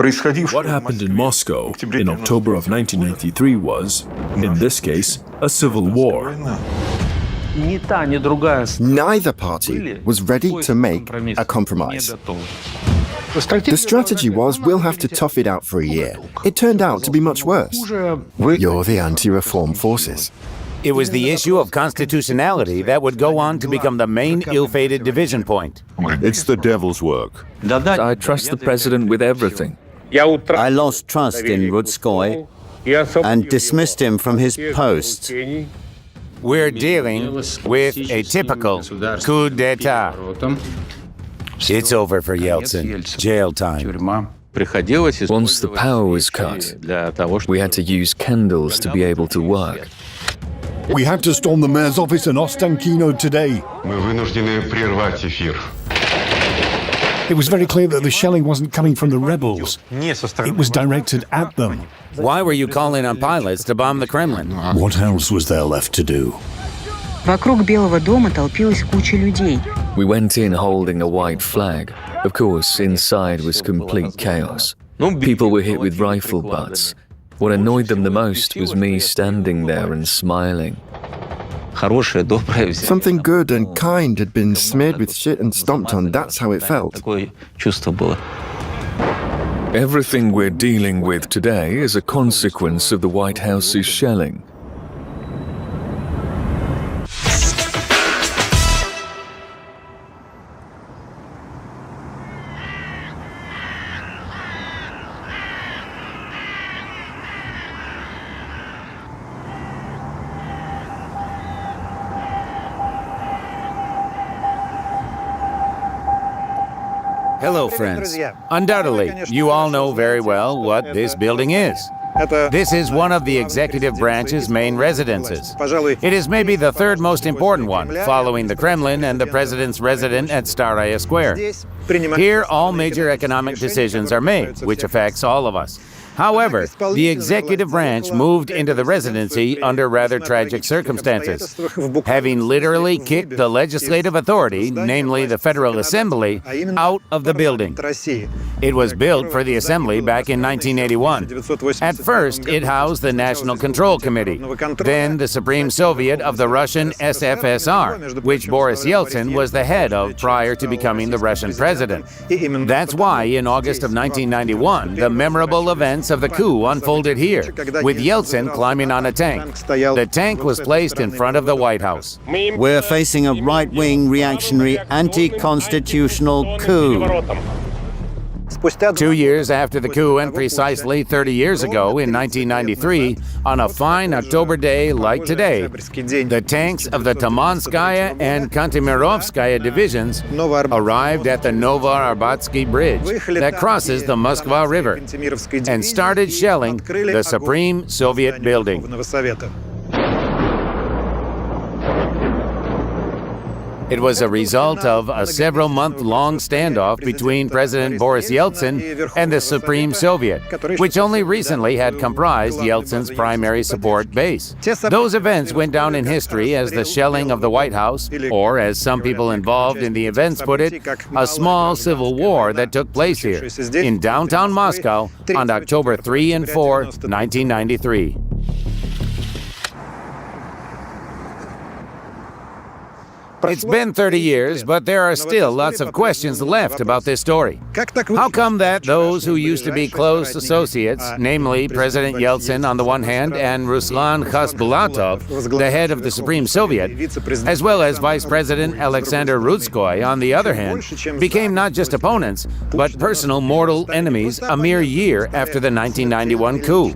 What happened in Moscow in October of 1993 was, in this case, a civil war. Neither party was ready to make a compromise. The strategy was, we'll have to tough it out for a year. It turned out to be much worse. You're the anti-reform forces. It was the issue of constitutionality that would go on to become the main ill-fated division point. It's the devil's work. I trust the president with everything. I lost trust in Rutskoy and dismissed him from his post. We're dealing with a typical coup d'etat. It's over for Yeltsin. Jail time. Once the power was cut, we had to use candles to be able to work. We had to storm the mayor's office in Ostankino today. It was very clear that the shelling wasn't coming from the rebels. It was directed at them. Why were you calling on pilots to bomb the Kremlin? What else was there left to do? Вокруг Белого дома толпилась куча людей. We went in holding a white flag. Of course, inside was complete chaos. People were hit with rifle butts. What annoyed them the most was me standing there and smiling. Something good and kind had been smeared with shit and stomped on. That's how it felt. Everything we're dealing with today is a consequence of the White House's shelling. Hello, friends. Undoubtedly, you all know very well what this building is. This is one of the executive branch's main residences. It is maybe the third most important one, following the Kremlin and the president's residence at Staraya Square. Here, all major economic decisions are made, which affects all of us. However, the executive branch moved into the residency under rather tragic circumstances, having literally kicked the legislative authority, namely the Federal Assembly, out of the building. It was built for the Assembly back in 1981. At first, it housed the National Control Committee, then the Supreme Soviet of the Russian SFSR, which Boris Yeltsin was the head of prior to becoming the Russian president. That's why, in August of 1991, the memorable events of the coup unfolded here, with Yeltsin climbing on a tank. The tank was placed in front of the White House. We're facing a right-wing, reactionary, anti-constitutional coup. 2 years after the coup and precisely 30 years ago in 1993, on a fine October day like today, the tanks of the Tamanskaya and Kantemirovskaya divisions arrived at the Novoarbatsky Bridge that crosses the Moskva River and started shelling the Supreme Soviet building. It was a result of a several-month-long standoff between President Boris Yeltsin and the Supreme Soviet, which only recently had comprised Yeltsin's primary support base. Those events went down in history as the shelling of the White House, or as some people involved in the events put it, a small civil war that took place here, in downtown Moscow, on October 3 and 4, 1993. It's been 30 years, but there are still lots of questions left about this story. How come that those who used to be close associates, namely President Yeltsin on the one hand and Ruslan Khasbulatov, the head of the Supreme Soviet, as well as Vice President Alexander Rutskoy on the other hand, became not just opponents, but personal mortal enemies a mere year after the 1991 coup?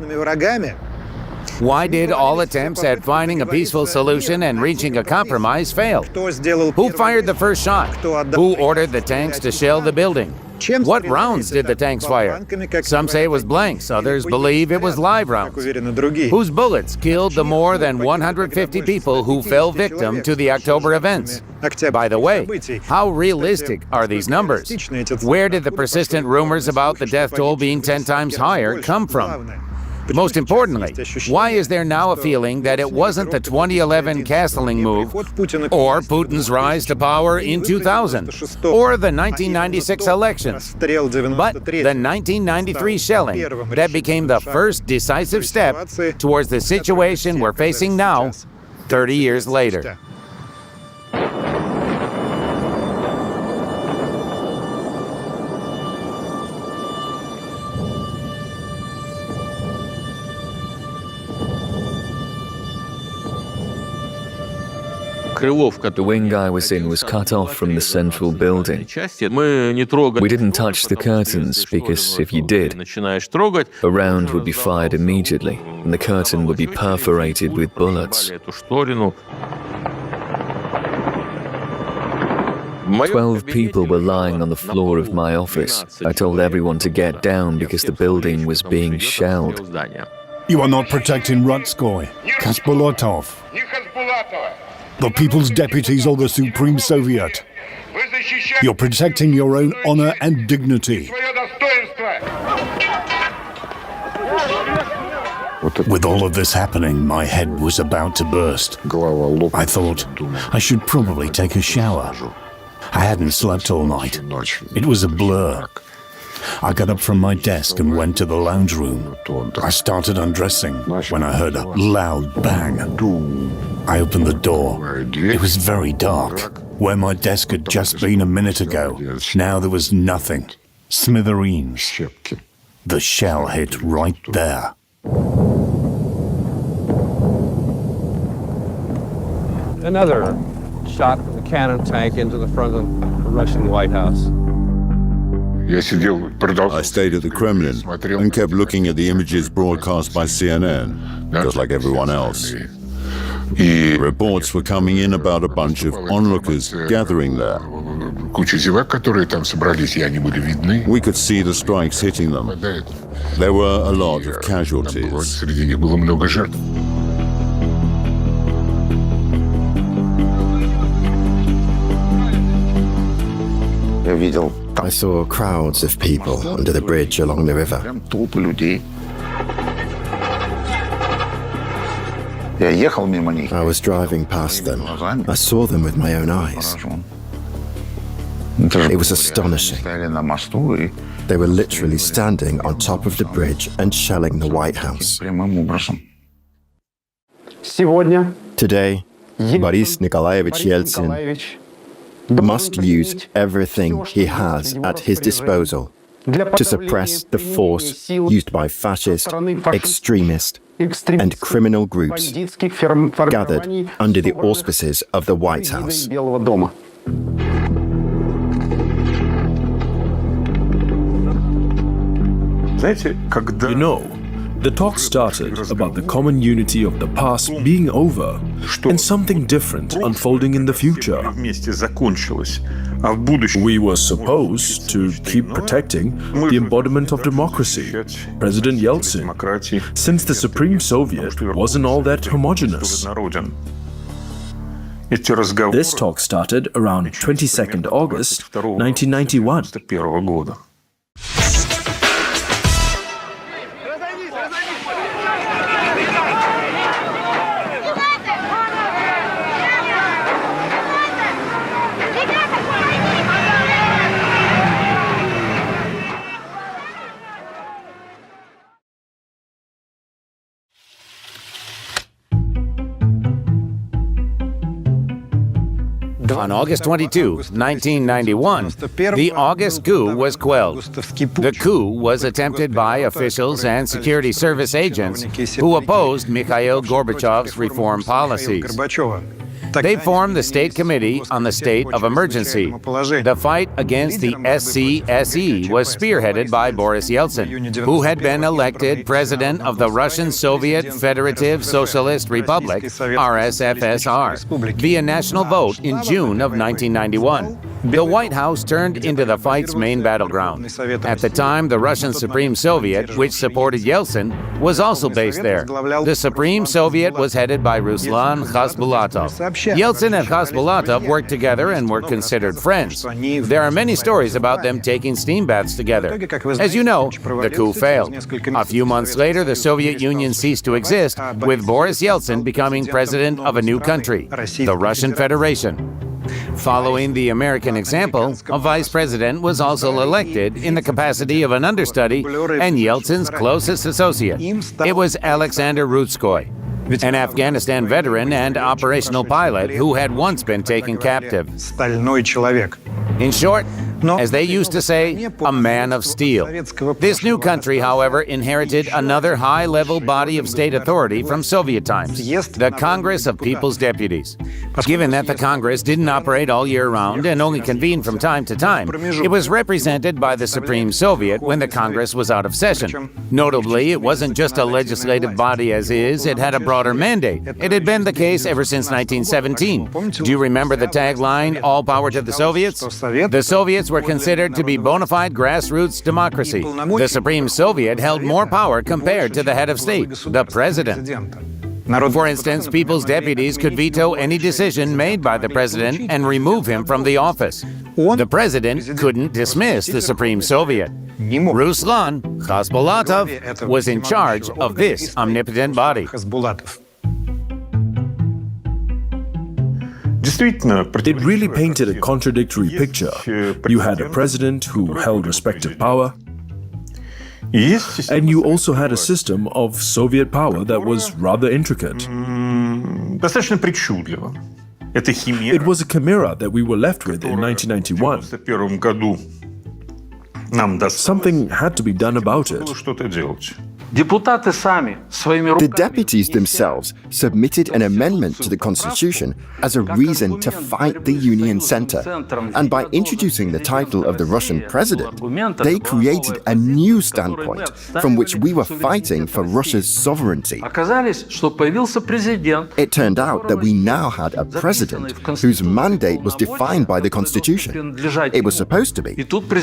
Why did all attempts at finding a peaceful solution and reaching a compromise fail? Who fired the first shot? Who ordered the tanks to shell the building? What rounds did the tanks fire? Some say it was blanks, others believe it was live rounds. Whose bullets killed the more than 150 people who fell victim to the October events? By the way, how realistic are these numbers? Where did the persistent rumors about the death toll being 10 times higher come from? Most importantly, why is there now a feeling that it wasn't the 2011 castling move, or Putin's rise to power in 2000, or the 1996 elections, but the 1993 shelling that became the first decisive step towards the situation we're facing now, 30 years later? The wing I was in was cut off from the central building. We didn't touch the curtains because if you did, a round would be fired immediately and the curtain would be perforated with bullets. 12 people were lying on the floor of my office. I told everyone to get down because the building was being shelled. You are not protecting Rutskoy, Khasbulatov, the People's Deputies or the Supreme Soviet. You're protecting your own honor and dignity. With all of this happening, my head was about to burst. I thought I should probably take a shower. I hadn't slept all night. It was a blur. I got up from my desk and went to the lounge room. I started undressing when I heard a loud bang. I opened the door. It was very dark. Where my desk had just been a minute ago, now there was nothing. Smithereens. The shell hit right there. Another shot from the cannon tank into the front of the Russian White House. I stayed at the Kremlin and kept looking at the images broadcast by CNN, just like everyone else. Reports were coming in about a bunch of onlookers gathering there. We could see the strikes hitting them. There were a lot of casualties. I saw crowds of people under the bridge along the river. I was driving past them. I saw them with my own eyes. It was astonishing. They were literally standing on top of the bridge and shelling the White House. Today, Boris Nikolaevich Yeltsin must use everything he has at his disposal to suppress the force used by fascist, extremist, and criminal groups gathered under the auspices of the White House. You know, the talk started about the common unity of the past being over and something different unfolding in the future. We were supposed to keep protecting the embodiment of democracy, President Yeltsin, since the Supreme Soviet wasn't all that homogeneous. This talk started around 22nd August 1991. On August 22, 1991, the August coup was quelled. The coup was attempted by officials and security service agents who opposed Mikhail Gorbachev's reform policies. They formed the State Committee on the State of Emergency. The fight against the SCSE was spearheaded by Boris Yeltsin, who had been elected president of the Russian Soviet Federative Socialist Republic, RSFSR, via national vote in June of 1991. The White House turned into the fight's main battleground. At the time, the Russian Supreme Soviet, which supported Yeltsin, was also based there. The Supreme Soviet was headed by Ruslan Khasbulatov. Yeltsin and Khasbulatov worked together and were considered friends. There are many stories about them taking steam baths together. As you know, the coup failed. A few months later, the Soviet Union ceased to exist, with Boris Yeltsin becoming president of a new country, the Russian Federation. Following the American example, a vice president was also elected in the capacity of an understudy and Yeltsin's closest associate. It was Alexander Rutskoy, an Afghanistan veteran and operational pilot who had once been taken captive. In short, as they used to say, a man of steel. This new country, however, inherited another high-level body of state authority from Soviet times, the Congress of People's Deputies. Given that the Congress didn't operate all year round and only convened from time to time, it was represented by the Supreme Soviet when the Congress was out of session. Notably, it wasn't just a legislative body as is, it had a broader mandate. It had been the case ever since 1917. Do you remember the tagline, "All power to the Soviets"? The Soviets were considered to be bona fide grassroots democracy. The Supreme Soviet held more power compared to the head of state, the president. For instance, people's deputies could veto any decision made by the president and remove him from the office. The president couldn't dismiss the Supreme Soviet. Ruslan Khasbulatov was in charge of this omnipotent body. It really painted a contradictory picture. You had a president who held respective power, and you also had a system of Soviet power that was rather intricate. It was a chimera that we were left with in 1991. Something had to be done about it. The deputies themselves submitted an amendment to the Constitution as a reason to fight the Union Center, and by introducing the title of the Russian president, they created a new standpoint from which we were fighting for Russia's sovereignty. It turned out that we now had a president whose mandate was defined by the Constitution. It was supposed to be,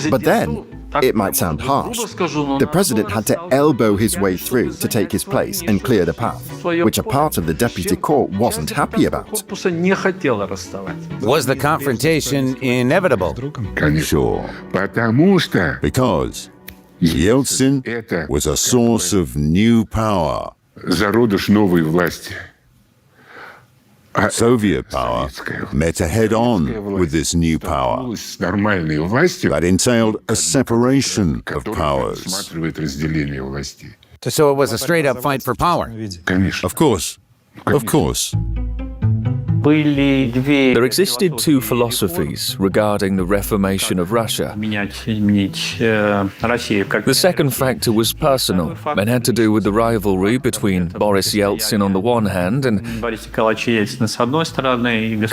but then, it might sound harsh, the president had to elbow his way through to take his place and clear the path, which a part of the deputy court wasn't happy about. Was the confrontation inevitable? Sure. Because Yeltsin was a source of new power. Soviet power met head-on with this new power. That entailed a separation of powers. So it was a straight-up fight for power. Of course. Of course. There existed two philosophies regarding the reformation of Russia. The second factor was personal and had to do with the rivalry between Boris Yeltsin on the one hand and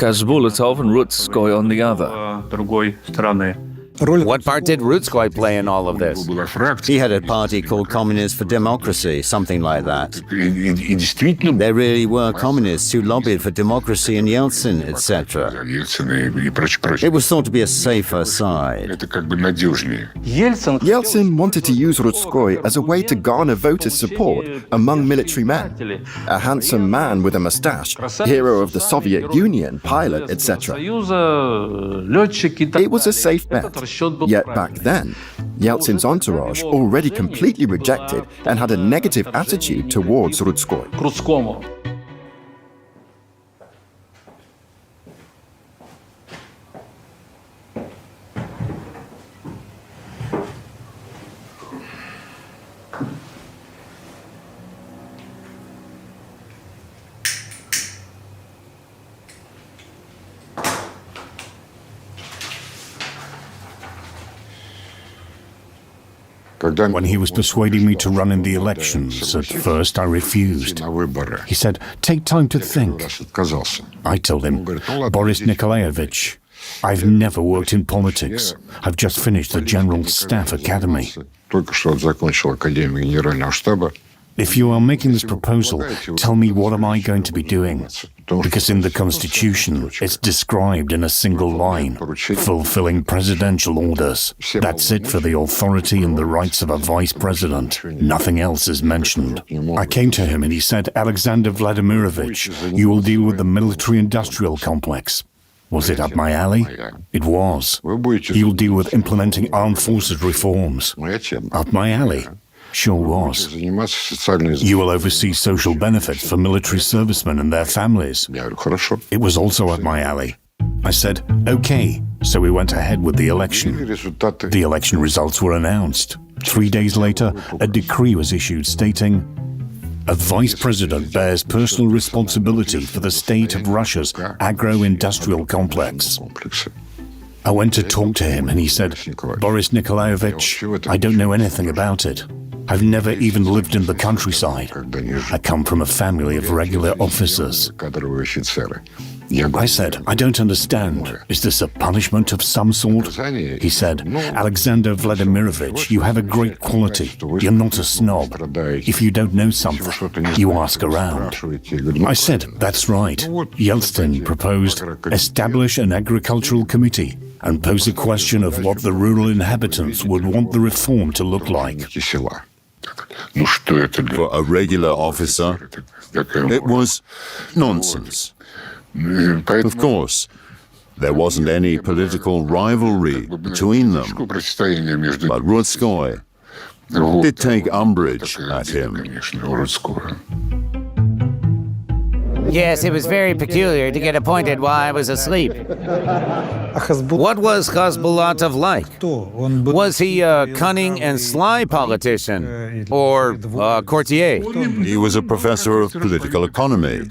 Khasbulatov and Rutskoy on the other. What part did Rutskoy play in all of this? He had a party called Communists for Democracy, something like that. There really were communists who lobbied for democracy in Yeltsin, etc. It was thought to be a safer side. Yeltsin wanted to use Rutskoy as a way to garner voters' support among military men. A handsome man with a mustache, hero of the Soviet Union, pilot, etc. It was a safe bet. Yet back then, Yeltsin's entourage already completely rejected and had a negative attitude towards Rutskoy. When he was persuading me to run in the elections, at first I refused. He said, "Take time to think." I told him, "Boris Nikolaevich, I've never worked in politics. I've just finished the General Staff Academy. If you are making this proposal, tell me what am I going to be doing? Because in the Constitution, it's described in a single line, fulfilling presidential orders. That's it for the authority and the rights of a vice president. Nothing else is mentioned. I came to him and he said, Alexander Vladimirovich, you will deal with the military-industrial complex. Was it up my alley? It was. You'll deal with implementing armed forces reforms. Up my alley. Sure was. You will oversee social benefits for military servicemen and their families. It was also up my alley. I said, okay. So we went ahead with the election. The election results were announced. 3 days later, a decree was issued stating, a vice president bears personal responsibility for the state of Russia's agro-industrial complex. I went to talk to him and he said, Boris Nikolaevich, I don't know anything about it. I've never even lived in the countryside. I come from a family of regular officers. I said, I don't understand. Is this a punishment of some sort? He said, Alexander Vladimirovich, you have a great quality. You're not a snob. If you don't know something, you ask around. I said, that's right. Yeltsin proposed, establish an agricultural committee and pose a question of what the rural inhabitants would want the reform to look like. For a regular officer, it was nonsense. Of course, there wasn't any political rivalry between them, but Rutskoy did take umbrage at him. Yes, it was very peculiar to get appointed while I was asleep. What was Khasbulatov like? Was he a cunning and sly politician? Or a courtier? He was a professor of political economy.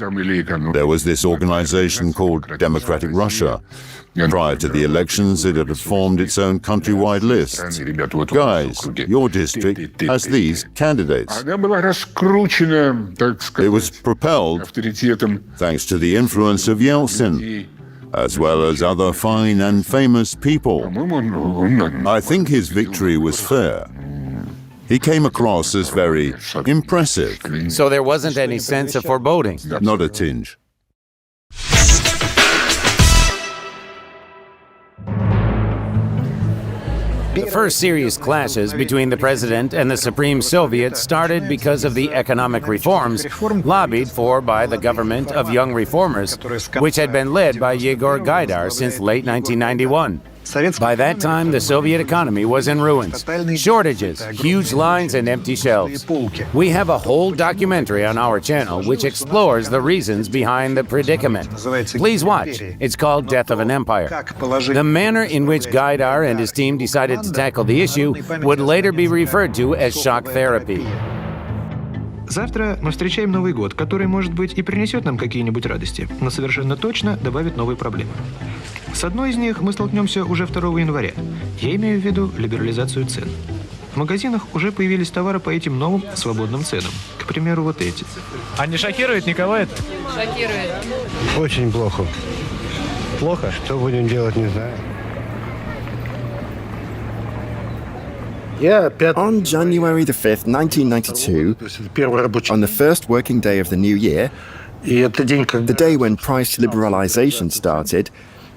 There was this organization called Democratic Russia. Prior to the elections, it had formed its own countrywide list. Guys, your district has these candidates. It was propelled thanks to the influence of Yeltsin, as well as other fine and famous people. I think his victory was fair. He came across as very impressive. So there wasn't any sense of foreboding? Not a tinge. The first serious clashes between the president and the Supreme Soviet started because of the economic reforms lobbied for by the government of young reformers, which had been led by Yegor Gaidar since late 1991. By that time, the Soviet economy was in ruins. Shortages, huge lines, and empty shelves. We have a whole documentary on our channel which explores the reasons behind the predicament. Please watch. It's called Death of an Empire. The manner in which Gaidar and his team decided to tackle the issue would later be referred to as shock therapy. Завтра мы встречаем Новый год, который, может быть, и принесет нам какие-нибудь радости, но совершенно точно добавит новые проблемы. С одной из них мы столкнемся уже 2 января. Я имею в виду либерализацию цен. В магазинах уже появились товары по этим новым свободным ценам. К примеру, вот эти. А не шокирует никого это? Шокирует. Очень плохо. Плохо? Что будем делать, не знаю. On January the 5th, 1992, on the first working day of the new year, the day when price liberalization started,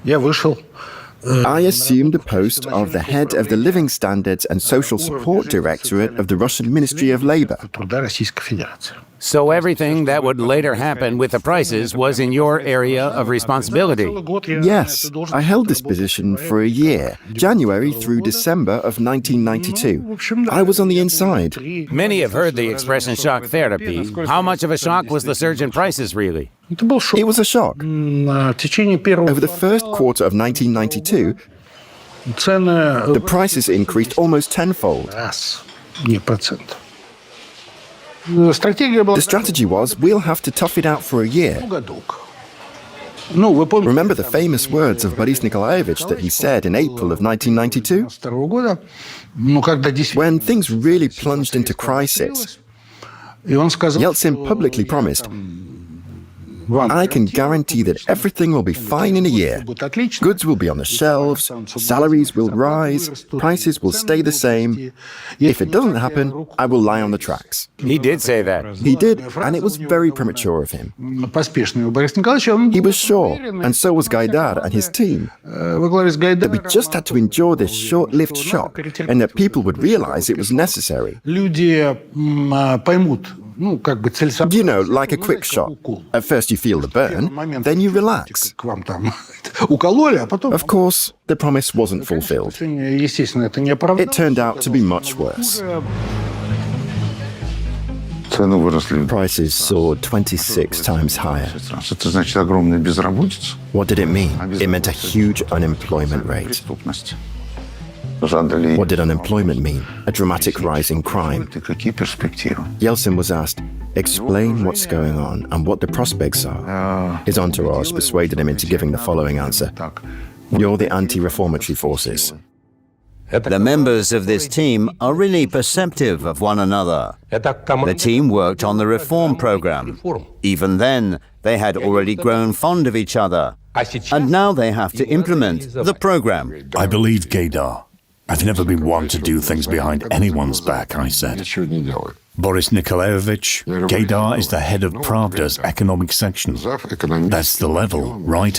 I assumed the post of the head of the Living Standards and Social Support Directorate of the Russian Ministry of Labor. So everything that would later happen with the prices was in your area of responsibility? Yes, I held this position for a year, January through December of 1992. I was on the inside. Many have heard the expression shock therapy. How much of a shock was the surge in prices really? It was a shock. Over the first quarter of 1992, the prices increased almost tenfold. The strategy was, we'll have to tough it out for a year. Remember the famous words of Boris Nikolaevich that he said in April of 1992? When things really plunged into crisis, Yeltsin publicly promised, I can guarantee that everything will be fine in a year. Goods will be on the shelves, salaries will rise, prices will stay the same. If it doesn't happen, I will lie on the tracks. He did say that. He did, and it was very premature of him. He was sure, and so was Gaidar and his team, that we just had to endure this short-lived shock and that people would realize it was necessary. You know, like a quick shot. At first you feel the burn, then you relax. Of course, the promise wasn't fulfilled. It turned out to be much worse. Prices soared 26 times higher. What did it mean? It meant a huge unemployment rate. What did unemployment mean? A dramatic rise in crime. Yeltsin was asked, explain what's going on and what the prospects are. His entourage persuaded him into giving the following answer. You're the anti-reformatory forces. The members of this team are really perceptive of one another. The team worked on the reform program. Even then, they had already grown fond of each other. And now they have to implement the program. I believe Gaidar. I've never been one to do things behind anyone's back, I said. Boris Nikolaevich, Gaidar is the head of Pravda's economic section. That's the level, right?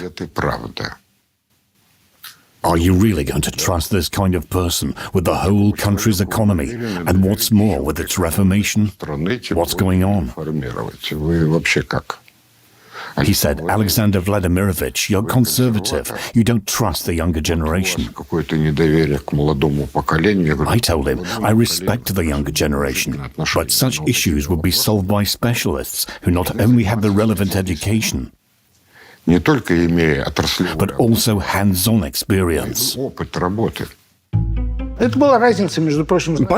Are you really going to trust this kind of person with the whole country's economy? And what's more, with its reformation? What's going on? He said, Alexander Vladimirovich, you're conservative. You don't trust the younger generation. I told him, I respect the younger generation, but such issues would be solved by specialists who not only have the relevant education, but also hands-on experience. By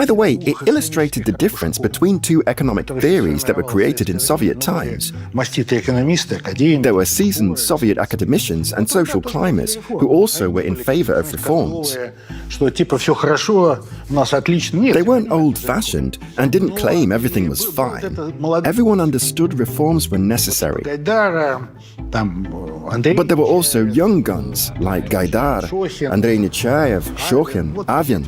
the way, it illustrated the difference between two economic theories that were created in Soviet times. There were seasoned Soviet academicians and social climbers who also were in favor of reforms. They weren't old-fashioned and didn't claim everything was fine. Everyone understood reforms were necessary. But there were also young guns like Gaidar, Andrei Nechayev, Shokhin, Avian.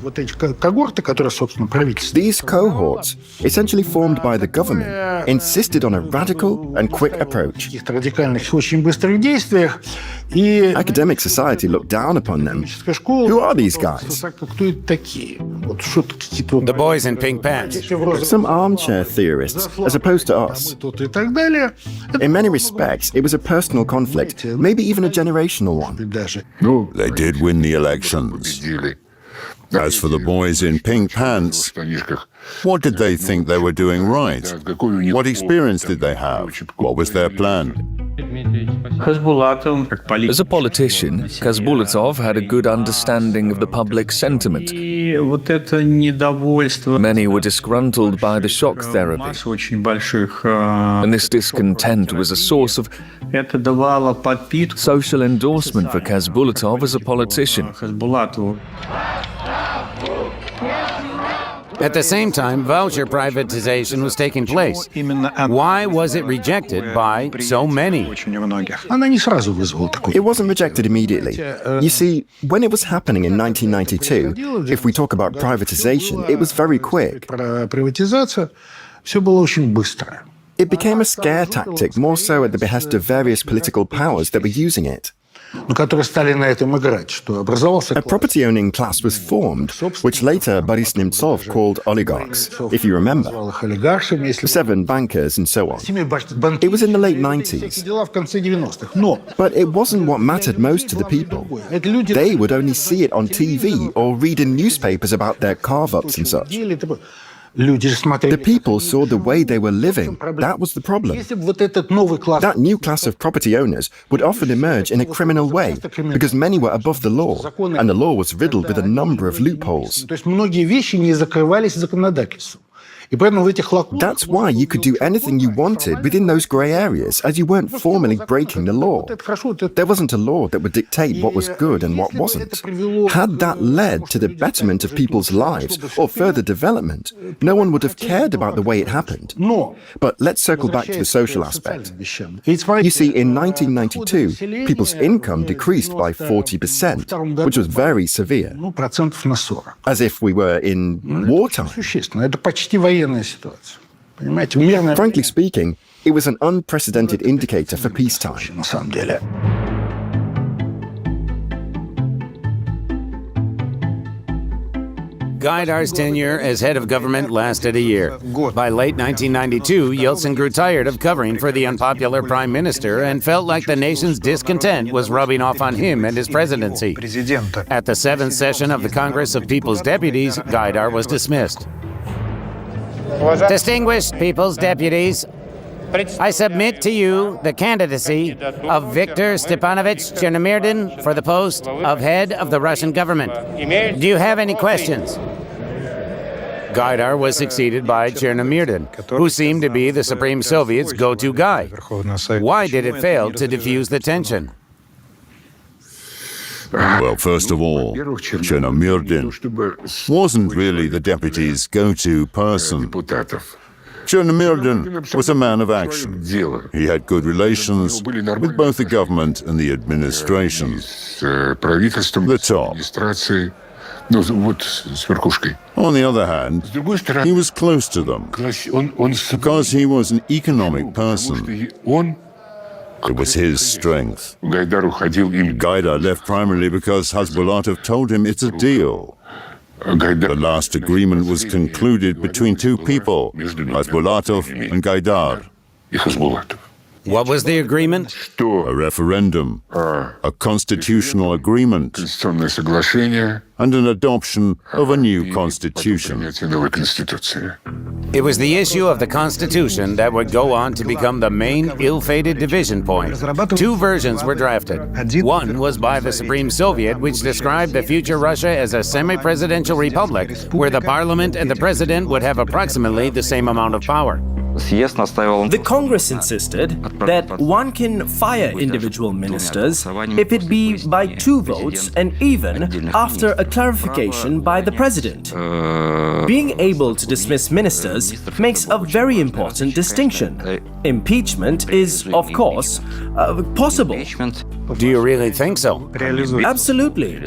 These cohorts, essentially formed by the government, insisted on a radical and quick approach. Academic society looked down upon them. Who are these guys? The boys in pink pants. Some armchair theorists, as opposed to us. In many respects, it was a personal conflict, maybe even a generational one. They did win the elections. As for the boys in pink pants, what did they think they were doing right? What experience did they have? What was their plan? As a politician, Khasbulatov had a good understanding of the public sentiment. Many were disgruntled by the shock therapy, and this discontent was a source of social endorsement for Khasbulatov as a politician. At the same time, voucher privatization was taking place. Why was it rejected by so many? It wasn't rejected immediately. You see, when it was happening in 1992, if we talk about privatization, it was very quick. It became a scare tactic, more so at the behest of various political powers that were using it. A property-owning class was formed, which later Boris Nemtsov called oligarchs, if you remember. 7 bankers and so on. It was in the late 90s. But it wasn't what mattered most to the people. They would only see it on TV or read in newspapers about their carve-ups and such. The people saw the way they were living. That was the problem. That new class of property owners would often emerge in a criminal way, because many were above the law, and the law was riddled with a number of loopholes. That's why you could do anything you wanted within those grey areas, as you weren't formally breaking the law. There wasn't a law that would dictate what was good and what wasn't. Had that led to the betterment of people's lives or further development, no one would have cared about the way it happened. But let's circle back to the social aspect. You see, in 1992, people's income decreased by 40%, which was very severe, as if we were in wartime. Frankly speaking, it was an unprecedented indicator for peacetime. Gaidar's tenure as head of government lasted a year. By late 1992, Yeltsin grew tired of covering for the unpopular prime minister and felt like the nation's discontent was rubbing off on him and his presidency. At the 7th session of the Congress of People's Deputies, Gaidar was dismissed. Distinguished People's Deputies, I submit to you the candidacy of Viktor Stepanovich Chernomyrdin for the post of head of the Russian government. Do you have any questions? Gaidar was succeeded by Chernomyrdin, who seemed to be the Supreme Soviet's go-to guy. Why did it fail to diffuse the tension? Well, first of all, Chernomyrdin wasn't really the deputy's go-to person. Chernomyrdin was a man of action. He had good relations with both the government and the administration, the top. On the other hand, he was close to them because he was an economic person. It was his strength. Gaidar left primarily because Khasbulatov told him it's a deal. The last agreement was concluded between two people, Khasbulatov and Gaidar. What was the agreement? A referendum, a constitutional agreement, and an adoption of a new constitution. It was the issue of the Constitution that would go on to become the main ill-fated division point. Two versions were drafted. One was by the Supreme Soviet, which described the future Russia as a semi-presidential republic, where the parliament and the president would have approximately the same amount of power. The Congress insisted that one can fire individual ministers if it be by 2 votes and even after a clarification by the president. Being able to dismiss ministers makes a very important distinction. Impeachment is, of course, possible. Do you really think so? Absolutely.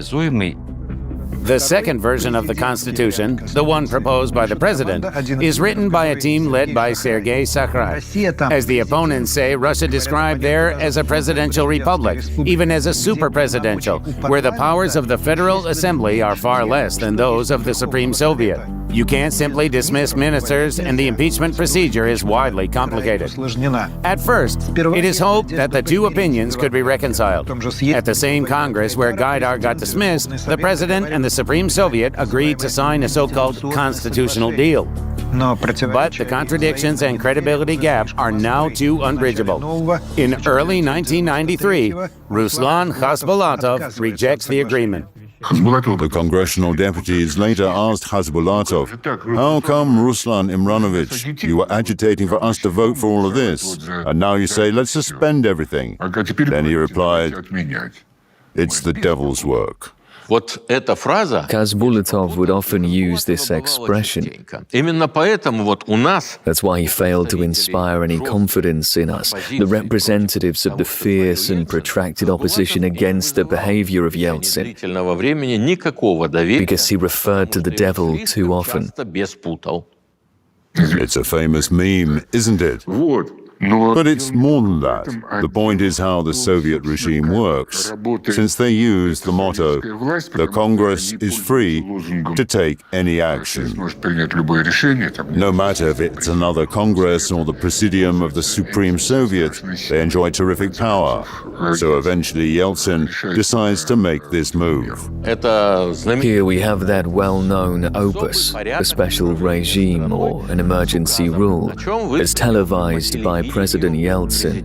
The second version of the Constitution, the one proposed by the President, is written by a team led by Sergei Sakharov. As the opponents say, Russia described there as a presidential republic, even as a super-presidential, where the powers of the Federal Assembly are far less than those of the Supreme Soviet. You can't simply dismiss ministers, and the impeachment procedure is widely complicated. At first, it is hoped that the two opinions could be reconciled. At the same Congress where Gaidar got dismissed, the President and the Supreme Soviet agreed to sign a so-called constitutional deal. But the contradictions and credibility gap are now too unbridgeable. In early 1993, Ruslan Khasbulatov rejects the agreement. The congressional deputies later asked Khasbulatov, "How come, Ruslan Imranovich, you were agitating for us to vote for all of this, and now you say, let's suspend everything?" Then he replied, "It's the devil's work." Khasbulatov would often use this expression. That's why he failed to inspire any confidence in us, the representatives of the fierce and protracted opposition against the behavior of Yeltsin, because he referred to the devil too often. It's a famous meme, isn't it? But it's more than that. The point is how the Soviet regime works, since they use the motto, "The Congress is free to take any action." No matter if it's another Congress or the Presidium of the Supreme Soviet, they enjoy terrific power. So eventually Yeltsin decides to make this move. Here we have that well-known opus, a special regime or an emergency rule, as televised by President Yeltsin.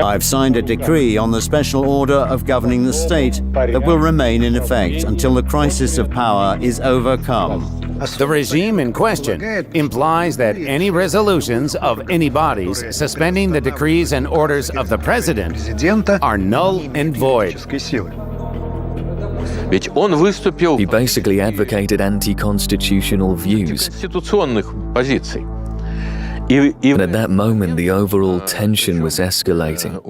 I've signed a decree on the special order of governing the state that will remain in effect until the crisis of power is overcome. The regime in question implies that any resolutions of any bodies suspending the decrees and orders of the president are null and void. He basically advocated anti-constitutional views. And at that moment, the overall tension was escalating.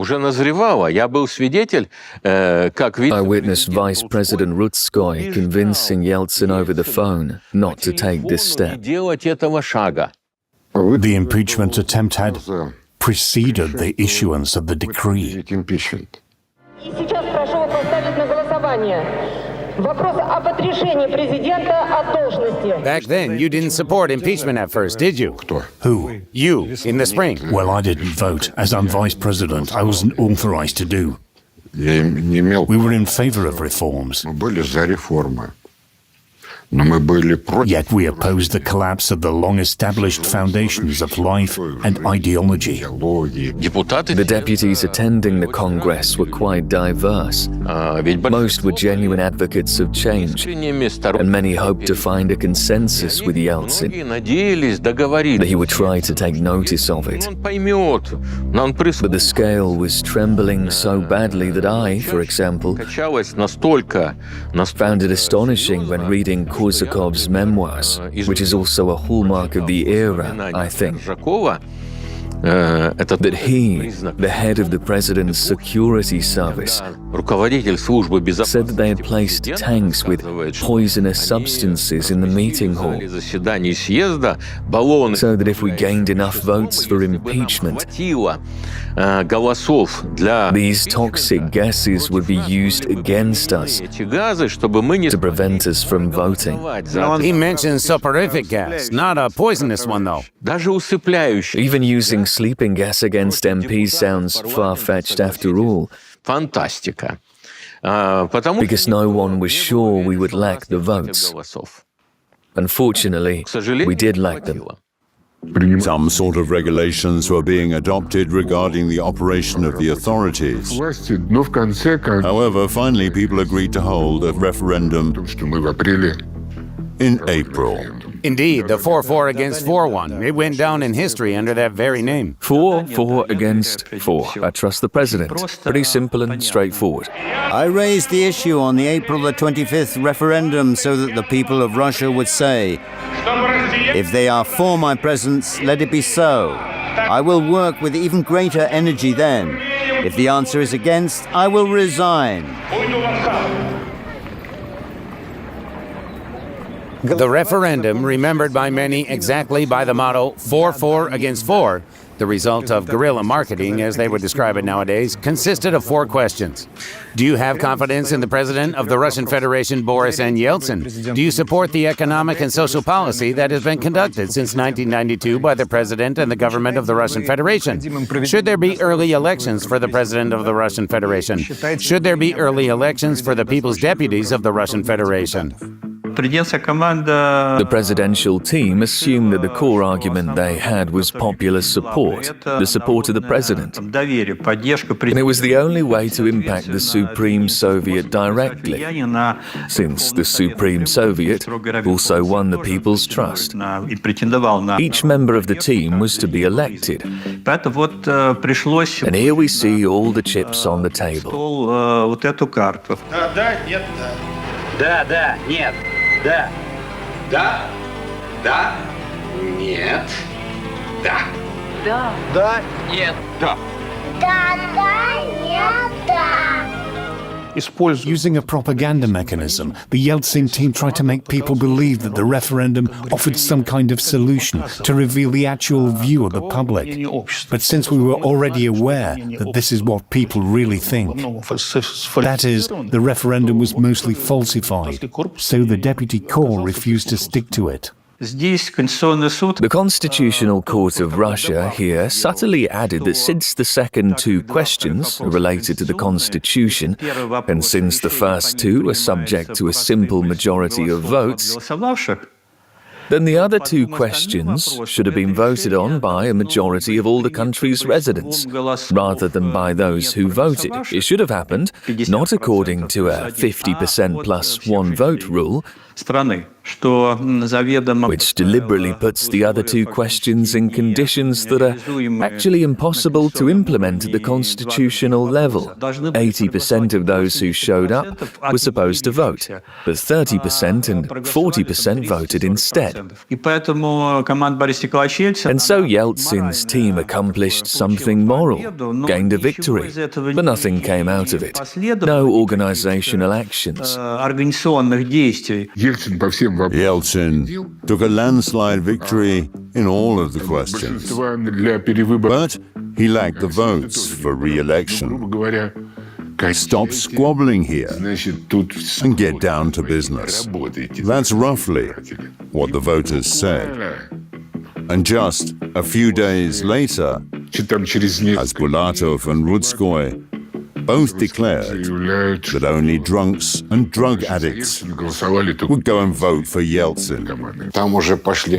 I witnessed Vice President Rutskoy convincing Yeltsin over the phone not to take this step. The impeachment attempt had preceded the issuance of the decree. Back then, you didn't support impeachment at first, did you? Who? You, in the spring. Well, I didn't vote. As I'm vice president, I wasn't authorized to do. We were in favor of reforms. Yet we opposed the collapse of the long-established foundations of life and ideology. The deputies attending the Congress were quite diverse. Most were genuine advocates of change, and many hoped to find a consensus with Yeltsin, that he would try to take notice of it. But the scale was trembling so badly that I, for example, found it astonishing when reading Korsakov's memoirs, which is also a hallmark of the era, I think, that he, the head of the president's security service, said that they had placed tanks with poisonous substances in the meeting hall, so that if we gained enough votes for impeachment, these toxic gases would be used against us to prevent us from voting. He mentions soporific gas, not a poisonous one, though. Even using sleeping gas against MPs sounds far-fetched after all, because no one was sure we would lack the votes. Unfortunately, we did lack them. Some sort of regulations were being adopted regarding the operation of the authorities. However, finally people agreed to hold a referendum in April. Indeed, the 4-4 against 4-1. It went down in history under that very name. 4 against 4. I trust the president. Pretty simple and straightforward. I raised the issue on the April the 25th referendum so that the people of Russia would say, if they are for my presence, let it be so. I will work with even greater energy then. If the answer is against, I will resign. The referendum, remembered by many exactly by the motto 4-4 against 4, the result of guerrilla marketing, as they would describe it nowadays, consisted of 4 questions. Do you have confidence in the President of the Russian Federation, Boris Yeltsin? Do you support the economic and social policy that has been conducted since 1992 by the President and the government of the Russian Federation? Should there be early elections for the President of the Russian Federation? Should there be early elections for the People's Deputies of the Russian Federation? The presidential team assumed that the core argument they had was popular support, the support of the president. And it was the only way to impact the Supreme Soviet directly, since the Supreme Soviet also won the people's trust. Each member of the team was to be elected. And here we see all the chips on the table. Да. Да. Да. Нет. Да. Да. Да. Нет. Да. Да. Да. Нет. Да. Using a propaganda mechanism, the Yeltsin team tried to make people believe that the referendum offered some kind of solution to reveal the actual view of the public. But since we were already aware that this is what people really think, that is, the referendum was mostly falsified, so the deputy corps refused to stick to it. The Constitutional Court of Russia here subtly added that since the second 2 questions are related to the Constitution, and since the first 2 are subject to a simple majority of votes, then the other 2 questions should have been voted on by a majority of all the country's residents, rather than by those who voted. It should have happened not according to a 50% plus 1 vote rule, which deliberately puts the other two questions in conditions that are actually impossible to implement at the constitutional level. 80% of those who showed up were supposed to vote, but 30% and 40% voted instead. And so Yeltsin's team accomplished something moral, gained a victory, but nothing came out of it. No organizational actions. Yeltsin took a landslide victory in all of the questions, but he lacked the votes for re-election. Stop squabbling here and get down to business. That's roughly what the voters said. And just a few days later, Khasbulatov and Rutskoy both declared that only drunks and drug addicts would go and vote for Yeltsin.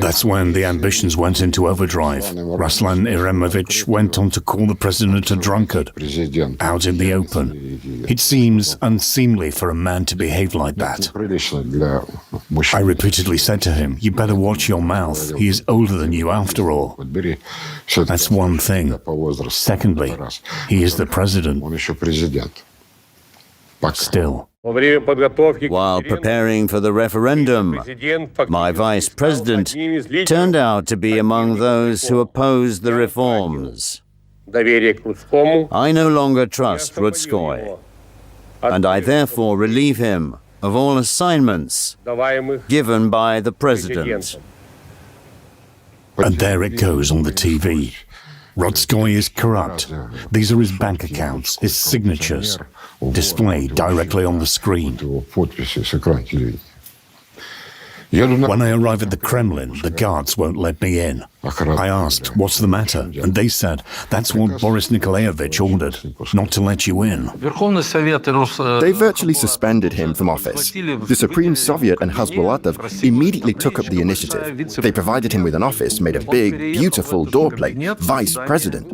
That's when the ambitions went into overdrive. Ruslan Khasbulatov went on to call the president a drunkard, out in the open. It seems unseemly for a man to behave like that. I repeatedly said to him, "You better watch your mouth. He is older than you after all." That's one thing. Secondly, he is the president. Still. While preparing for the referendum, my vice president turned out to be among those who opposed the reforms. I no longer trust Rutskoy, and I therefore relieve him of all assignments given by the president. And there it goes on the TV. Rutskoy is corrupt. These are his bank accounts, his signatures, displayed directly on the screen. When I arrive at the Kremlin, the guards won't let me in. I asked, "What's the matter?" And they said, "That's what Boris Nikolaevich ordered, not to let you in." They virtually suspended him from office. The Supreme Soviet and Khasbulatov immediately took up the initiative. They provided him with an office made of big, beautiful doorplate, Vice President.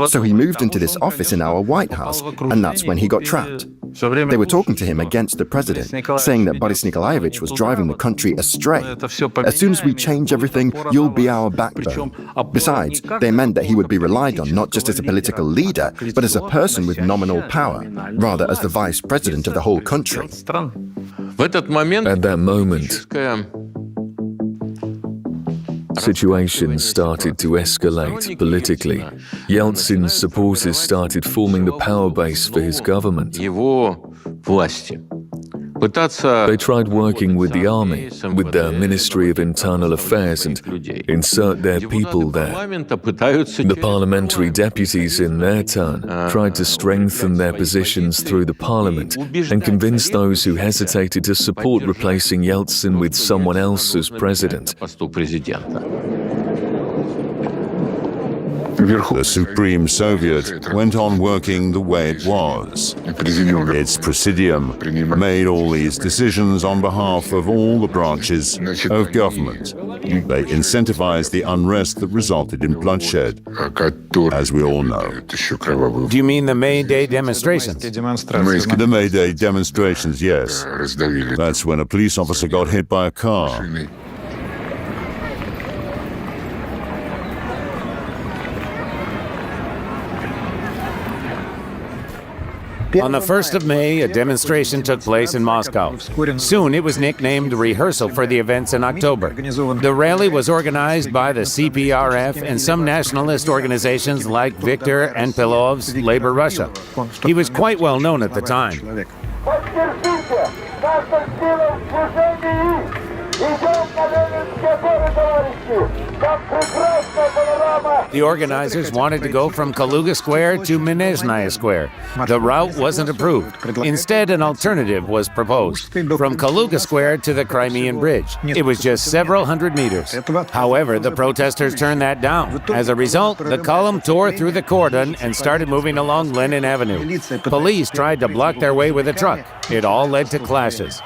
So he moved into this office in our White House, and that's when he got trapped. They were talking to him against the president, saying that Boris Nikolaevich was driving the country astray. As soon as we change everything, you'll be our backbone. Besides, they meant that he would be relied on not just as a political leader, but as a person with nominal power, rather as the vice president of the whole country. At that moment, situations started to escalate politically. Yeltsin's supporters started forming the power base for his government. They tried working with the army, with the Ministry of Internal Affairs, and insert their people there. The parliamentary deputies, in their turn, tried to strengthen their positions through the parliament and convince those who hesitated to support replacing Yeltsin with someone else as president. The Supreme Soviet went on working the way it was. Its presidium made all these decisions on behalf of all the branches of government. They incentivized the unrest that resulted in bloodshed, as we all know. Do you mean the May Day demonstrations? The May Day demonstrations, yes. That's when a police officer got hit by a car. On the 1st of May, a demonstration took place in Moscow. Soon it was nicknamed Rehearsal for the events in October. The rally was organized by the CPRF and some nationalist organizations like Viktor and Pilov's Labor Russia. He was quite well known at the time. The organizers wanted to go from Kaluga Square to Minezhnaya Square. The route wasn't approved. Instead, an alternative was proposed, from Kaluga Square to the Crimean Bridge. It was just several hundred meters. However, the protesters turned that down. As a result, the column tore through the cordon and started moving along Lenin Avenue. Police tried to block their way with a truck. It all led to clashes.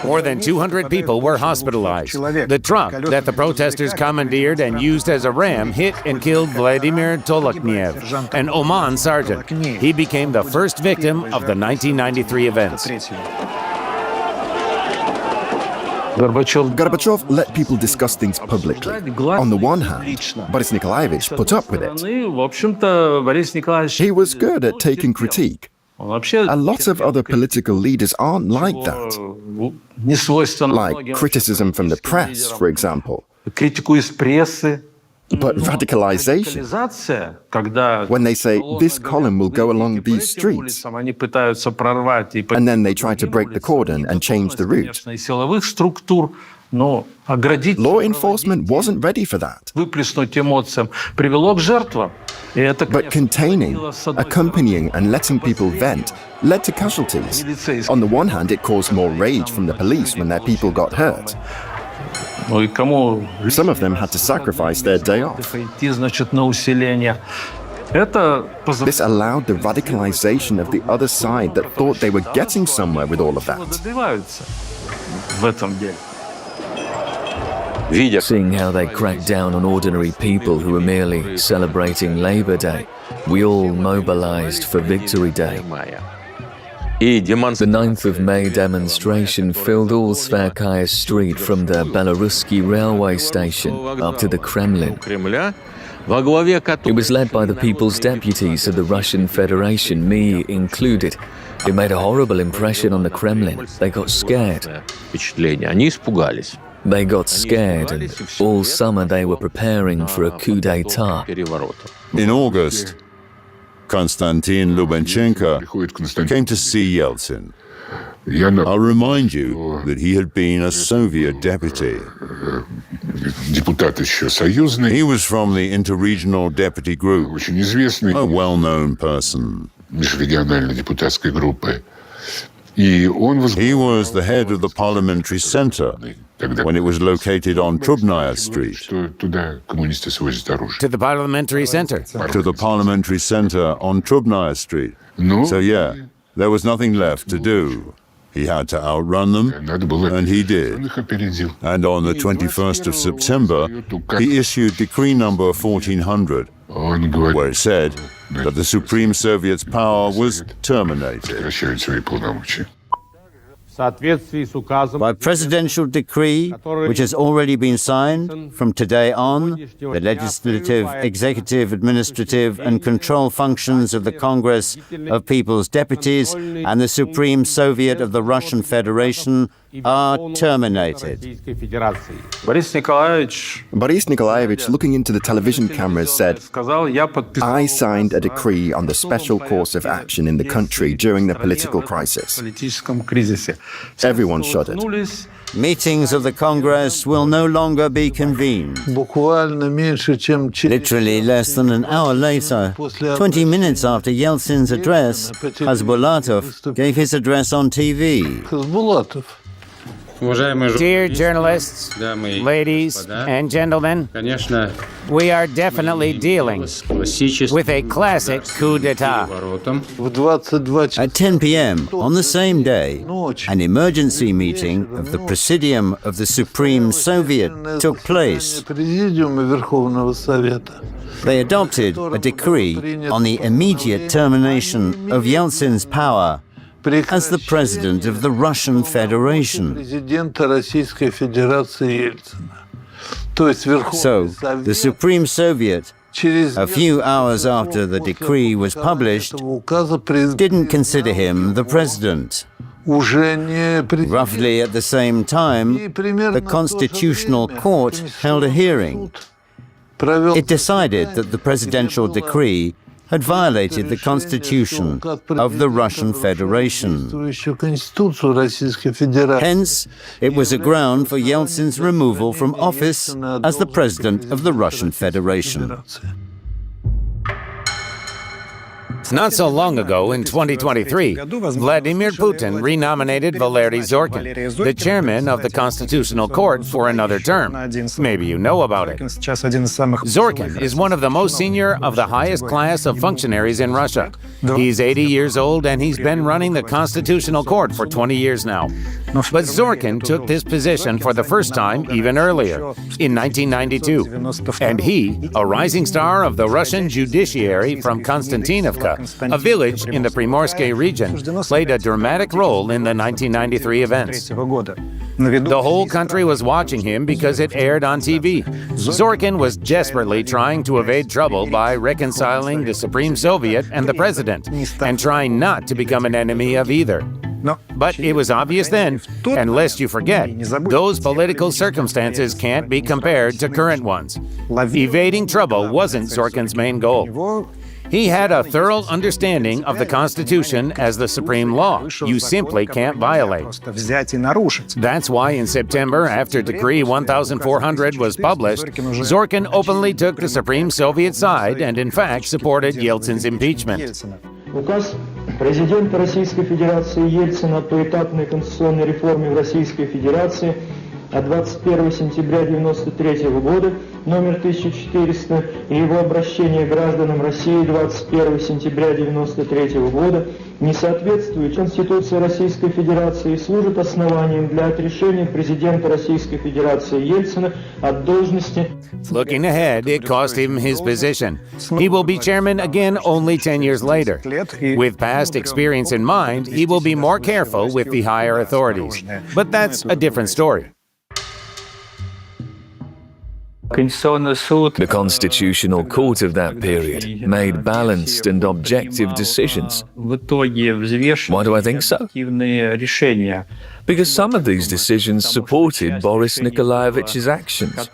More than 200 people were hospitalized. The truck that the protesters commandeered and used as a ram hit and killed Vladimir Toloknev, an Oman sergeant. He became the first victim of the 1993 events. Gorbachev let people discuss things publicly. On the one hand, Boris Nikolaevich put up with it. He was good at taking critique. A lot of other political leaders aren't like that. Like criticism from the press, for example. But radicalization, when they say this column will go along these streets, and then they try to break the cordon and change the route. Law enforcement wasn't ready for that. But containing, accompanying, and letting people vent led to casualties. On the one hand, it caused more rage from the police when their people got hurt. Some of them had to sacrifice their day off. This allowed the radicalization of the other side that thought they were getting somewhere with all of that. Seeing how they cracked down on ordinary people who were merely celebrating Labor Day, we all mobilized for Victory Day. The 9th of May demonstration filled all Tverskaya Street from the Belarussky railway station up to the Kremlin. It was led by the people's deputies of the Russian Federation, me included. It made a horrible impression on the Kremlin. They got scared. They got scared, and all summer they were preparing for a coup d'etat. In August, Konstantin Lubchenko came to see Yeltsin. I'll remind you that he had been a Soviet deputy. He was from the Interregional Deputy Group, a well-known person. He was the head of the Parliamentary Center when it was located on Trubnaya Street. To the Parliamentary Center? To the Parliamentary Center on Trubnaya Street. So yeah, there was nothing left to do. He had to outrun them, and he did. And on the 21st of September, he issued Decree number 1400, where it said that the Supreme Soviet's power was terminated. By presidential decree, which has already been signed, from today on, the legislative, executive, administrative and control functions of the Congress of People's Deputies and the Supreme Soviet of the Russian Federation are terminated. Boris Nikolaevich, looking into the television cameras, said, I signed a decree on the special course of action in the country during the political crisis. Everyone shuddered. Meetings of the Congress will no longer be convened. Literally less than an hour later, 20 minutes after Yeltsin's address, Khasbulatov gave his address on TV. Dear journalists, ladies and gentlemen, we are definitely dealing with a classic coup d'etat. At 10 p.m. on the same day, an emergency meeting of the Presidium of the Supreme Soviet took place. They adopted a decree on the immediate termination of Yeltsin's power as the President of the Russian Federation. So, the Supreme Soviet, a few hours after the decree was published, didn't consider him the President. Roughly at the same time, the Constitutional Court held a hearing. It decided that the presidential decree had violated the Constitution of the Russian Federation. Hence, it was a ground for Yeltsin's removal from office as the President of the Russian Federation. Not so long ago, in 2023, Vladimir Putin renominated Valery Zorkin, the chairman of the Constitutional Court, for another term. Maybe you know about it. Zorkin is one of the most senior of the highest class of functionaries in Russia. He's 80 years old and he's been running the Constitutional Court for 20 years now. But Zorkin took this position for the first time even earlier, in 1992. And he, a rising star of the Russian judiciary from Konstantinovka, a village in the Primorsky region, played a dramatic role in the 1993 events. The whole country was watching him because it aired on TV. Zorkin was desperately trying to evade trouble by reconciling the Supreme Soviet and the president, and trying not to become an enemy of either. But it was obvious then, and lest you forget, those political circumstances can't be compared to current ones. Evading trouble wasn't Zorkin's main goal. He had a thorough understanding of the Constitution as the supreme law you simply can't violate. That's why in September, after Decree 1400 was published, Zorkin openly took the Supreme Soviet side and in fact supported Yeltsin's impeachment. Указ президента Российской Федерации Ельцина по этапной конституционной реформе в Российской Федерации от 21 сентября 1993 года, номер 1400, и его обращение к гражданам России 21 сентября 1993 года не соответствует Конституции Российской Федерации и служит основанием для отрешения президента Российской Федерации Ельцина от должности. Looking ahead, it cost him his position. He will be chairman again only 10 years later. With past experience in mind, he will be more careful with the higher authorities. But that's a different story. The Constitutional Court of that period made balanced and objective decisions. Why do I think so? Because some of these decisions supported Boris Nikolaevich's actions,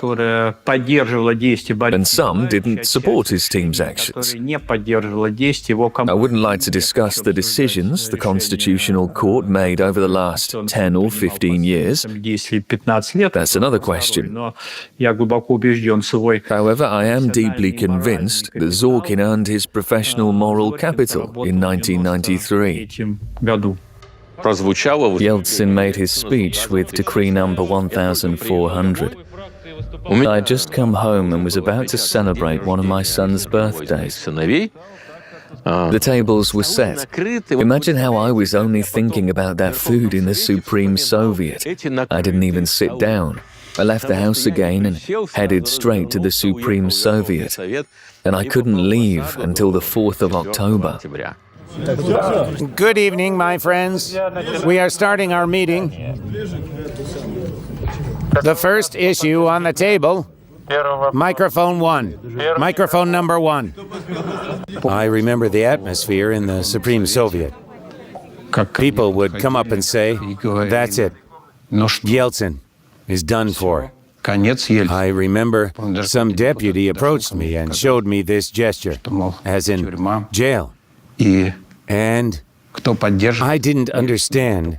and some didn't support his team's actions. I wouldn't like to discuss the decisions the Constitutional Court made over the last 10 or 15 years. That's another question. However, I am deeply convinced that Zorkin earned his professional moral capital in 1993. Yeltsin made his speech with Decree number 1400. I had just come home and was about to celebrate one of my son's birthdays. The tables were set. Imagine how I was only thinking about that food in the Supreme Soviet. I didn't even sit down. I left the house again and headed straight to the Supreme Soviet. And I couldn't leave until the 4th of October. Good evening, my friends. We are starting our meeting. The first issue on the table, microphone 1, microphone number 1. I remember the atmosphere in the Supreme Soviet. People would come up and say, "That's it. Yeltsin is done for." I remember some deputy approached me and showed me this gesture, as in jail. And I didn't understand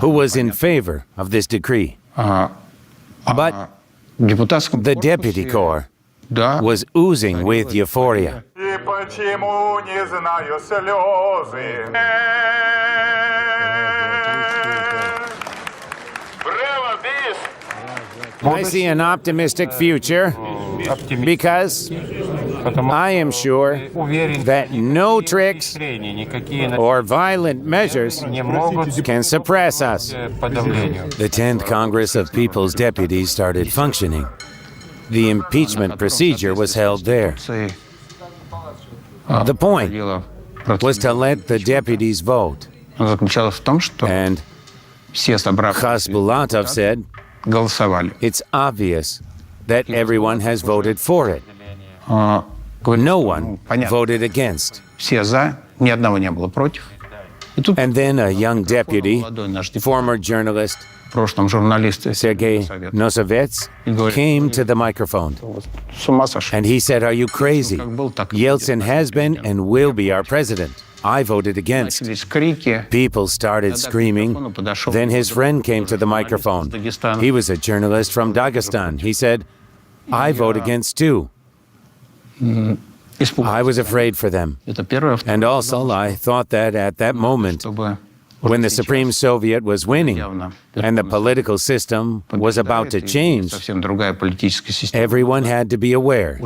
who was in favor of this decree. But the deputy corps was oozing with euphoria. I see an optimistic future because I am sure that no tricks or violent measures can suppress us. The 10th Congress of People's Deputies started functioning. The impeachment procedure was held there. The point was to let the deputies vote. And Khasbulatov said, "It's obvious that everyone has voted for it. No one voted against." And then a young deputy, former journalist Sergei Nosovets, came to the microphone. And he said, "Are you crazy? Yeltsin has been and will be our president. I voted against." People started screaming. Then his friend came to the microphone. He was a journalist from Dagestan. He said, "I vote against too." I was afraid for them. And also, I thought that at that moment, when the Supreme Soviet was winning and the political system was about to change, everyone had to be aware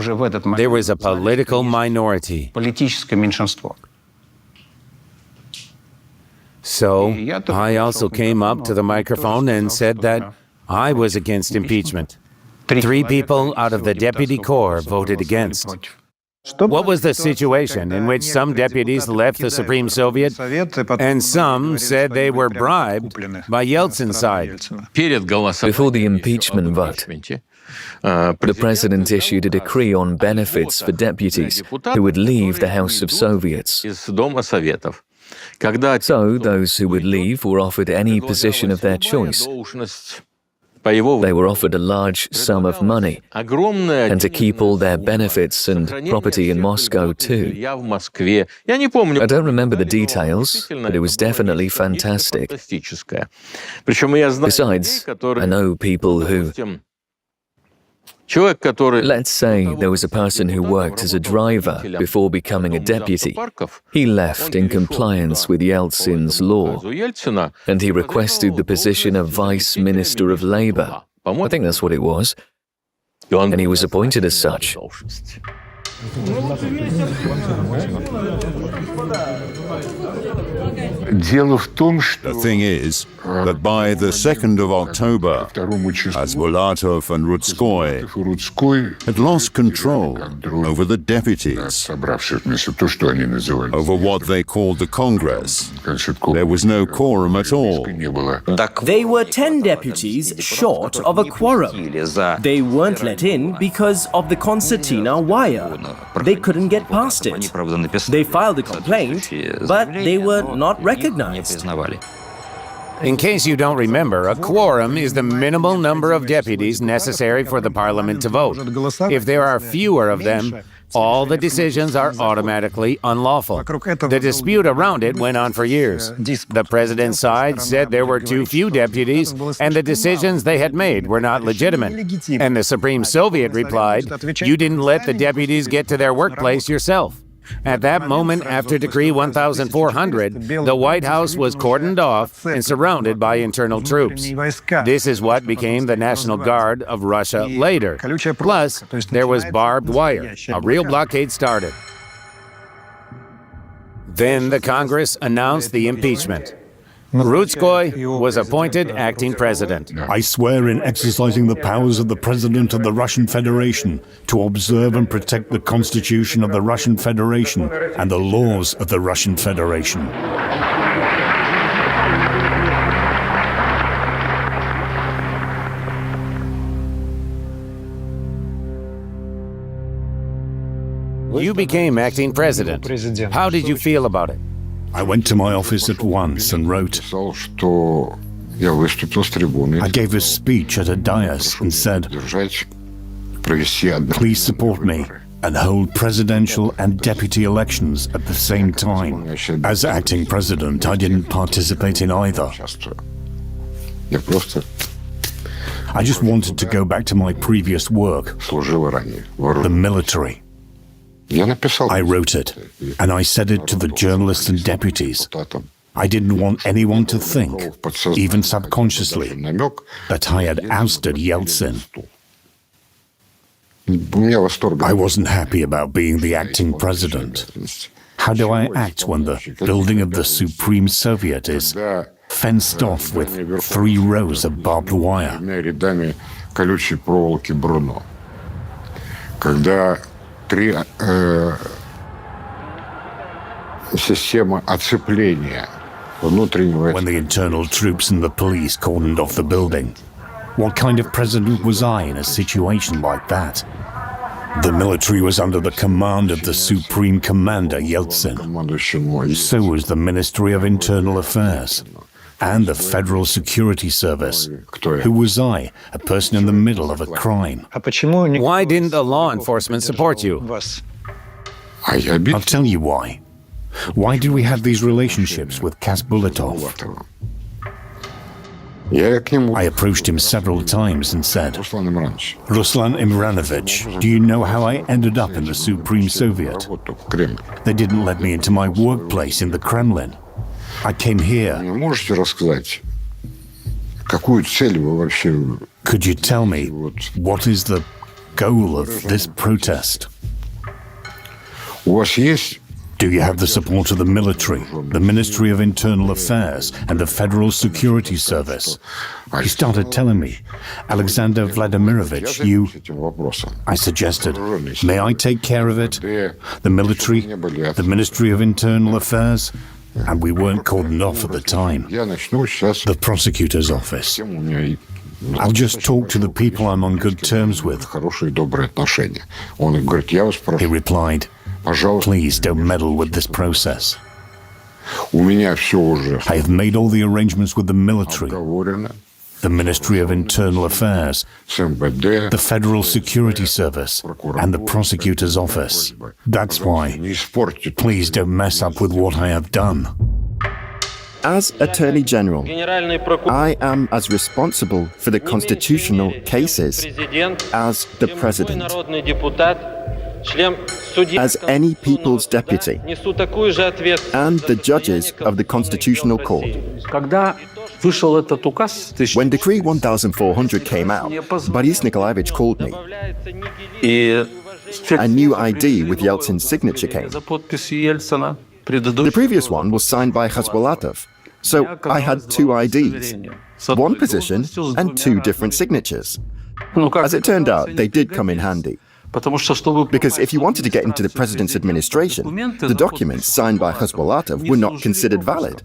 there was a political minority. So I also came up to the microphone and said that I was against impeachment. 3 people out of the deputy corps voted against. What was the situation in which some deputies left the Supreme Soviet and some said they were bribed by Yeltsin's side? Before the impeachment vote, the president issued a decree on benefits for deputies who would leave the House of Soviets. So those who would leave were offered any position of their choice. They were offered a large sum of money and to keep all their benefits and property in Moscow too. I don't remember the details, but it was definitely fantastic. Besides, I know people who... Let's say there was a person who worked as a driver before becoming a deputy. He left in compliance with Yeltsin's law, and he requested the position of Vice Minister of Labor. I think that's what it was. And he was appointed as such. The thing is that by the 2nd of October, Khasbulatov and Rutskoy had lost control over the deputies, over what they called the Congress. There was no quorum at all. They were 10 deputies short of a quorum. They weren't let in because of the concertina wire. They couldn't get past it. They filed a complaint, but they were not recognized. In case you don't remember, a quorum is the minimal number of deputies necessary for the parliament to vote. If there are fewer of them, all the decisions are automatically unlawful. The dispute around it went on for years. The president's side said there were too few deputies and the decisions they had made were not legitimate. And the Supreme Soviet replied, "You didn't let the deputies get to their workplace yourself." At that moment, after Decree 1400, the White House was cordoned off and surrounded by internal troops. This is what became the National Guard of Russia later. Plus, there was barbed wire. A real blockade started. Then the Congress announced the impeachment. Rutskoy was appointed acting president. I swear in exercising the powers of the President of the Russian Federation to observe and protect the Constitution of the Russian Federation and the laws of the Russian Federation. You became acting president. How did you feel about it? I went to my office at once and wrote. I gave a speech at a dais and said, "Please support me and hold presidential and deputy elections at the same time." As acting president, I didn't participate in either. I just wanted to go back to my previous work, the military. I wrote it, and I said it to the journalists and deputies. I didn't want anyone to think, even subconsciously, that I had ousted Yeltsin. I wasn't happy about being the acting president. How do I act when the building of the Supreme Soviet is fenced off with 3 rows of barbed wire? When the internal troops and the police cordoned off the building, what kind of president was I in a situation like that? The military was under the command of the Supreme Commander Yeltsin. So was the Ministry of Internal Affairs and the Federal Security Service. Who was I, a person in the middle of a crime? Why didn't the law enforcement support you? I'll tell you why. Why did we have these relationships with Khasbulatov? I approached him several times and said, Ruslan Imranovich, do you know how I ended up in the Supreme Soviet? They didn't let me into my workplace in the Kremlin. I came here. Could you tell me what is the goal of this protest? Do you have the support of the military, the Ministry of Internal Affairs, and the Federal Security Service? He started telling me, Alexander Vladimirovich, I suggested, may I take care of it? The military, the Ministry of Internal Affairs? And we weren't cordoned off at the time. The prosecutor's office. I'll just talk to the people I'm on good terms with. He replied, please don't meddle with this process. I have made all the arrangements with the military, the Ministry of Internal Affairs, the Federal Security Service, and the prosecutor's office. That's why. Please don't mess up with what I have done. As Attorney General, I am as responsible for the constitutional cases as the President. As any people's deputy and the judges of the Constitutional Court. When Decree 1400 came out, Boris Nikolaevich called me. A new ID with Yeltsin's signature came. The previous one was signed by Khasbulatov, so I had two IDs, one position and two different signatures. As it turned out, they did come in handy. Because if you wanted to get into the president's administration, the documents signed by Khasbulatov were not considered valid.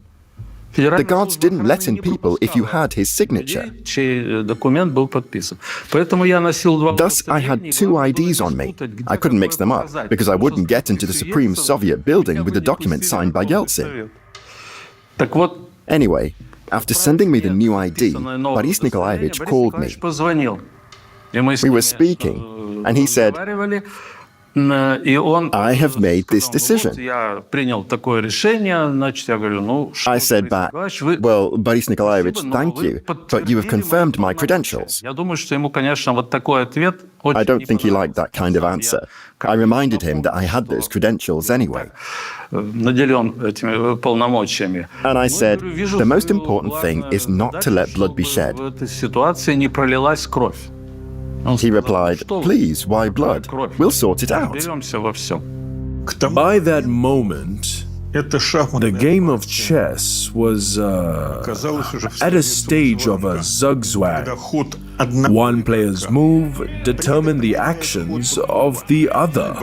The guards didn't let in people if you had his signature. Thus, I had two IDs on me. I couldn't mix them up, because I wouldn't get into the Supreme Soviet building with the documents signed by Yeltsin. Anyway, after sending me the new ID, Boris Nikolaevich called me. We were speaking, and he said, I have made this decision. I said back, well, Boris Nikolaevich, thank you, but you have confirmed my credentials. I don't think he liked that kind of answer. I reminded him that I had those credentials anyway. And I said, the most important thing is not to let blood be shed. He replied, please, why blood? We'll sort it out. By that moment, the game of chess was at a stage of a zugzwang. One player's move determined the actions of the other.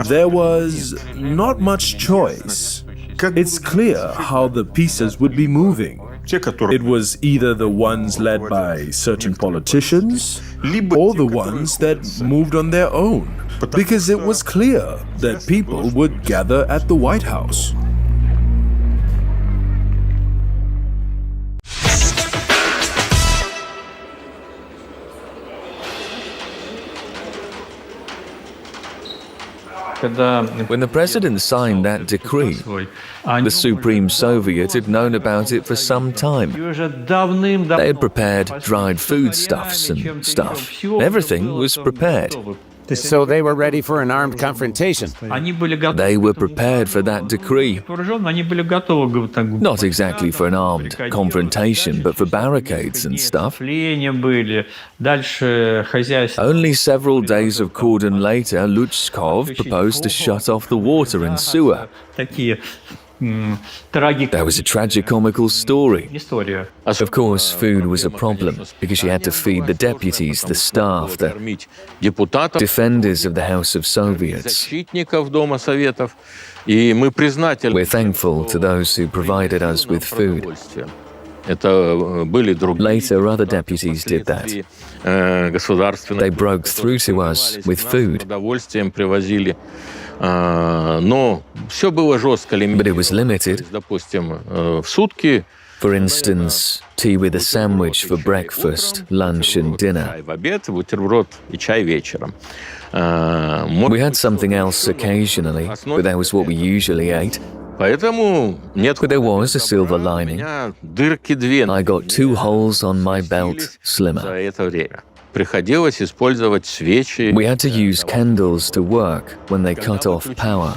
There was not much choice. It's clear how the pieces would be moving. It was either the ones led by certain politicians or the ones that moved on their own, because it was clear that people would gather at the White House. When the president signed that decree, the Supreme Soviet had known about it for some time. They had prepared dried foodstuffs and stuff. Everything was prepared. So they were ready for an armed confrontation. They were prepared for that decree. Not exactly for an armed confrontation, but for barricades and stuff. Only several days of cordon later, Rutskoy proposed to shut off the water and sewer. That was a tragicomical story. Of course, food was a problem, because she had to feed the deputies, the staff, the defenders of the House of Soviets. We're thankful to those who provided us with food. Later, other deputies did that. They broke through to us with food. But it was limited. For instance, tea with a sandwich for breakfast, lunch and dinner. We had something else occasionally, but that was what we usually ate. But there was a silver lining. I got 2 holes on my belt slimmer. We had to use candles to work when they cut off power.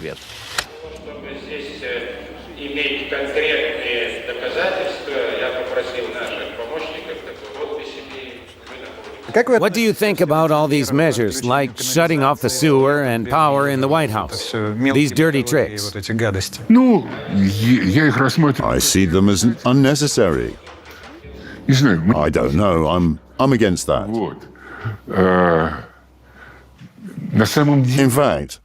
What do you think about all these measures, like shutting off the sewer and power in the White House? These dirty tricks. I see them as unnecessary. I don't know. I'm against that. In fact,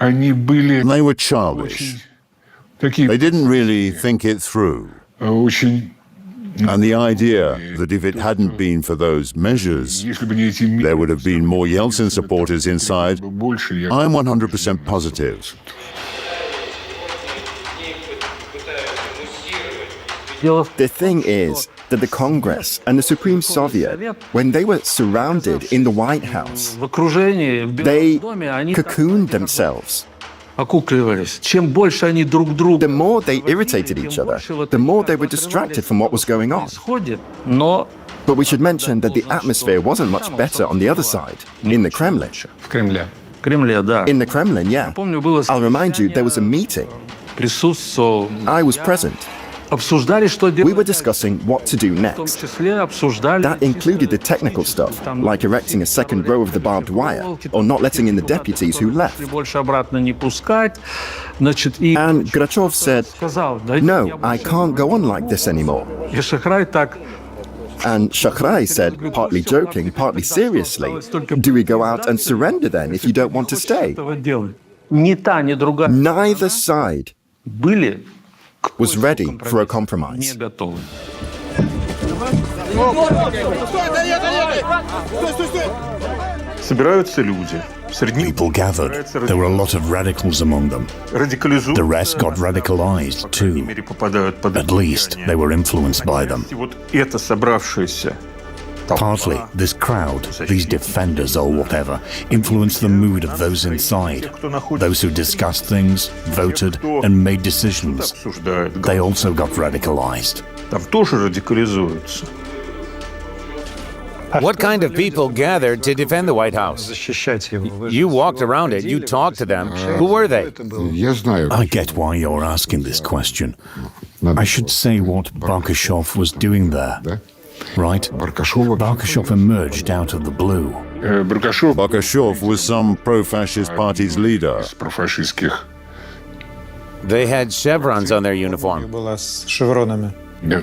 they were childish. They didn't really think it through. And the idea that if it hadn't been for those measures, there would have been more Yeltsin supporters inside, I'm 100% positive. The thing is that the Congress and the Supreme Soviet, when they were surrounded in the White House, they cocooned themselves. The more they irritated each other, the more they were distracted from what was going on. But we should mention that the atmosphere wasn't much better on the other side, in the Kremlin. In the Kremlin, yeah. I'll remind you, there was a meeting. I was present. We were discussing what to do next. That included the technical stuff, like erecting a second row of the barbed wire, or not letting in the deputies who left. And Grachev said, "No, I can't go on like this anymore." And Shachrai said, partly joking, partly seriously, "Do we go out and surrender then if you don't want to stay?" Neither side was ready for a compromise. People gathered. There were a lot of radicals among them. The rest got radicalized too. At least they were influenced by them. Partly, this crowd, these defenders or whatever, influenced the mood of those inside. Those who discussed things, voted, and made decisions. They also got radicalized. What kind of people gathered to defend the White House? You walked around it, you talked to them. Who were they? I get why you're asking this question. I should say what Barkashov was doing there. Right? Barkashov emerged out of the blue. Barkashov was some pro-fascist party's leader. They had chevrons on their uniform.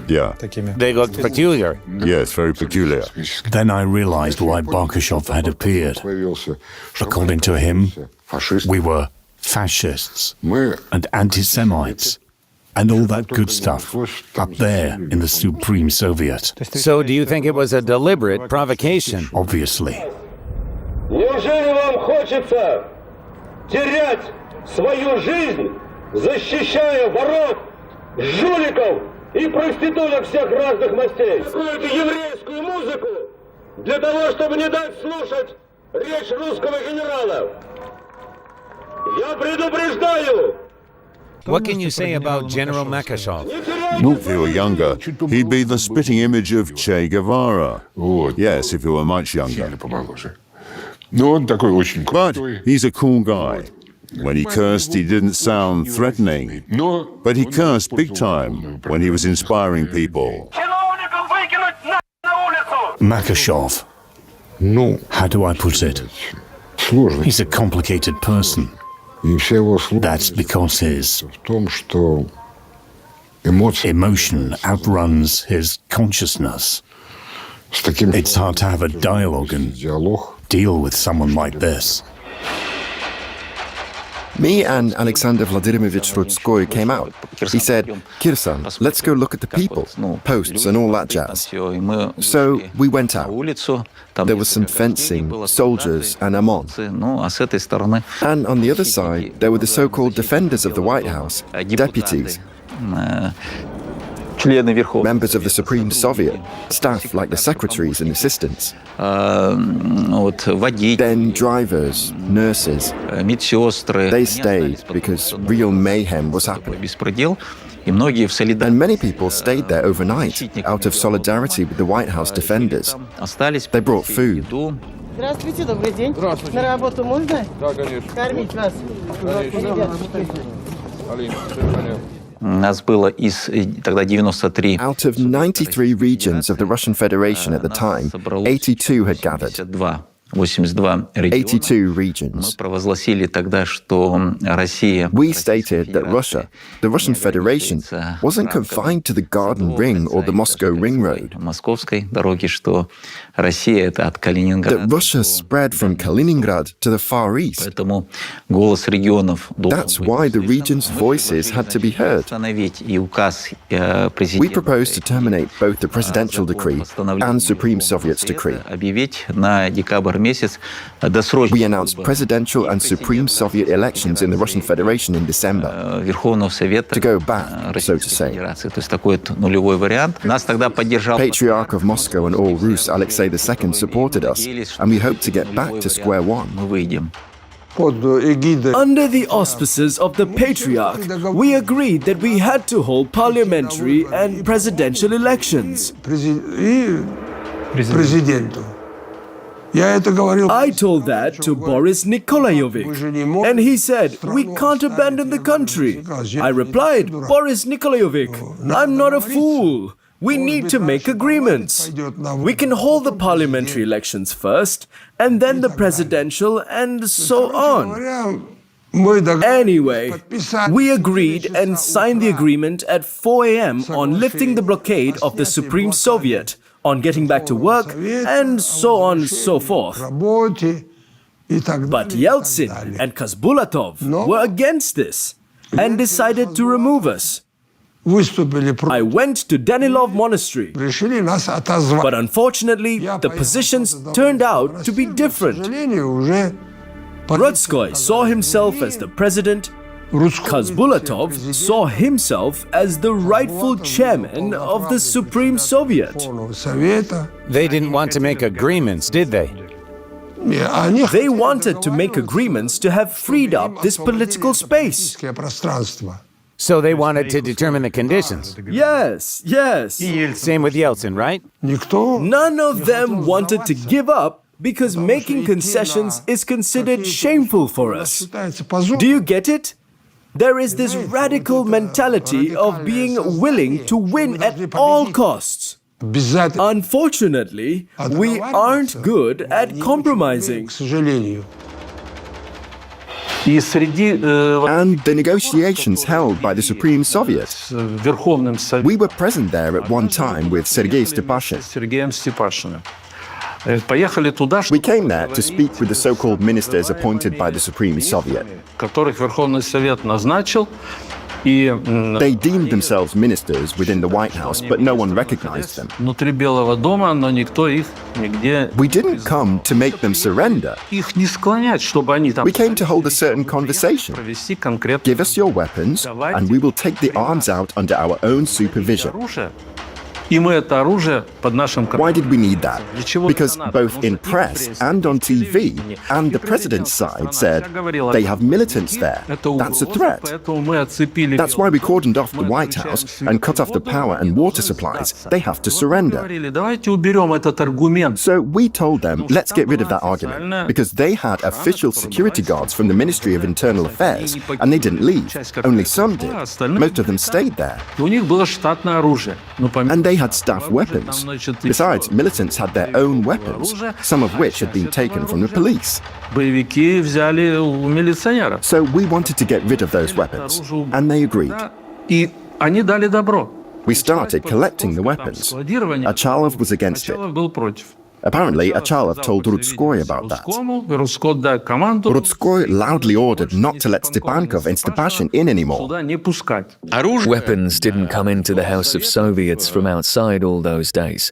Yeah. They looked peculiar. Yes, very peculiar. Then I realized why Barkashov had appeared. According to him, we were fascists and anti-Semites. And all that good stuff up there in the Supreme Soviet. So do you think it was a deliberate provocation? Obviously. Неужели вам хочется терять свою жизнь, защищая воров, жуликов и проституток всех разных мастей? Какую-то еврейскую музыку для того, чтобы не дать слушать речь русского генерала? Я предупреждаю! What can you say about General Makashov? If he were younger, he'd be the spitting image of Che Guevara. Yes, if he were much younger. But he's a cool guy. When he cursed, he didn't sound threatening. But he cursed big time when he was inspiring people. Makashov. How do I put it? He's a complicated person. That's because his emotion outruns his consciousness. It's hard to have a dialogue and deal with someone like this. Me and Alexander Vladimirovich Rutskoy came out. He said, "Kirsan, let's go look at the people, posts and all that jazz." So we went out. There was some fencing, soldiers and OMON. And on the other side, there were the so-called defenders of the White House, deputies. Members of the Supreme Soviet, staff like the secretaries and assistants, then drivers, nurses, they stayed because real mayhem was happening. And many people stayed there overnight out of solidarity with the White House defenders. They brought food. Здравствуйте, добрый день. На работу можно? Да, конечно. Кормить вас. Out of 93 regions of the Russian Federation at the time, 82 had gathered. 82 regions. We stated that Russia, the Russian Federation, wasn't confined to the Garden Ring or the Moscow Ring Road. That Russia spread from Kaliningrad to the Far East. That's why the region's voices had to be heard. We proposed to terminate both the presidential decree and Supreme Soviet's decree. We announced presidential and Supreme Soviet elections in the Russian Federation in December, to go back, so to say. Patriarch of Moscow and all Rus Alexei II supported us, and we hoped to get back to square one. Under the auspices of the Patriarch, we agreed that we had to hold parliamentary and presidential elections. I told that to Boris Nikolaevich, and he said, "We can't abandon the country." I replied, "Boris Nikolaevich, I'm not a fool. We need to make agreements. We can hold the parliamentary elections first, and then the presidential, and so on." Anyway, we agreed and signed the agreement at 4 a.m. on lifting the blockade of the Supreme Soviet, on getting back to work, and so on and so forth. But Yeltsin and Khasbulatov were against this and decided to remove us. I went to Danilov Monastery, but unfortunately, the positions turned out to be different. Rutskoy saw himself as the president, Khasbulatov saw himself as the rightful chairman of the Supreme Soviet. They didn't want to make agreements, did they? They wanted to make agreements to have freed up this political space. So they wanted to determine the conditions. Yes, yes. Same with Yeltsin, right? None of them wanted to give up because making concessions is considered shameful for us. Do you get it? There is this radical mentality of being willing to win at all costs. Unfortunately, we aren't good at compromising. And the negotiations held by the Supreme Soviet. We were present there at one time with Sergei Stepashin. We came there to speak with the so-called ministers appointed by the Supreme Soviet. They deemed themselves ministers within the White House, but no one recognized them. We didn't come to make them surrender. We came to hold a certain conversation. Give us your weapons, and we will take the arms out under our own supervision. Why did we need that? Because both in press and on TV, and the president's side said, they have militants there. That's a threat. That's why we cordoned off the White House and cut off the power and water supplies. They have to surrender. So we told them, let's get rid of that argument, because they had official security guards from the Ministry of Internal Affairs, and they didn't leave. Only some did. Most of them stayed there. And they had staff weapons. Besides, militants had their own weapons, some of which had been taken from the police. So we wanted to get rid of those weapons, and they agreed. We started collecting the weapons. Achalov was against it. Apparently, Achalov told Rutskoy about that. Rutskoy loudly ordered not to let Stepankov and Stepashin in anymore. Weapons didn't come into the House of Soviets from outside all those days.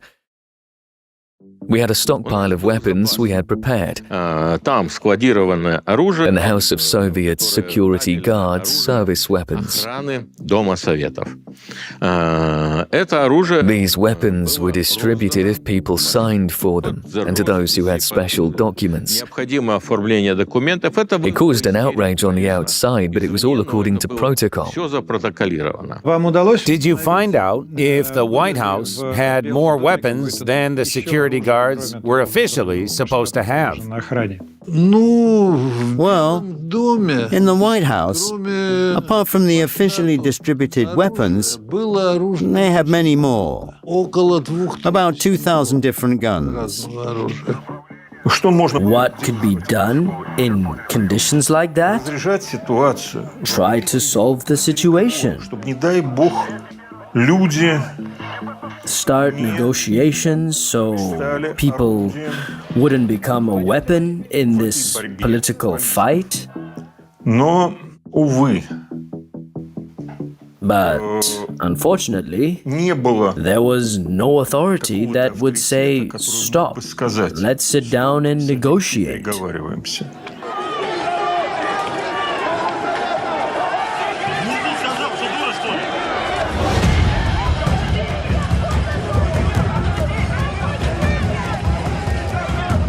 We had a stockpile of weapons we had prepared, and the House of Soviets security guards service weapons. These weapons were distributed if people signed for them, and to those who had special documents. It caused an outrage on the outside, but it was all according to protocol. Did you find out if the White House had more weapons than the security guards were officially supposed to have? Well, in the White House, apart from the officially distributed weapons, they have many more. About 2,000 different guns. What could be done in conditions like that? Try to solve the situation. Start negotiations so people wouldn't become a weapon in this political fight. But unfortunately, there was no authority that would say, stop, let's sit down and negotiate.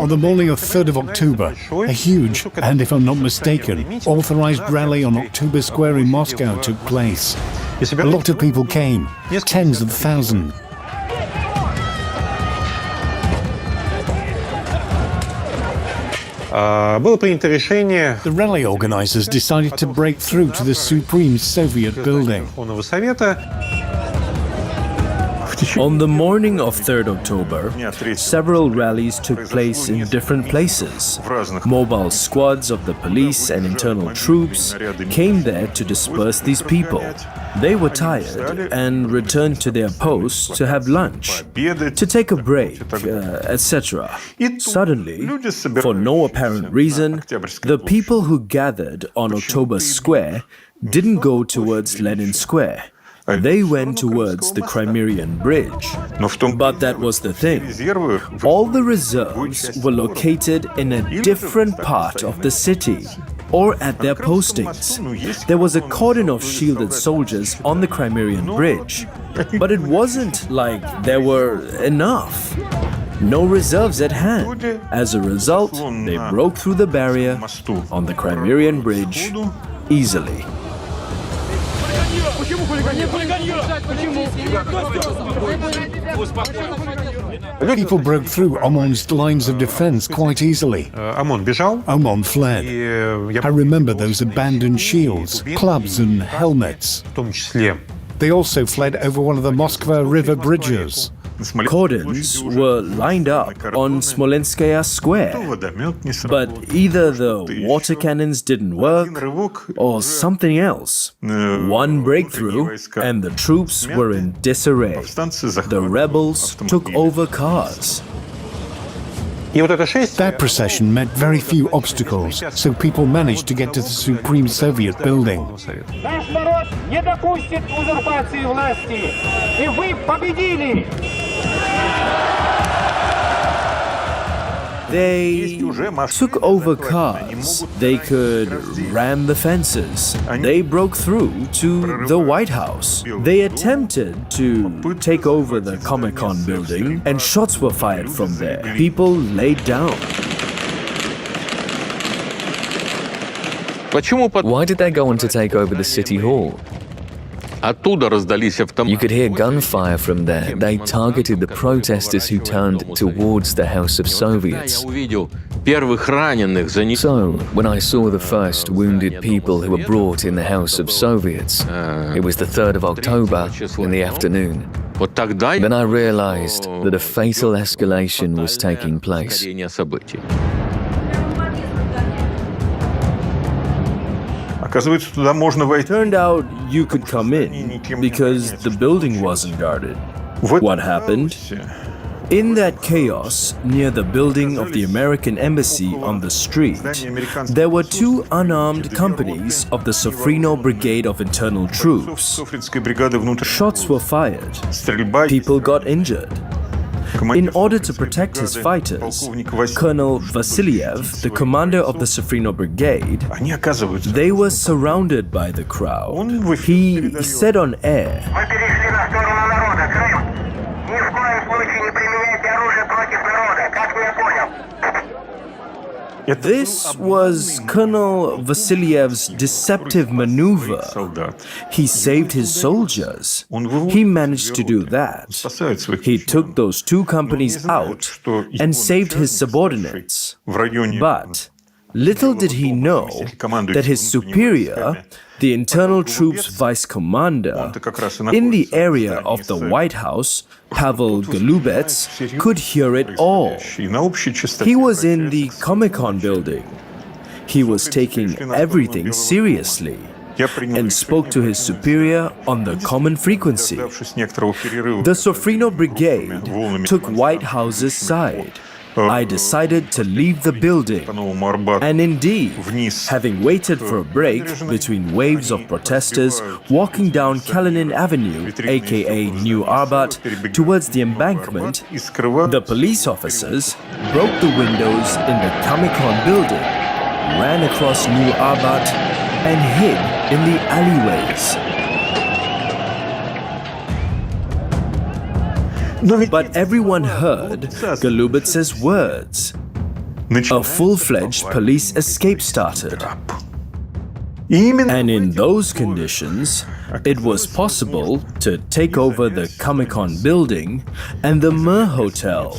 On the morning of 3rd of October, a huge, and if I'm not mistaken, authorized rally on October Square in Moscow took place. A lot of people came, tens of thousands. The rally organizers decided to break through to the Supreme Soviet building. On the morning of 3rd October, several rallies took place in different places. Mobile squads of the police and internal troops came there to disperse these people. They were tired and returned to their posts to have lunch, to take a break, etc. Suddenly, for no apparent reason, the people who gathered on October Square didn't go towards Lenin Square. They went towards the Crimean Bridge. But that was the thing. All the reserves were located in a different part of the city, or at their postings. There was a cordon of shielded soldiers on the Crimean Bridge. But it wasn't like there were enough. No reserves at hand. As a result, they broke through the barrier on the Crimean Bridge easily. People broke through Omon's lines of defense quite easily. Omon fled. I remember those abandoned shields, clubs and helmets. They also fled over one of the Moskva River bridges. Cordons were lined up on Smolenskaya Square, but either the water cannons didn't work or something else. One breakthrough and the troops were in disarray. The rebels took over cars. That procession met very few obstacles, so people managed to get to the Supreme Soviet building. Наш народ не допустит узурпации власти, и вы победили! They took over cars. They could ram the fences. They broke through to the White House. They attempted to take over the Comic-Con building, and shots were fired from there. People laid down. Why did they go on to take over the city hall? You could hear gunfire from there. They targeted the protesters who turned towards the House of Soviets. So, when I saw the first wounded people who were brought in the House of Soviets, it was the 3rd of October in the afternoon. Then I realized that a fatal escalation was taking place. Turned out you could come in because the building wasn't guarded. What happened? In that chaos, near the building of the American Embassy on the street, there were two unarmed companies of the Sofrino Brigade of Internal Troops. Shots were fired. People got injured. In order to protect his fighters, Colonel Vasilyev, the commander of the Sofrino Brigade, they were surrounded by the crowd. He said on air, this was Colonel Vasilyev's deceptive maneuver. He saved his soldiers. He managed to do that. He took those two companies out and saved his subordinates. But little did he know that his superior, the internal troops vice commander, in the area of the White House, Pavel Golubets, could hear it all. He was in the Comic-Con building. He was taking everything seriously and spoke to his superior on the common frequency. The Sofrino Brigade took White House's side. I decided to leave the building, and indeed, having waited for a break between waves of protesters walking down Kalinin Avenue, aka New Arbat, towards the embankment, the police officers broke the windows in the Comic-Con building, ran across New Arbat, and hid in the alleyways. But everyone heard Golubets's words. A full-fledged police escape started. And in those conditions, it was possible to take over the Comic-Con building and the Mir Hotel.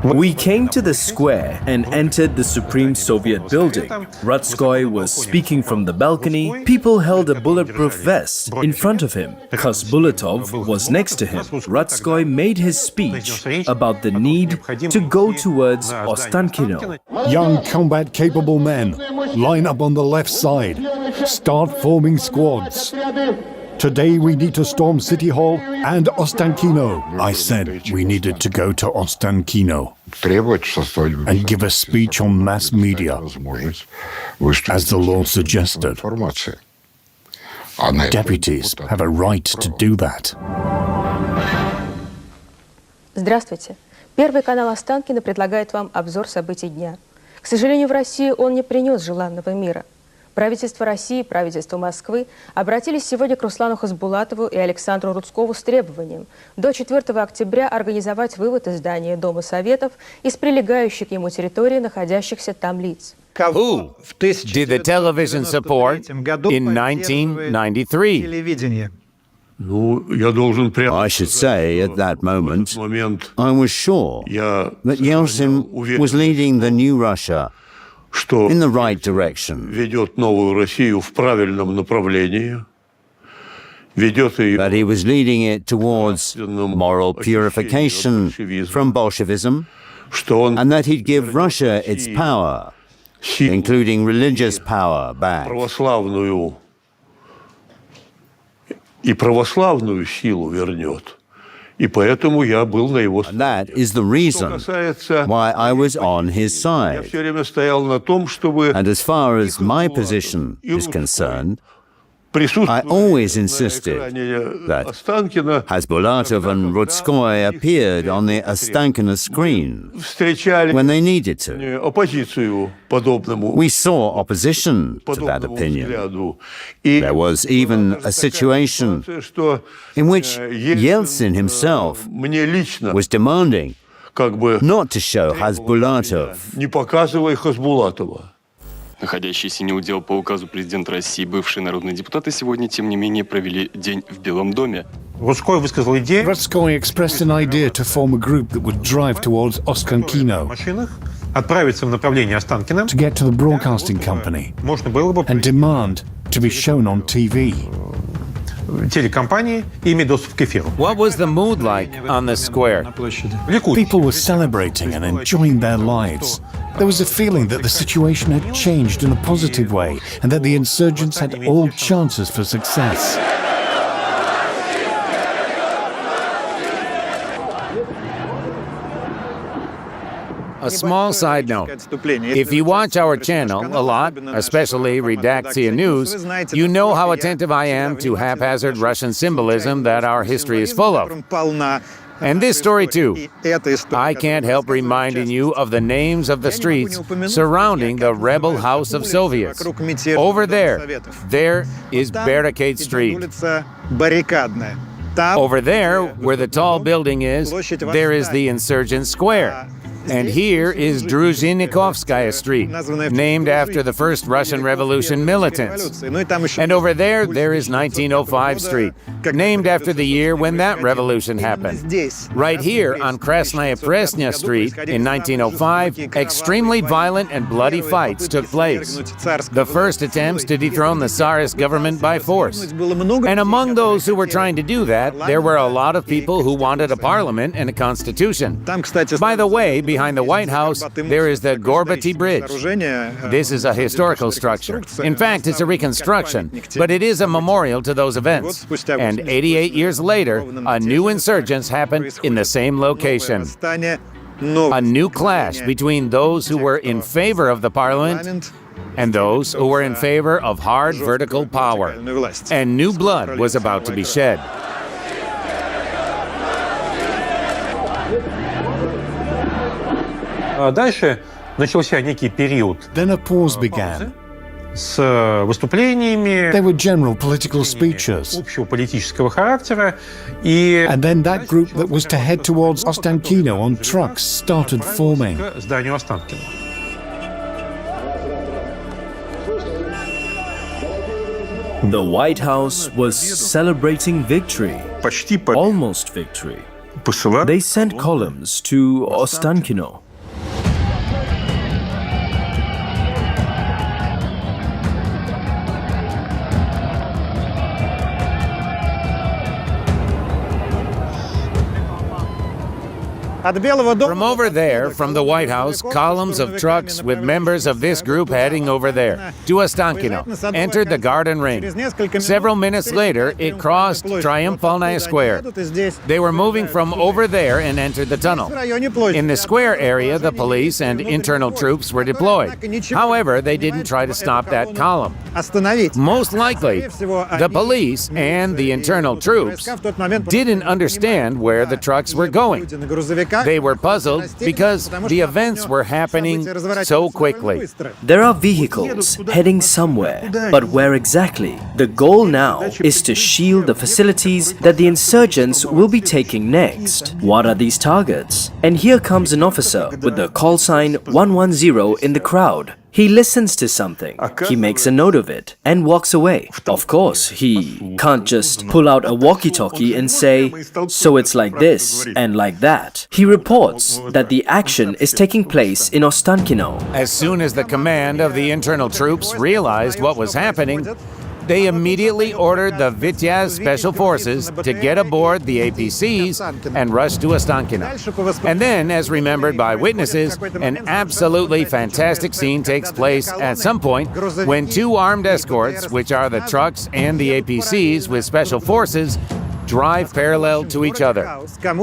We came to the square and entered the Supreme Soviet building. Rutskoy was speaking from the balcony. People held a bulletproof vest in front of him. Khasbulatov was next to him. Rutskoy made his speech about the need to go towards Ostankino. Young combat-capable men, line up on the left side. Start forming squads. Today we need to storm City Hall and Ostankino. I said we needed to go to Ostankino and give a speech on mass media, as the law suggested. Deputies have a right to do that. Здравствуйте. Первый канал Останкино предлагает вам обзор событий дня. К сожалению, в России он не принес желанного мира. Правительство России и правительство Москвы обратились сегодня к Руслану Хасбулатову и Александру Рудскову с требованием до 4 октября организовать вывод из здания Дома Советов из прилегающей к ему территории находящихся там лиц. Who did the television support in 1993? I should say, at that moment, I was sure that Yeltsin was leading the new Russia in the right direction, that he was leading it towards moral purification from Bolshevism, and that he'd give Russia its power, including religious power, back. And that is the reason why I was on his side. And as far as my position is concerned, I always insisted that Khasbulatov and Rutskoy appeared on the Ostankino screen when they needed to. We saw opposition to that opinion. There was even a situation in which Yeltsin himself was demanding not to show Khasbulatov. Находящиеся неудел по указу президента России бывшие народные депутаты сегодня, тем не менее, провели день в Белом доме. Rutskoy высказал идею. Rutskoy expressed an idea to form a group that would drive towards Ostankino, отправиться в направлении Останкино, to get to the broadcasting company, and demand to be shown on TV. Телекомпании и иметь доступ к эфиру. What was the mood like on the square? People were celebrating and enjoying their lives. There was a feeling that the situation had changed in a positive way and that the insurgents had all chances for success. a small side note. If you watch our channel a lot, especially Redakция News, you know how attentive I am to haphazard Russian symbolism that our history is full of. And this story too. I can't help reminding you of the names of the streets surrounding the rebel house of Soviets. Over there is Barricade Street. Over there, where the tall building is, there is the Insurgent Square. And here is Druzhinikovskaya Street, named after the first Russian Revolution militants. And over there is 1905 Street, named after the year when that revolution happened. Right here on Krasnaya Presnya Street in 1905, extremely violent and bloody fights took place. The first attempts to dethrone the Tsarist government by force. And among those who were trying to do that, there were a lot of people who wanted a parliament and a constitution. By the way, behind the White House, there is the Gorbaty Bridge. This is a historical structure. In fact, it's a reconstruction, but it is a memorial to those events. And 88 years later, a new insurgence happened in the same location. A new clash between those who were in favor of the parliament and those who were in favor of hard vertical power. And new blood was about to be shed. Дальше начался некий период. Then a pause began. С выступлениями. There were general political speeches. Общего политического характера. И and then that group that was to head towards Ostankino on trucks started forming. К зданию Останкино. The White House was celebrating victory, almost victory. They sent columns to Ostankino. From over there, from the White House, columns of trucks with members of this group heading over there, to Ostankino, entered the Garden Ring. Several minutes later, it crossed Triumphal Square. They were moving from over there and entered the tunnel. In the square area, the police and internal troops were deployed. However, they didn't try to stop that column. Most likely, the police and the internal troops didn't understand where the trucks were going. They were puzzled because the events were happening so quickly. There are vehicles heading somewhere, but where exactly? The goal now is to shield the facilities that the insurgents will be taking next. What are these targets? And here comes an officer with the call sign 110 in the crowd. He listens to something, he makes a note of it, and walks away. Of course, he can't just pull out a walkie-talkie and say, so it's like this and like that. He reports that the action is taking place in Ostankino. As soon as the command of the internal troops realized what was happening, they immediately ordered the Vityaz Special Forces to get aboard the APCs and rush to Ostankino. And then, as remembered by witnesses, an absolutely fantastic scene takes place at some point when two armed escorts, which are the trucks and the APCs with Special Forces, drive parallel to each other.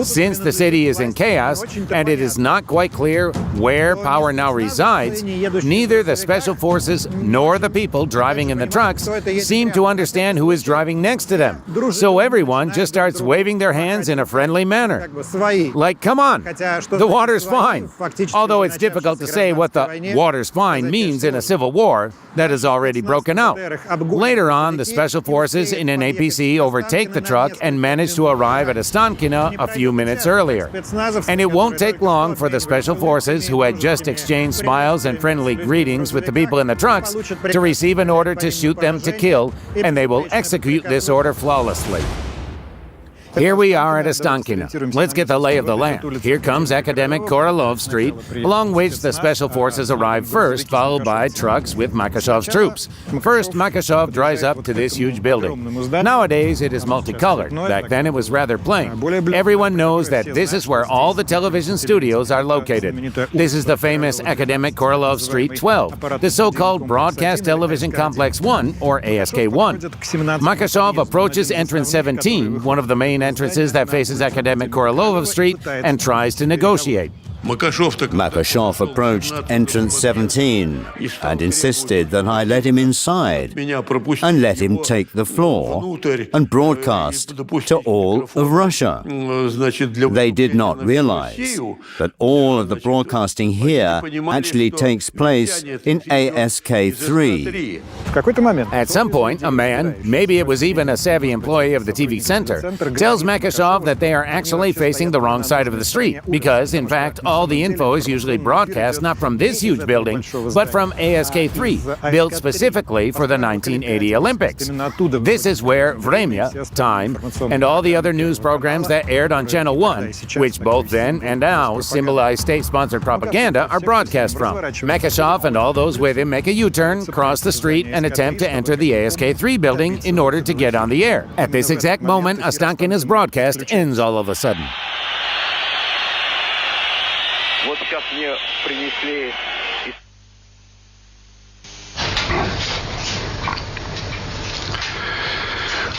Since the city is in chaos and it is not quite clear where power now resides, neither the special forces nor the people driving in the trucks seem to understand who is driving next to them. So everyone just starts waving their hands in a friendly manner. Like, come on, the water's fine. Although it's difficult to say what the water's fine means in a civil war that has already broken out. Later on, the special forces in an APC overtake the truck and manage to arrive at Ostankino a few minutes earlier. And it won't take long for the special forces, who had just exchanged smiles and friendly greetings with the people in the trucks, to receive an order to shoot them to kill, and they will execute this order flawlessly. Here we are at Ostankino. Let's get the lay of the land. Here comes Academic Korolov Street, along which the special forces arrive first, followed by trucks with Makashov's troops. First, Makashov drives up to this huge building. Nowadays, it is multicolored. Back then, it was rather plain. Everyone knows that this is where all the television studios are located. This is the famous Academic Korolov Street 12, the so-called Broadcast Television Complex 1, or ASK-1. Makashov approaches entrance 17, one of the main entrances that faces Academic Korolov Street, and tries to negotiate. Makashov approached entrance 17 and insisted that I let him inside and let him take the floor and broadcast to all of Russia. They did not realize that all of the broadcasting here actually takes place in ASK3. At some point, a man, maybe it was even a savvy employee of the TV center, tells Makashov that they are actually facing the wrong side of the street because, in fact, all the info is usually broadcast not from this huge building, but from ASK3, built specifically for the 1980 Olympics. This is where Vremya, Time, and all the other news programs that aired on Channel 1, which both then and now symbolize state-sponsored propaganda, are broadcast from. Makashov and all those with him make a U-turn, cross the street, and attempt to enter the ASK3 building in order to get on the air. At this exact moment, Ostankina's broadcast ends all of a sudden.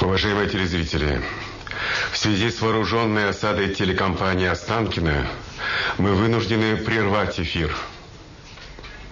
Уважаемые телезрители, в связи с вооруженной осадой телекомпании Останкино мы вынуждены прервать эфир.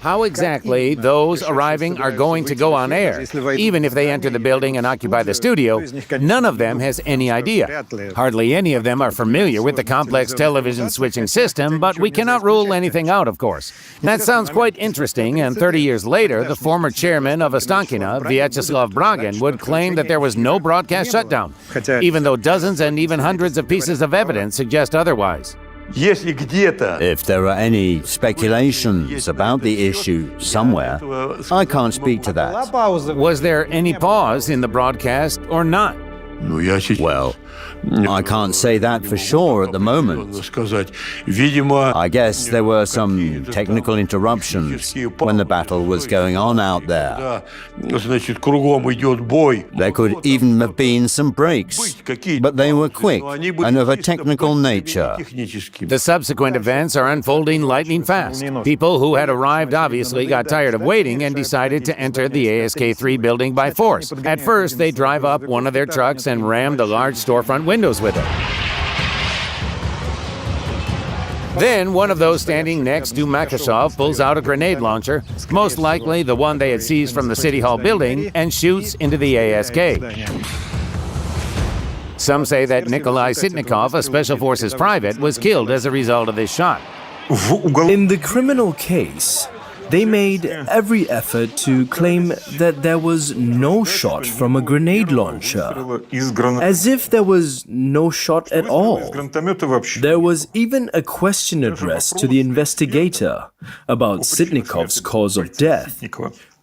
How exactly those arriving are going to go on air, even if they enter the building and occupy the studio, none of them has any idea. Hardly any of them are familiar with the complex television switching system, but we cannot rule anything out, of course. That sounds quite interesting, and 30 years later, the former chairman of Ostankino, Vyacheslav Bragin, would claim that there was no broadcast shutdown, even though dozens and even hundreds of pieces of evidence suggest otherwise. If there are any speculations about the issue somewhere, I can't speak to that. Was there any pause in the broadcast or not? Well, I can't say that for sure at the moment. I guess there were some technical interruptions when the battle was going on out there. There could even have been some breaks, but they were quick and of a technical nature. The subsequent events are unfolding lightning fast. People who had arrived obviously got tired of waiting and decided to enter the ASK3 building by force. At first, they drive up one of their trucks and ram the large storefront windows with it. Then one of those standing next to Makashov pulls out a grenade launcher, most likely the one they had seized from the City Hall building, and shoots into the ASK. Some say that Nikolai Sitnikov, a Special Forces private, was killed as a result of this shot. In the criminal case, they made every effort to claim that there was no shot from a grenade launcher, as if there was no shot at all. There was even a question addressed to the investigator about Sitnikov's cause of death.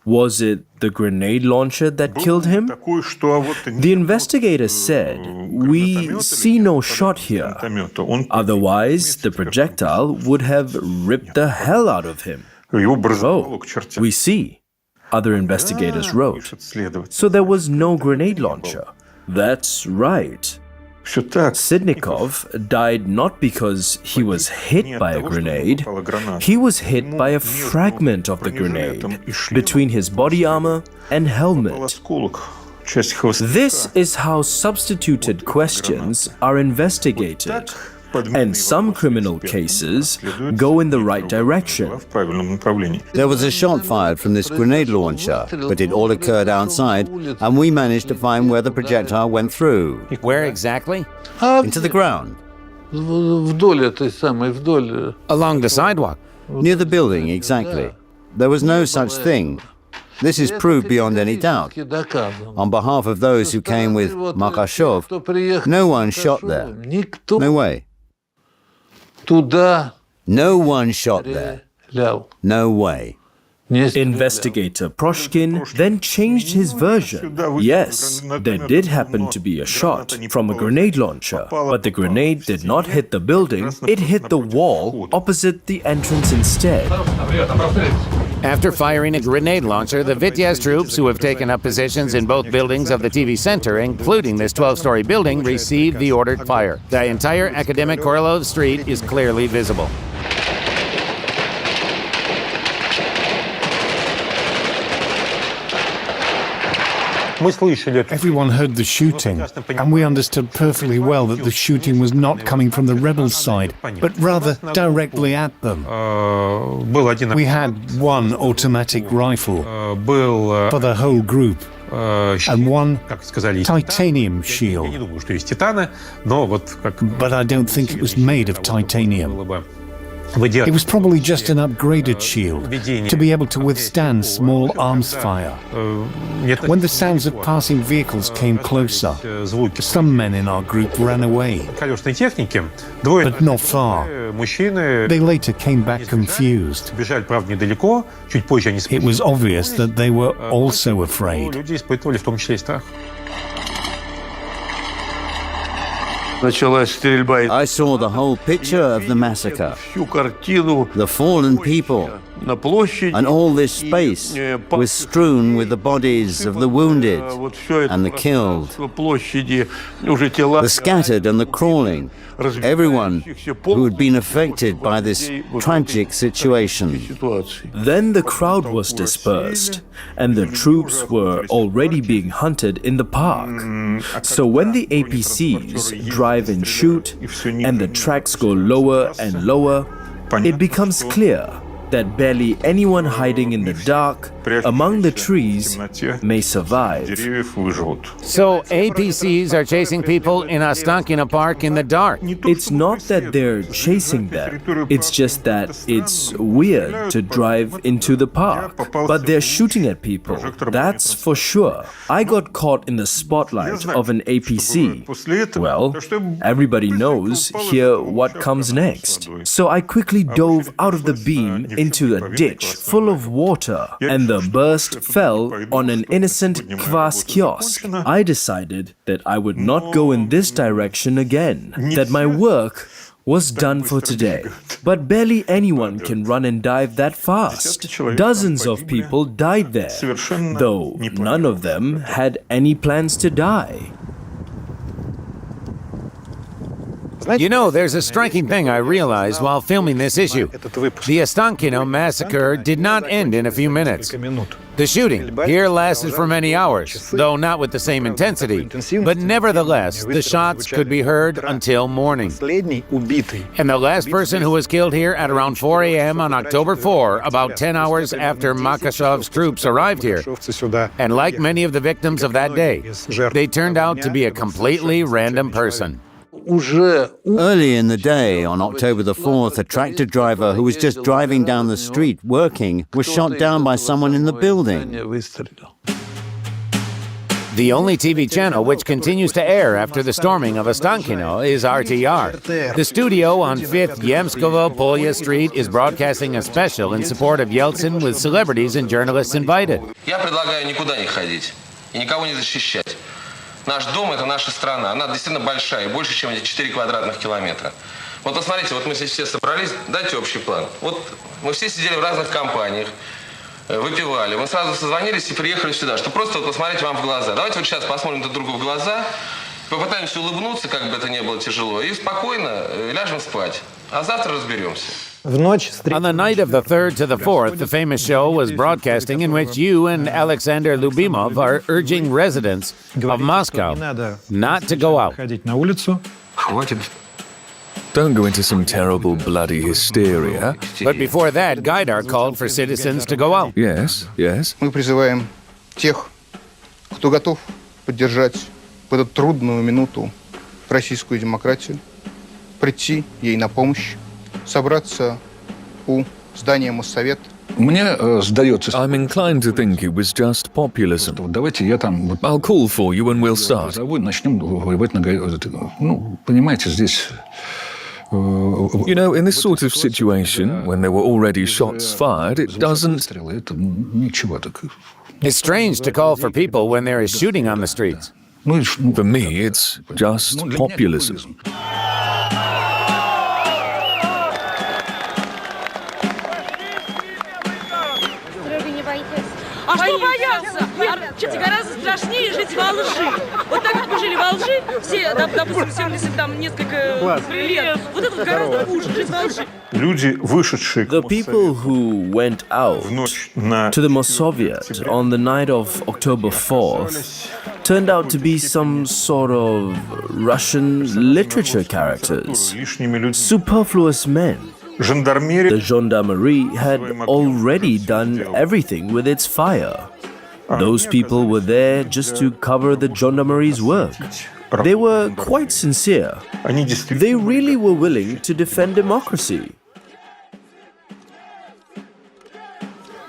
Was it the grenade launcher that killed him? The investigator said, "We see no shot here. Otherwise, the projectile would have ripped the hell out of him." Oh, we see, other investigators wrote. So there was no grenade launcher. That's right. Sitnikov died not because he was hit by a grenade. He was hit by a fragment of the grenade between his body armor and helmet. This is how substituted questions are investigated. And some criminal cases go in the right direction. There was a shot fired from this grenade launcher, but it all occurred outside, and we managed to find where the projectile went through. Where exactly? Into the ground. Along the sidewalk? Near the building, exactly. There was no such thing. This is proved beyond any doubt. On behalf of those who came with Makashov, no one shot there. No way. No one shot there. No way. Investigator Proshkin then changed his version. Yes, there did happen to be a shot from a grenade launcher, but the grenade did not hit the building, it hit the wall opposite the entrance instead. After firing a grenade launcher, the Vityaz troops, who have taken up positions in both buildings of the TV center, including this 12-story building, received the ordered fire. The entire Academic Korolov Street is clearly visible. Everyone heard the shooting, and we understood perfectly well that the shooting was not coming from the rebel side, but rather directly at them. We had one automatic rifle for the whole group, and one titanium shield. But I don't think it was made of titanium. It was probably just an upgraded shield to be able to withstand small arms fire. When the sounds of passing vehicles came closer, some men in our group ran away, but not far. They later came back confused. It was obvious that they were also afraid. I saw the whole picture of the massacre, the fallen people, and all this space was strewn with the bodies of the wounded and the killed, the scattered and the crawling, everyone who had been affected by this tragic situation. Then the crowd was dispersed, and the troops were already being hunted in the park. So when the APCs drive and shoot, and the tracks go lower and lower, it becomes clear that barely anyone hiding in the dark among the trees may survive. So APCs are chasing people in Ostankino Park in the dark? It's not that they're chasing them. It's just that it's weird to drive into the park. But they're shooting at people, that's for sure. I got caught in the spotlight of an APC. Well, everybody knows here what comes next. So I quickly dove out of the beam into a ditch full of water, and the burst fell on an innocent kvass kiosk. I decided that I would not go in this direction again, that my work was done for today. But barely anyone can run and dive that fast. Dozens of people died there, though none of them had any plans to die. You know, there's a striking thing I realized while filming this issue. The Ostankino massacre did not end in a few minutes. The shooting here lasted for many hours, though not with the same intensity. But nevertheless, the shots could be heard until morning. And the last person who was killed here at around 4 a.m. on October 4, about 10 hours after Makashov's troops arrived here. And like many of the victims of that day, they turned out to be a completely random person. Early in the day, on October the 4th, a tractor driver who was just driving down the street working was shot down by someone in the building. The only TV channel which continues to air after the storming of Ostankino is RTR. The studio on 5th Yemskovo Polya Street is broadcasting a special in support of Yeltsin with celebrities and journalists invited. Я предлагаю никуда не ходить и никого не защищать. Наш дом – это наша страна. Она действительно большая, больше, чем эти 4 квадратных километра. Вот посмотрите, вот мы здесь все собрались, дайте общий план. Вот мы все сидели в разных компаниях, выпивали. Мы сразу созвонились и приехали сюда, чтобы просто вот посмотреть вам в глаза. Давайте вот сейчас посмотрим друг другу в глаза, попытаемся улыбнуться, как бы это ни было тяжело, и спокойно ляжем спать. А завтра разберемся. On the night of the 3rd to the 4th, the famous show was broadcasting in which you and Alexander Lubimov are urging residents of Moscow not to go out. Don't go into some terrible bloody hysteria. But before that, Gaidar called for citizens to go out. Yes, yes. Мы призываем тех, кто готов поддержать в эту трудную минуту российскую демократию, прийти ей на помощь, собраться у здания Моссовета. I'm inclined to think it was just populism. I'll call for you and we'll start. You know, in this sort of situation, when there were already shots fired, it doesn't... It's strange to call for people when there is shooting on the streets. For me, it's just populism. А что бояться? Гораздо страшнее жить во лжи. Вот так как мы жили во лжи, все, допустим, 70 там несколько лет, вот это гораздо хуже, жить во лжи. The people who went out to the Mossoviet on the night of October 4th turned out to be some sort of Russian literature characters, superfluous men. The gendarmerie had already done everything with its fire. Those people were there just to cover the gendarmerie's work. They were quite sincere. They really were willing to defend democracy.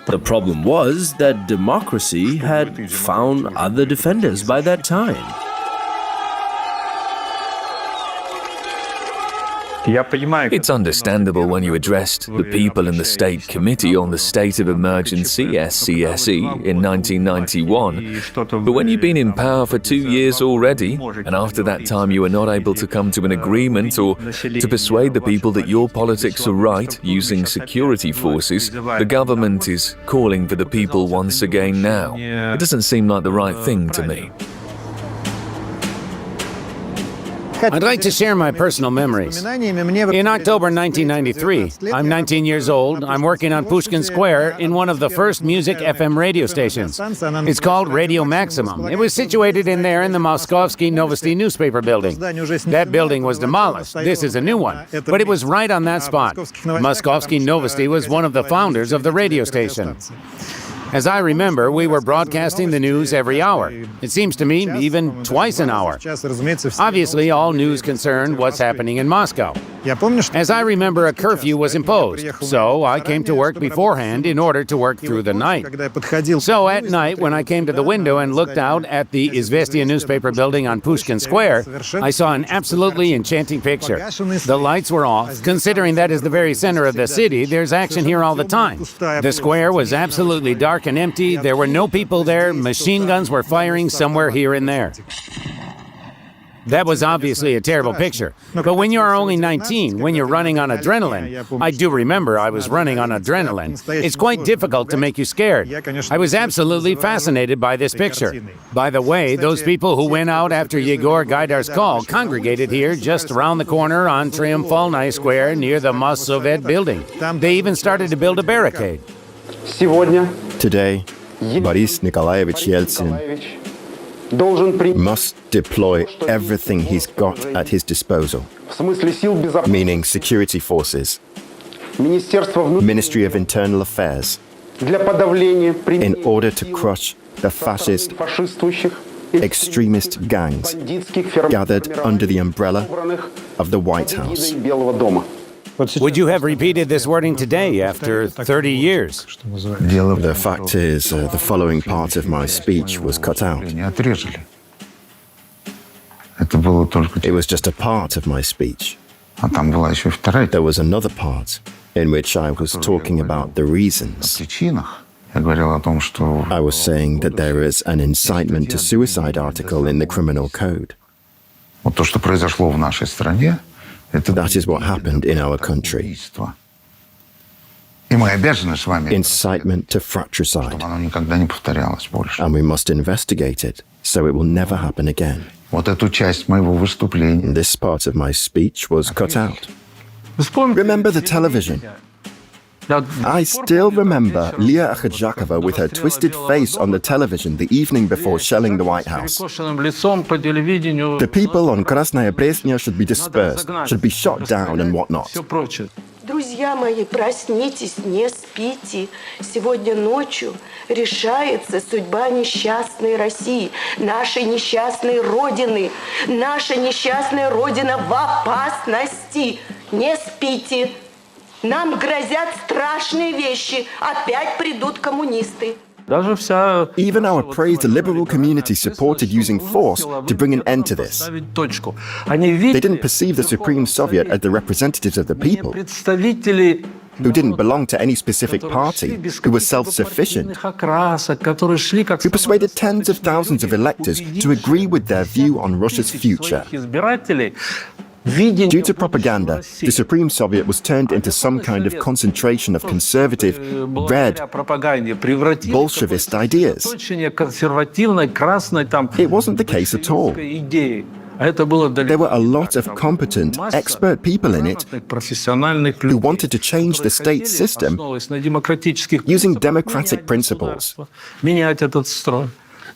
The problem was that democracy had found other defenders by that time. It's understandable when you addressed the people in the State Committee on the State of Emergency, SCSE, in 1991, but when you've been in power for 2 years already, and after that time you were not able to come to an agreement or to persuade the people that your politics are right using security forces, the government is calling for the people once again now. It doesn't seem like the right thing to me. I'd like to share my personal memories. In October 1993, I'm 19 years old, I'm working on Pushkin Square in one of the first music FM radio stations. It's called Radio Maximum. It was situated in there in the Moskovsky Novosti newspaper building. That building was demolished. This is a new one. But it was right on that spot. Moskovsky Novosti was one of the founders of the radio station. As I remember, we were broadcasting the news every hour. It seems to me even twice an hour. Obviously, all news concerned what's happening in Moscow. As I remember, a curfew was imposed, so I came to work beforehand in order to work through the night. So at night, when I came to the window and looked out at the Izvestia newspaper building on Pushkin Square, I saw an absolutely enchanting picture. The lights were off. Considering that is the very center of the city, there's action here all the time. The square was absolutely dark and empty. There were no people there. Machine guns were firing somewhere here and there. That was obviously a terrible picture. But when you are only 19, when you're running on adrenaline, I do remember I was running on adrenaline, it's quite difficult to make you scared. I was absolutely fascinated by this picture. By the way, those people who went out after Yegor Gaidar's call congregated here just around the corner on Triumphal Square near the Mossovet building. They even started to build a barricade. Today, Boris Nikolaevich Yeltsin must deploy everything he's got at his disposal, meaning security forces, Ministry of Internal Affairs, in order to crush the fascist, extremist gangs gathered under the umbrella of the White House. Would you have repeated this wording today after 30 years? The fact is, the following part of my speech was cut out. It was just a part of my speech. There was another part in which I was talking about the reasons. I was saying that there is an incitement to suicide article in the criminal code. That is what happened in our country. Incitement to fratricide. And we must investigate it, so it will never happen again. This part of my speech was cut out. Remember the television? I still remember Lia Akhadjakova with her twisted face on the television the evening before shelling the White House. The people on Krasnaya Presnya should be dispersed, should be shot down and whatnot. Друзья мои, проснитесь, не спите. Сегодня ночью решается судьба несчастной России, нашей несчастной Родины. Наша несчастная Родина в опасности. Не спите. Нам грозят страшные вещи. Опять придут коммунисты. Even our praised liberal community supported using force to bring an end to this. They didn't perceive the Supreme Soviet as the representatives of the people, who didn't belong to any specific party, who were self-sufficient, who persuaded tens of thousands of electors to agree with their view on Russia's future. Due to propaganda, the Supreme Soviet was turned into some kind of concentration of conservative, red, Bolshevist ideas. It wasn't the case at all. There were a lot of competent, expert people in it who wanted to change the state system using democratic principles.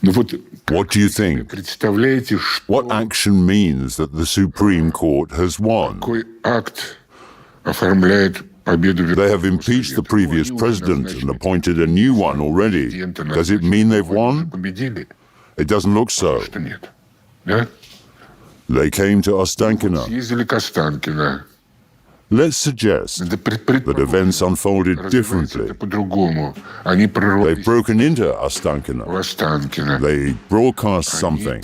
What do you think? What action means that the Supreme Court has won? They have impeached the previous president and appointed a new one already. Does it mean they've won? It doesn't look so. They came to Ostankino. Let's suggest that events unfolded differently. They've broken into Ostankino. They broadcast something.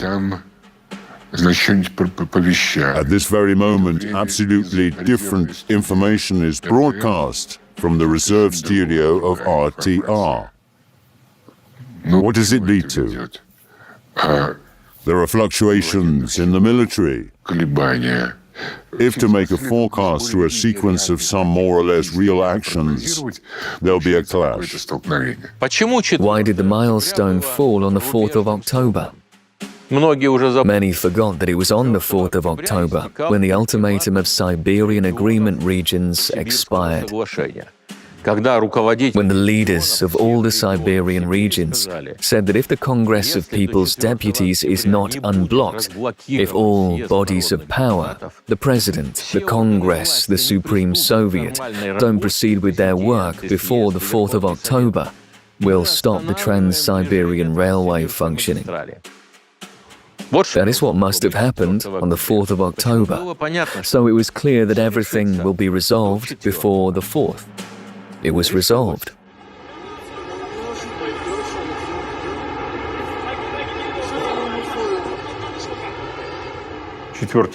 At this very moment, absolutely different information is broadcast from the reserve studio of RTR. What does it lead to? There are fluctuations in the military. If to make a forecast through a sequence of some more or less real actions, there'll be a clash. Why did the milestone fall on the 4th of October? Many forgot that it was on the 4th of October when the ultimatum of Siberian Agreement regions expired. When the leaders of all the Siberian regions said that if the Congress of People's Deputies is not unblocked, if all bodies of power, the President, the Congress, the Supreme Soviet, don't proceed with their work before the 4th of October, we'll stop the Trans-Siberian Railway functioning. That is what must have happened on the 4th of October, so it was clear that everything will be resolved before the 4th. It was resolved.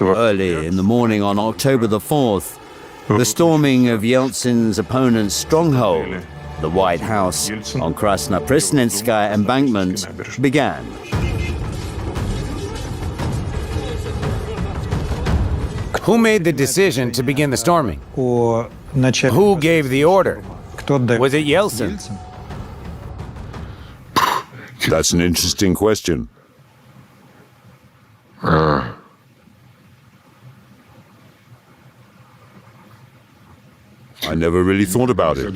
Early in the morning on October the 4th, the storming of Yeltsin's opponent's stronghold, the White House on Krasnoprasnenskaya embankment, began. Who made the decision to begin the storming? Who gave the order? Was it Yeltsin? That's an interesting question. I never really thought about it.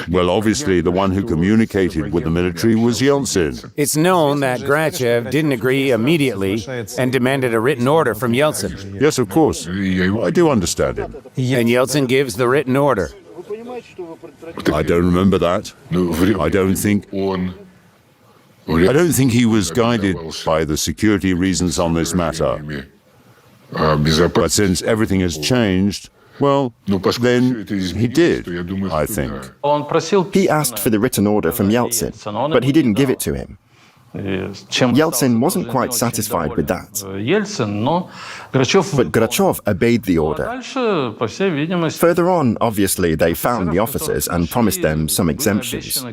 Well, obviously, the one who communicated with the military was Yeltsin. It's known that Grachev didn't agree immediately and demanded a written order from Yeltsin. Yes, of course. I do understand it. And Yeltsin gives the written order. I don't remember that. I don't think he was guided by the security reasons on this matter. But since everything has changed, well, then he did, I think. He asked for the written order from Yeltsin, but he didn't give it to him. Yeltsin wasn't quite satisfied with that. But Grachev obeyed the order. Further on, obviously, they found the officers and promised them some exemptions.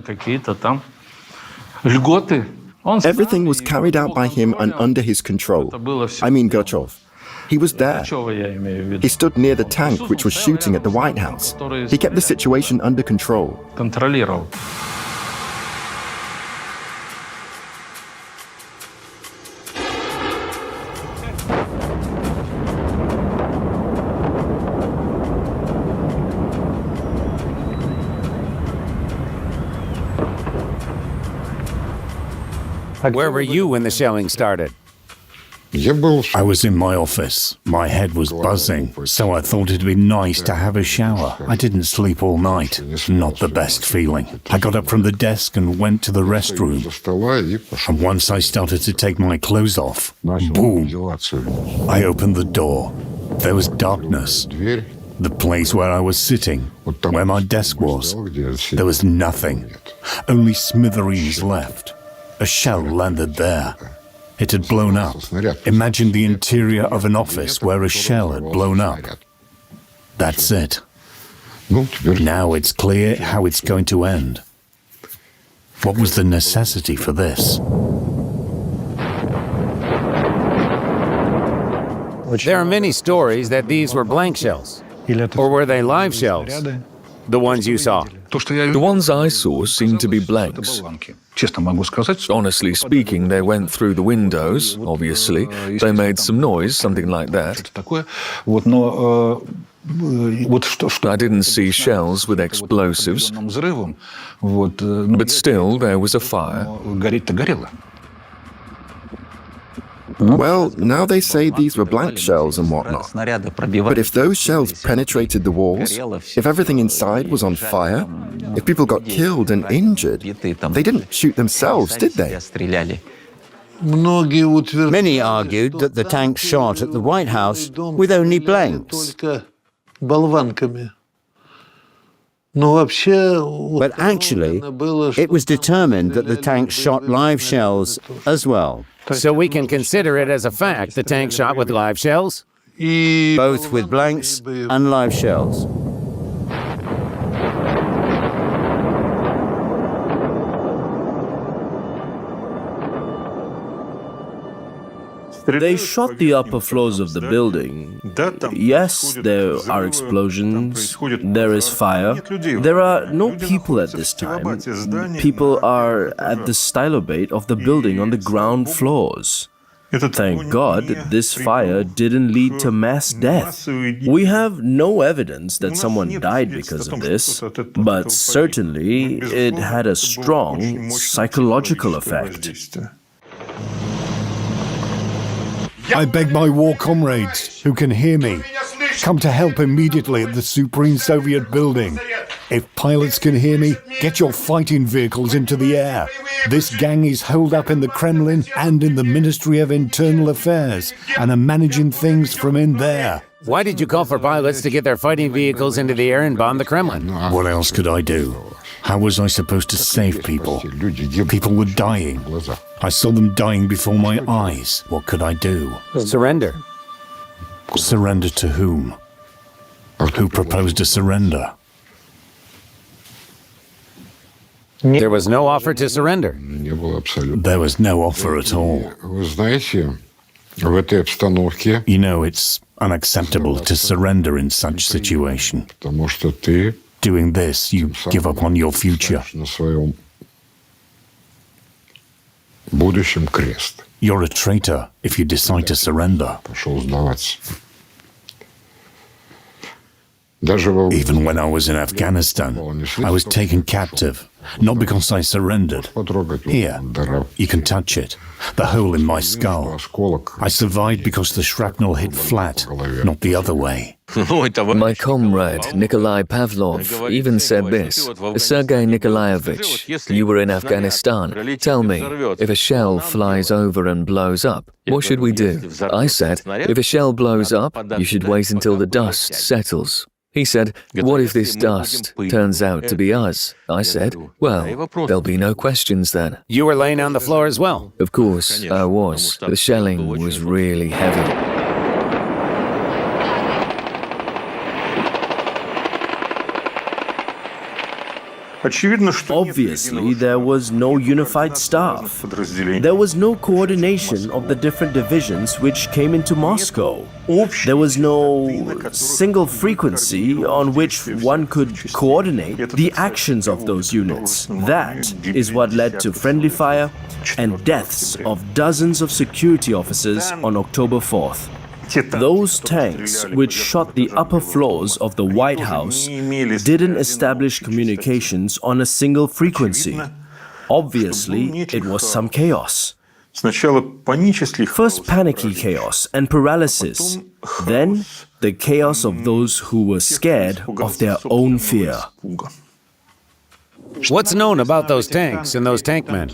Everything was carried out by him and under his control. I mean Grachev. He was there. He stood near the tank which was shooting at the White House. He kept the situation under control. Where were you when the shelling started? I was in my office. My head was buzzing, so I thought it'd be nice to have a shower. I didn't sleep all night. Not the best feeling. I got up from the desk and went to the restroom. And once I started to take my clothes off, boom! I opened the door. There was darkness. The place where I was sitting, where my desk was, there was nothing. Only smithereens left. A shell landed there. It had blown up. Imagine the interior of an office where a shell had blown up. That's it. Now it's clear how it's going to end. What was the necessity for this? There are many stories that these were blank shells. Or were they live shells? The ones you saw? The ones I saw seemed to be blanks. Honestly speaking, they went through the windows, obviously. They made some noise, something like that. I didn't see shells with explosives, but still there was a fire. Well, now they say these were blank shells and whatnot. But if those shells penetrated the walls, if everything inside was on fire, if people got killed and injured, they didn't shoot themselves, did they? Many argued that the tanks shot at the White House with only blanks. But actually, it was determined that the tanks shot live shells as well. So we can consider it as a fact the tank shot with live shells? Both with blanks and live shells. They shot the upper floors of the building. Yes, there are explosions, there is fire. There are no people at this time. People are at the stylobate of the building on the ground floors. Thank God this fire didn't lead to mass death. We have no evidence that someone died because of this, but certainly it had a strong psychological effect. I beg my war comrades, who can hear me, come to help immediately at the Supreme Soviet building. If pilots can hear me, get your fighting vehicles into the air. This gang is holed up in the Kremlin and in the Ministry of Internal Affairs and are managing things from in there. Why did you call for pilots to get their fighting vehicles into the air and bomb the Kremlin? What else could I do? How was I supposed to save people? People were dying. I saw them dying before my eyes. What could I do? Surrender. Surrender to whom? Who proposed a surrender? There was no offer to surrender. There was no offer at all. You know, it's unacceptable to surrender in such situation. Doing this, you give up on your future. You're a traitor if you decide to surrender. Even when I was in Afghanistan, I was taken captive, not because I surrendered. Here, you can touch it, the hole in my skull. I survived because the shrapnel hit flat, not the other way. My comrade, Nikolai Pavlov, even said this. Sergei Nikolaevich, you were in Afghanistan. Tell me, if a shell flies over and blows up, what should we do? I said, if a shell blows up, you should wait until the dust settles. He said, what if this dust turns out to be us? I said, well, there'll be no questions then. You were laying on the floor as well? Of course, I was. The shelling was really heavy. Obviously, there was no unified staff. There was no coordination of the different divisions which came into Moscow. There was no single frequency on which one could coordinate the actions of those units. That is what led to friendly fire and deaths of dozens of security officers on October 4th. Those tanks which shot the upper floors of the White House didn't establish communications on a single frequency. Obviously, it was some chaos. First panicky chaos and paralysis, then the chaos of those who were scared of their own fear. What's known about those tanks and those tankmen?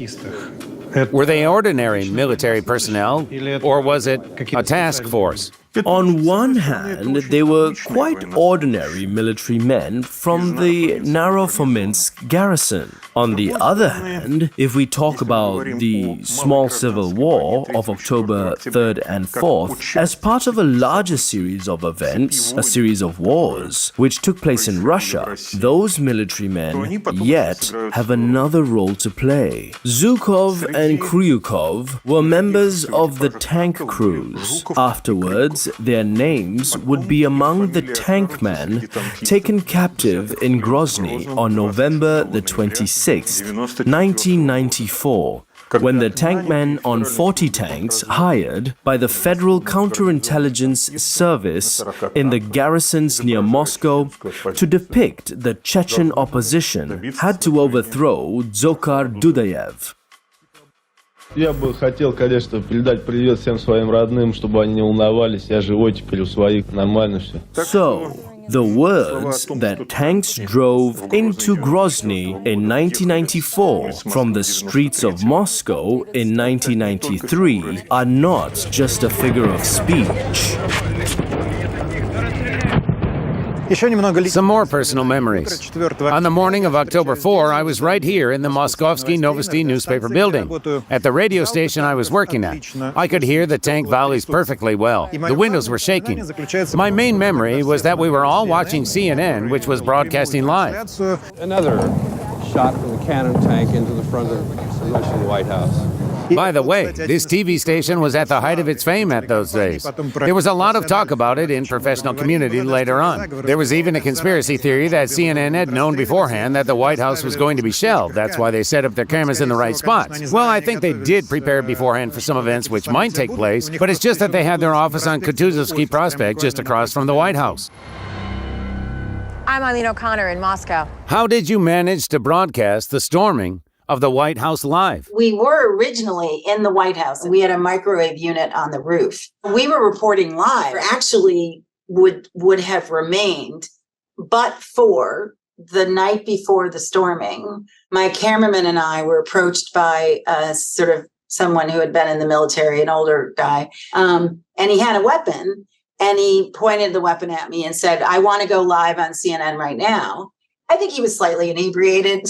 Were they ordinary military personnel, or was it a task force? On one hand, they were quite ordinary military men from the Narofominsk garrison. On the other hand, if we talk about the small civil war of October 3rd and 4th, as part of a larger series of events, a series of wars, which took place in Russia, those military men yet have another role to play. Zhukov and Kryukov were members of the tank crews. Afterwards, their names would be among the tankmen taken captive in Grozny on November the 26th, 1994, when the tankmen on 40 tanks hired by the Federal Counterintelligence Service in the garrisons near Moscow to depict the Chechen opposition had to overthrow Dzhokhar Dudayev. Я бы хотел, конечно, передать привет всем своим родным, чтобы они не волновались. Я живой теперь у своих, нормально все. So, the words that tanks drove into Grozny in 1994 from the streets of Moscow in 1993 are not just a figure of speech. Some more personal memories. On the morning of October 4, I was right here in the Moskovsky Novosti newspaper building, at the radio station I was working at. I could hear the tank volleys perfectly well. The windows were shaking. My main memory was that we were all watching CNN, which was broadcasting live. Another shot from the cannon tank into the front of the Russian White House. By the way, this TV station was at the height of its fame at those days. There was a lot of talk about it in professional community later on. There was even a conspiracy theory that CNN had known beforehand that the White House was going to be shelled. That's why they set up their cameras in the right spots. Well, I think they did prepare beforehand for some events which might take place, but it's just that they had their office on Kutuzovsky Prospect just across from the White House. I'm Eileen O'Connor in Moscow. How did you manage to broadcast the storming of the White House live? We were originally in the White House and we had a microwave unit on the roof. We were reporting live. Actually would have remained, but for the night before the storming, my cameraman and I were approached by sort of someone who had been in the military, an older guy, and he had a weapon and he pointed the weapon at me and said, "I want to go live on CNN right now." I think he was slightly inebriated,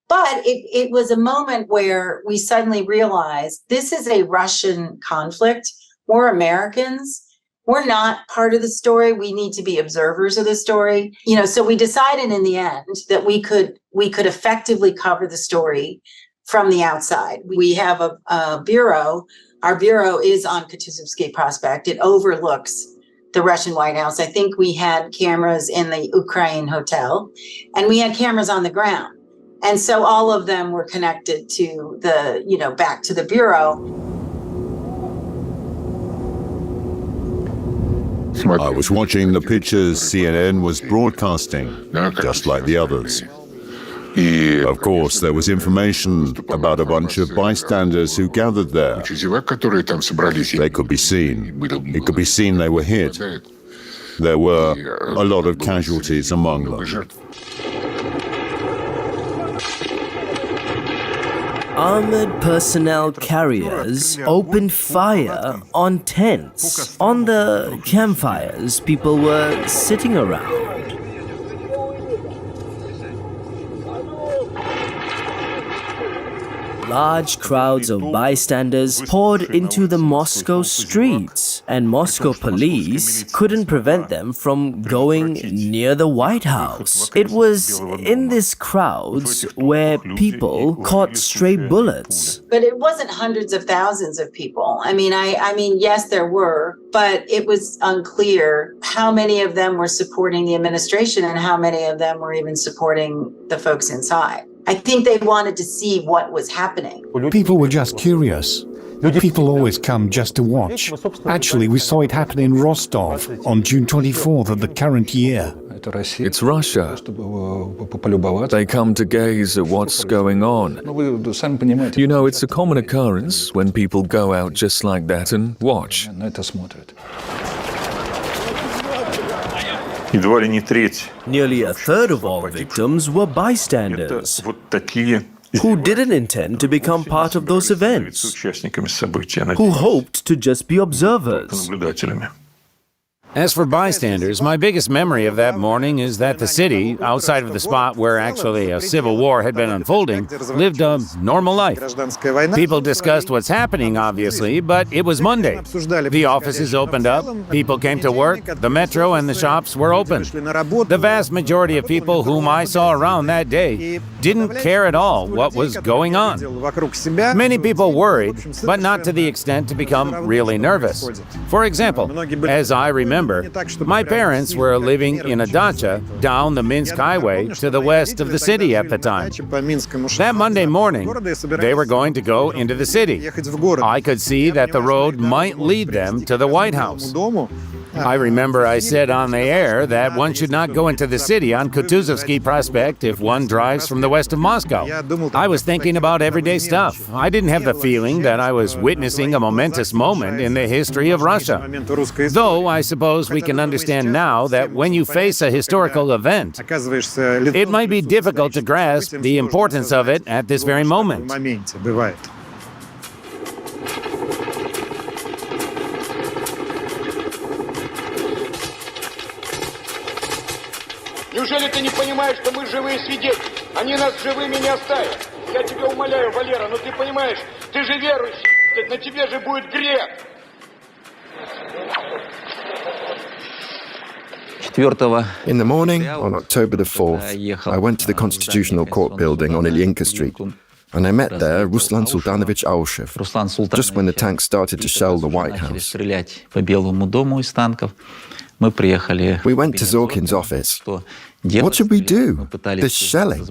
but it was a moment where we suddenly realized this is a Russian conflict. We're Americans. We're not part of the story. We need to be observers of the story. So we decided in the end that we could effectively cover the story from the outside. We have a bureau. Our bureau is on Kutuzovsky Prospect. It overlooks the Russian White House. I think we had cameras in the Ukraine hotel and we had cameras on the ground. And so all of them were connected to the, back to the bureau. I was watching the pictures CNN was broadcasting, just like the others. Of course, there was information about a bunch of bystanders who gathered there. They could be seen. It could be seen they were hit. There were a lot of casualties among them. Armored personnel carriers opened fire on tents. On the campfires, people were sitting around. Large crowds of bystanders poured into the Moscow streets, and Moscow police couldn't prevent them from going near the White House. It was in these crowds where people caught stray bullets. But it wasn't hundreds of thousands of people. I mean, yes, there were, but it was unclear how many of them were supporting the administration and how many of them were even supporting the folks inside. I think they wanted to see what was happening. People were just curious. People always come just to watch. Actually, we saw it happen in Rostov on June 24th of the current year. It's Russia. They come to gaze at what's going on. It's a common occurrence when people go out just like that and watch. Nearly a third of all victims were bystanders who didn't intend to become part of those events, who hoped to just be observers. As for bystanders, my biggest memory of that morning is that the city, outside of the spot where actually a civil war had been unfolding, lived a normal life. People discussed what's happening, obviously, but it was Monday. The offices opened up, people came to work, the metro and the shops were open. The vast majority of people whom I saw around that day didn't care at all what was going on. Many people worried, but not to the extent to become really nervous. For example, as I remember, my parents were living in a dacha down the Minsk highway to the west of the city at the time. That Monday morning, they were going to go into the city. I could see that the road might lead them to the White House. I remember I said on the air that one should not go into the city on Kutuzovsky Prospect if one drives from the west of Moscow. I was thinking about everyday stuff. I didn't have the feeling that I was witnessing a momentous moment in the history of Russia. Though I suppose we can understand now that when you face a historical event, it might be difficult to grasp the importance of it at this very moment. Неужели ты не понимаешь, что мы живые свидетели? Они нас живыми не оставят. Я тебя умоляю, Валера, но ты понимаешь, ты же верующий, на тебе же будет грех. In the morning, on October the 4th, I went to the Constitutional Court building on Ilyinka Street, and I met there Ruslan Sultanovich Aushev, just when the tanks started to shell the White House. We went to Zorkin's office. What should we do? This shelling.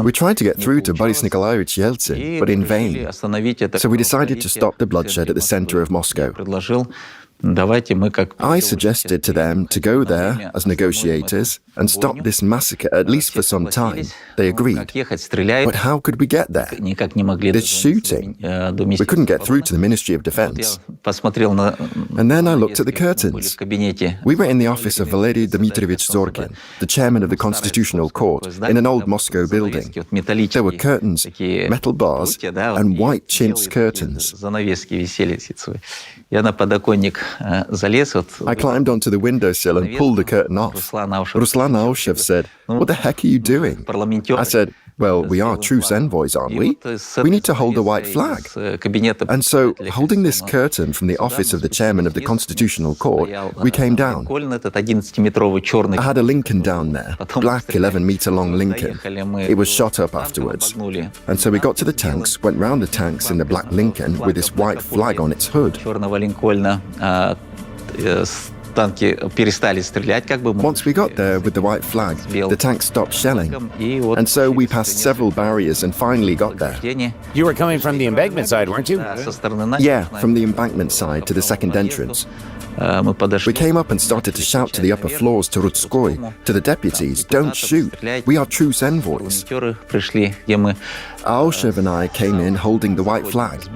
We tried to get through to Boris Nikolaevich Yeltsin, but in vain. So we decided to stop the bloodshed at the center of Moscow. I suggested to them to go there as negotiators and stop this massacre, at least for some time. They agreed. But how could we get there? This shooting. We couldn't get through to the Ministry of Defense. And then I looked at the curtains. We were in the office of Valery Dmitrovich Zorkin, the chairman of the Constitutional Court, in an old Moscow building. There were curtains, metal bars, and white chintz curtains. I climbed onto the windowsill and pulled the curtain off. Ruslan Khasbulatov said, "What the heck are you doing?" I said, "Well, we are truce envoys, aren't we? We need to hold a white flag." And so, holding this curtain from the office of the chairman of the Constitutional Court, we came down. I had a Lincoln down there, black 11-meter-long Lincoln. It was shot up afterwards. And so we got to the tanks, went round the tanks in the black Lincoln with this white flag on its hood. Once we got there with the white flag, the tanks stopped shelling. And so we passed several barriers and finally got there. You were coming from the embankment side, weren't you? Yeah, from the embankment side to the second entrance. We came up and started to shout to the upper floors, to Rutskoy, to the deputies, "Don't shoot, we are truce envoys." Aushev and I came in holding the white flag.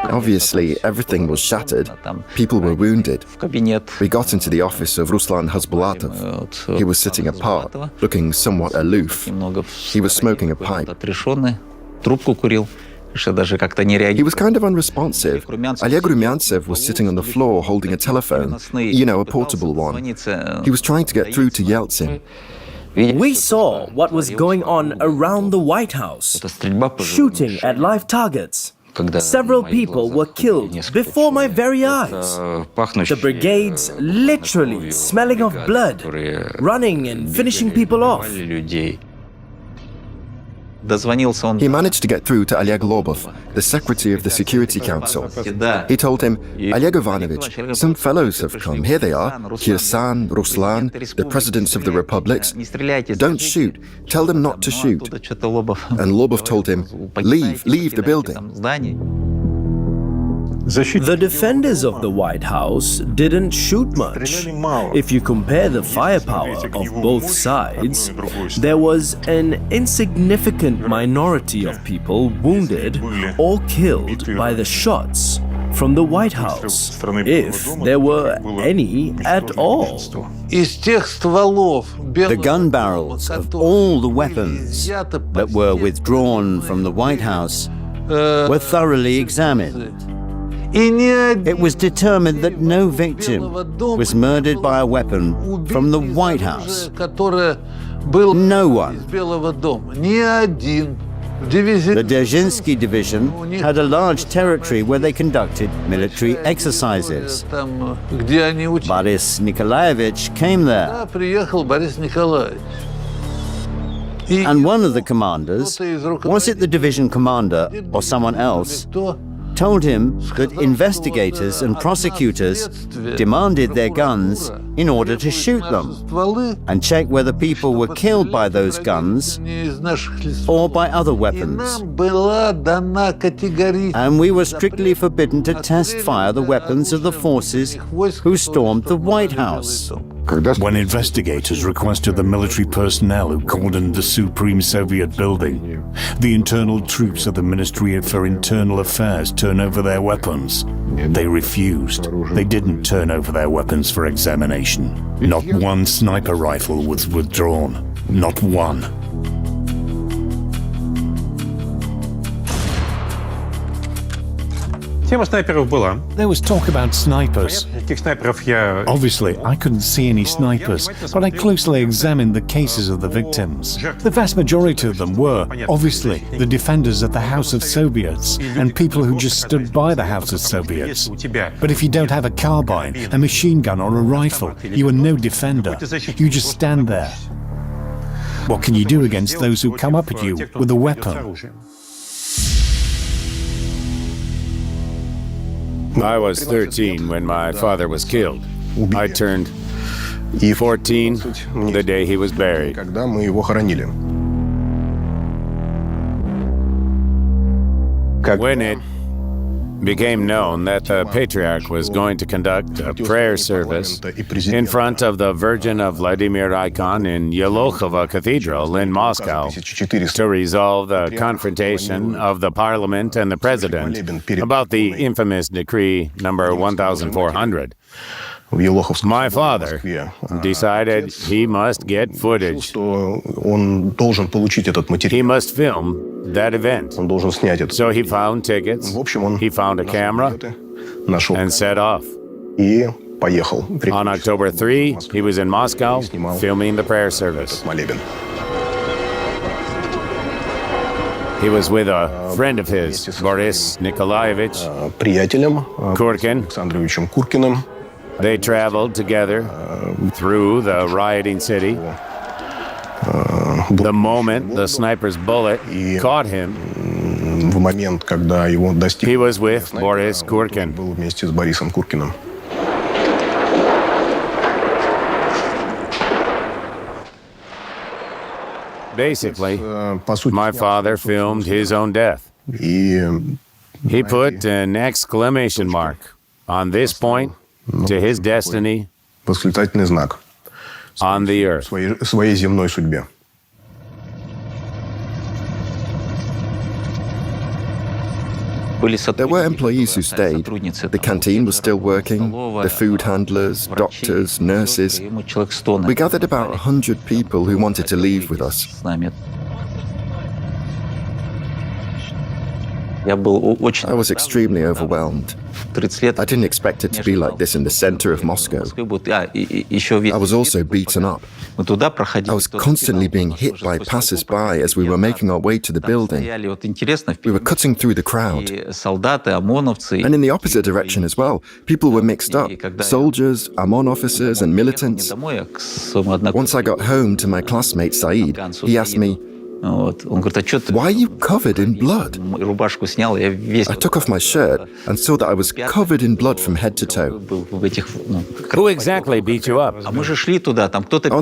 Obviously, everything was shattered. People were wounded. We got into the office of Ruslan Khasbulatov. He was sitting apart, looking somewhat aloof. He was smoking a pipe. He was kind of unresponsive. Oleg Rumyantsev was sitting on the floor holding a telephone, a portable one. He was trying to get through to Yeltsin. We saw what was going on around the White House, shooting at live targets. Several people were killed before my very eyes. The brigades literally smelling of blood, running and finishing people off. He managed to get through to Oleg Lobov, the secretary of the Security Council. He told him, "Oleg Ivanovich, some fellows have come. Here they are, Kirsan, Ruslan, the presidents of the republics. Don't shoot. Tell them not to shoot." And Lobov told him, leave the building." The defenders of the White House didn't shoot much. If you compare the firepower of both sides, there was an insignificant minority of people wounded or killed by the shots from the White House, if there were any at all. The gun barrels of all the weapons that were withdrawn from the White House were thoroughly examined. It was determined that no victim was murdered by a weapon from the White House. No one. The Dzerzhinsky division had a large territory where they conducted military exercises. Boris Nikolaevich came there. And one of the commanders, was it the division commander or someone else, told him that investigators and prosecutors demanded their guns in order to shoot them and check whether people were killed by those guns or by other weapons. And we were strictly forbidden to test fire the weapons of the forces who stormed the White House. When investigators requested the military personnel who cordoned the Supreme Soviet building, the internal troops of the Ministry for Internal Affairs turn over their weapons. They refused. They didn't turn over their weapons for examination. Not one sniper rifle was withdrawn. Not one. There was talk about snipers. Obviously, I couldn't see any snipers, but I closely examined the cases of the victims. The vast majority of them were, obviously, the defenders of the House of Soviets and people who just stood by the House of Soviets. But if you don't have a carbine, a machine gun or a rifle, you are no defender. You just stand there. What can you do against those who come up at you with a weapon? I was 13 when my father was killed. I turned 14 the day he was buried. When it became known that the Patriarch was going to conduct a prayer service in front of the Virgin of Vladimir icon in Yelokhovo Cathedral in Moscow to resolve the confrontation of the Parliament and the President about the infamous decree number 1400, my father decided he must get footage. He must film that event. So he found tickets, he found a camera, and set off. On October 3, he was in Moscow filming the prayer service. He was with a friend of his, Boris Nikolaevich Kurkin. They traveled together through the rioting city. The moment the sniper's bullet caught him, he was with Boris Kurkin. Basically, my father filmed his own death. He put an exclamation mark on this point to his destiny on the earth. There were employees who stayed. The canteen was still working, the food handlers, doctors, nurses. We gathered about 100 people who wanted to leave with us. I was extremely overwhelmed. I didn't expect it to be like this in the center of Moscow. I was also beaten up. I was constantly being hit by passers-by as we were making our way to the building. We were cutting through the crowd. And in the opposite direction as well, people were mixed up. Soldiers, OMON officers and militants. Once I got home to my classmate Saeed, he asked me, "Why are you covered in blood?" I took off my shirt and saw that I was covered in blood from head to toe. Who exactly beat you up? On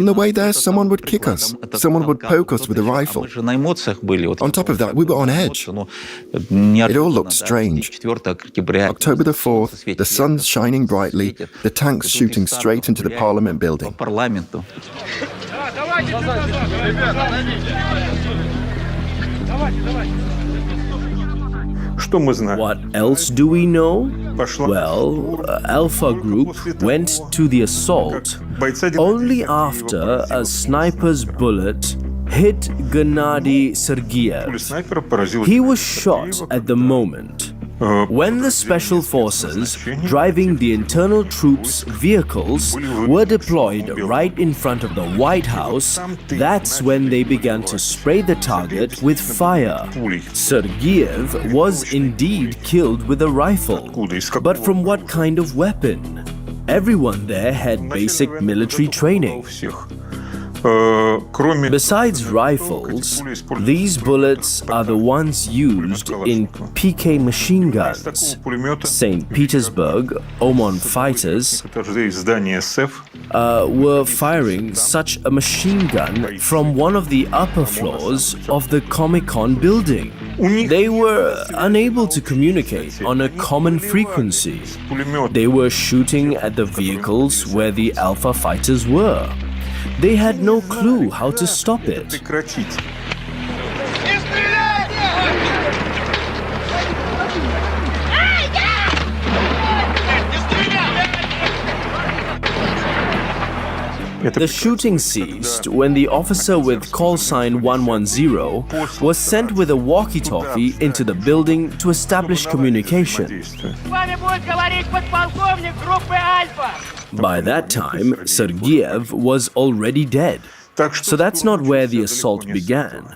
the way there, someone would kick us. Someone would poke us with a rifle. On top of that, we were on edge. It all looked strange. October the 4th, the sun's shining brightly, the tanks shooting straight into the Parliament building. What else do we know? Well, Alpha Group went to the assault only after a sniper's bullet hit Gennady Sergeyev. He was shot at the moment. When the special forces driving the internal troops' vehicles were deployed right in front of the White House, that's when they began to spray the target with fire. Sergeyev was indeed killed with a rifle, but from what kind of weapon? Everyone there had basic military training. Besides rifles, these bullets are the ones used in PK machine guns. St. Petersburg OMON fighters were firing such a machine gun from one of the upper floors of the Comic-Con building. They were unable to communicate on a common frequency. They were shooting at the vehicles where the Alpha fighters were. They had no clue how to stop it. The shooting ceased when the officer with call sign 110 was sent with a walkie-talkie into the building to establish communication. By that time, Sergeyev was already dead. So that's not where the assault began.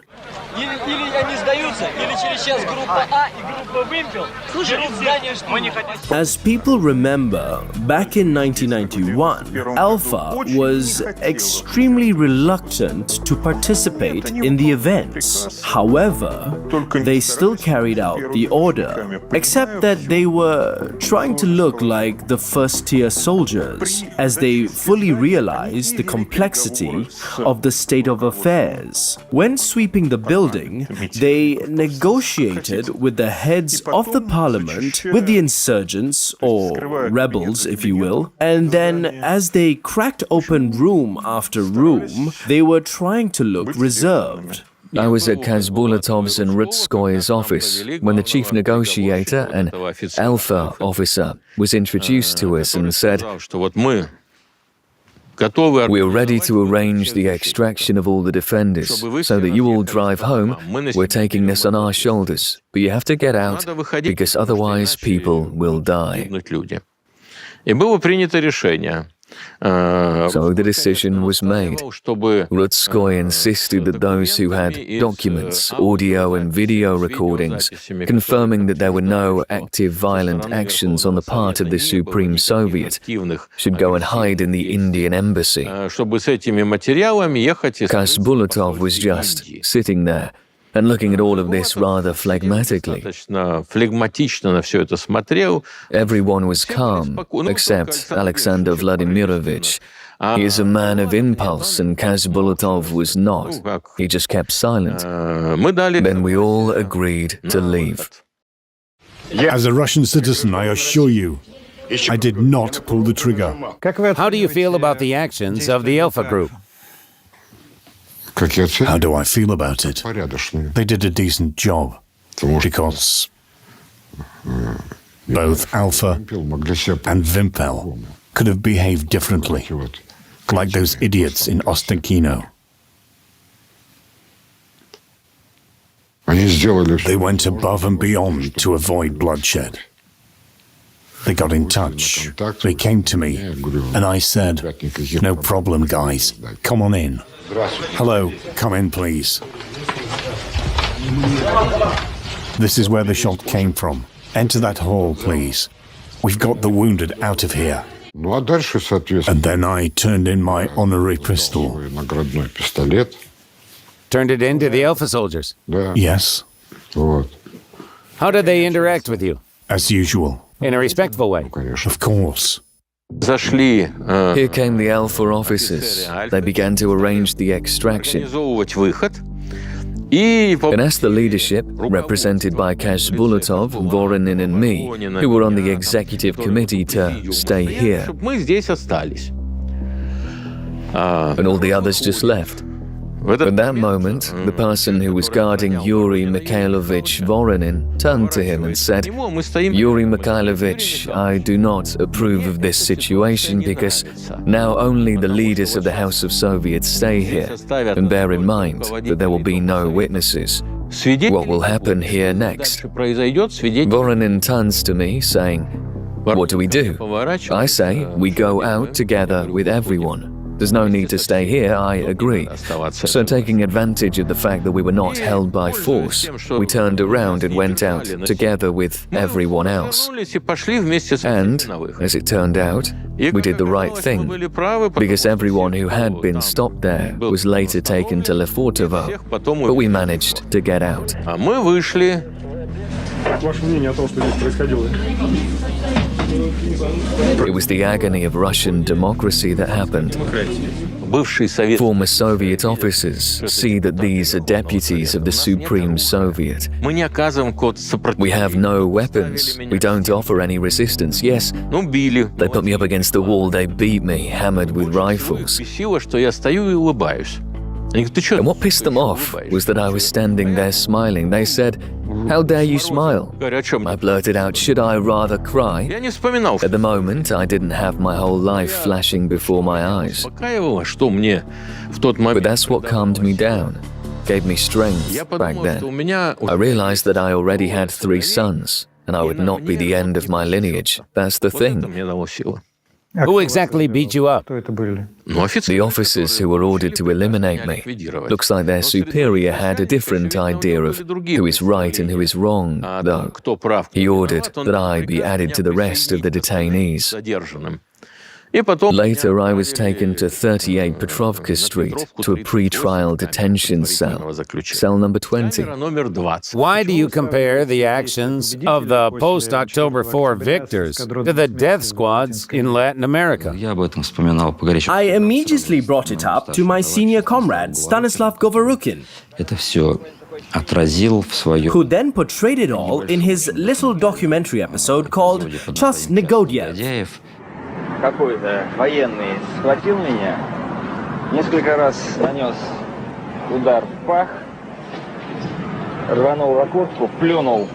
As people remember, back in 1991, Alpha was extremely reluctant to participate in the events. However, they still carried out the order, except that they were trying to look like the first-tier soldiers, as they fully realized the complexity of the state of affairs. When sweeping the building, they negotiated with the heads of the parliament, with the insurgents, or rebels if you will, and then as they cracked open room after room, they were trying to look reserved. I was at Khasbulatov's and Rutskoy's office when the chief negotiator, an Alpha officer, was introduced to us and said, "We're ready to arrange the extraction of all the defenders, so that you all drive home. We're taking this on our shoulders, but you have to get out, because otherwise people will die." So the decision was made. Rutskoy insisted that those who had documents, audio and video recordings, confirming that there were no active violent actions on the part of the Supreme Soviet, should go and hide in the Indian embassy. Khasbulatov was just sitting there and looking at all of this rather phlegmatically. Everyone was calm, except Alexander Vladimirovich. He is a man of impulse, and Khasbulatov was not. He just kept silent. Then we all agreed to leave. As a Russian citizen, I assure you, I did not pull the trigger. How do you feel about the actions of the Alpha Group? How do I feel about it? They did a decent job, because both Alpha and Vimpel could have behaved differently, like those idiots in Ostenkino. They went above and beyond to avoid bloodshed. They got in touch. They came to me, and I said, "No problem, guys. Come on in." "Hello, come in, please." "This is where the shot came from. Enter that hall, please. We've got the wounded out of here." And then I turned in my honorary pistol. Turned it in to the Alpha soldiers? Yes. How did they interact with you? As usual. In a respectful way? Of course. Here came the Alpha officers. They began to arrange the extraction and asked the leadership, represented by Khasbulatov, Voronin and me, who were on the executive committee, to stay here. And all the others just left. At that moment, the person who was guarding Yuri Mikhailovich Voronin turned to him and said, "Yuri Mikhailovich, I do not approve of this situation, because now only the leaders of the House of Soviets stay here, and bear in mind that there will be no witnesses. What will happen here next?" Voronin turns to me, saying, "What do we do?" I say, "We go out together with everyone." There's no need to stay here, I agree. So taking advantage of the fact that we were not held by force, we turned around and went out together with everyone else. And, as it turned out, we did the right thing, because everyone who had been stopped there was later taken to Lefortovo, but we managed to get out. It was the agony of Russian democracy that happened. Former Soviet officers see that these are deputies of the Supreme Soviet. We have no weapons. We don't offer any resistance. Yes, they put me up against the wall, they beat me, hammered with rifles. And what pissed them off was that I was standing there smiling. They said, "How dare you smile?" I blurted out, "Should I rather cry?" At the moment, I didn't have my whole life flashing before my eyes. But that's what calmed me down, gave me strength back then. I realized that I already had 3 sons, and I would not be the end of my lineage. That's the thing. Who exactly beat you up? The officers who were ordered to eliminate me. Looks like their superior had a different idea of who is right and who is wrong, though. He ordered that I be added to the rest of the detainees. Later, I was taken to 38 Petrovka Street, to a pre-trial detention cell, cell number 20. Why do you compare the actions of the post-October 4 victors to the death squads in Latin America? I immediately brought it up to my senior comrade, Stanislav Govorukhin, who then portrayed it all in his little documentary episode called Chas Negodiev. Какой-то военный схватил меня, несколько раз нанес удар в пах, рванул за куртку, плюнул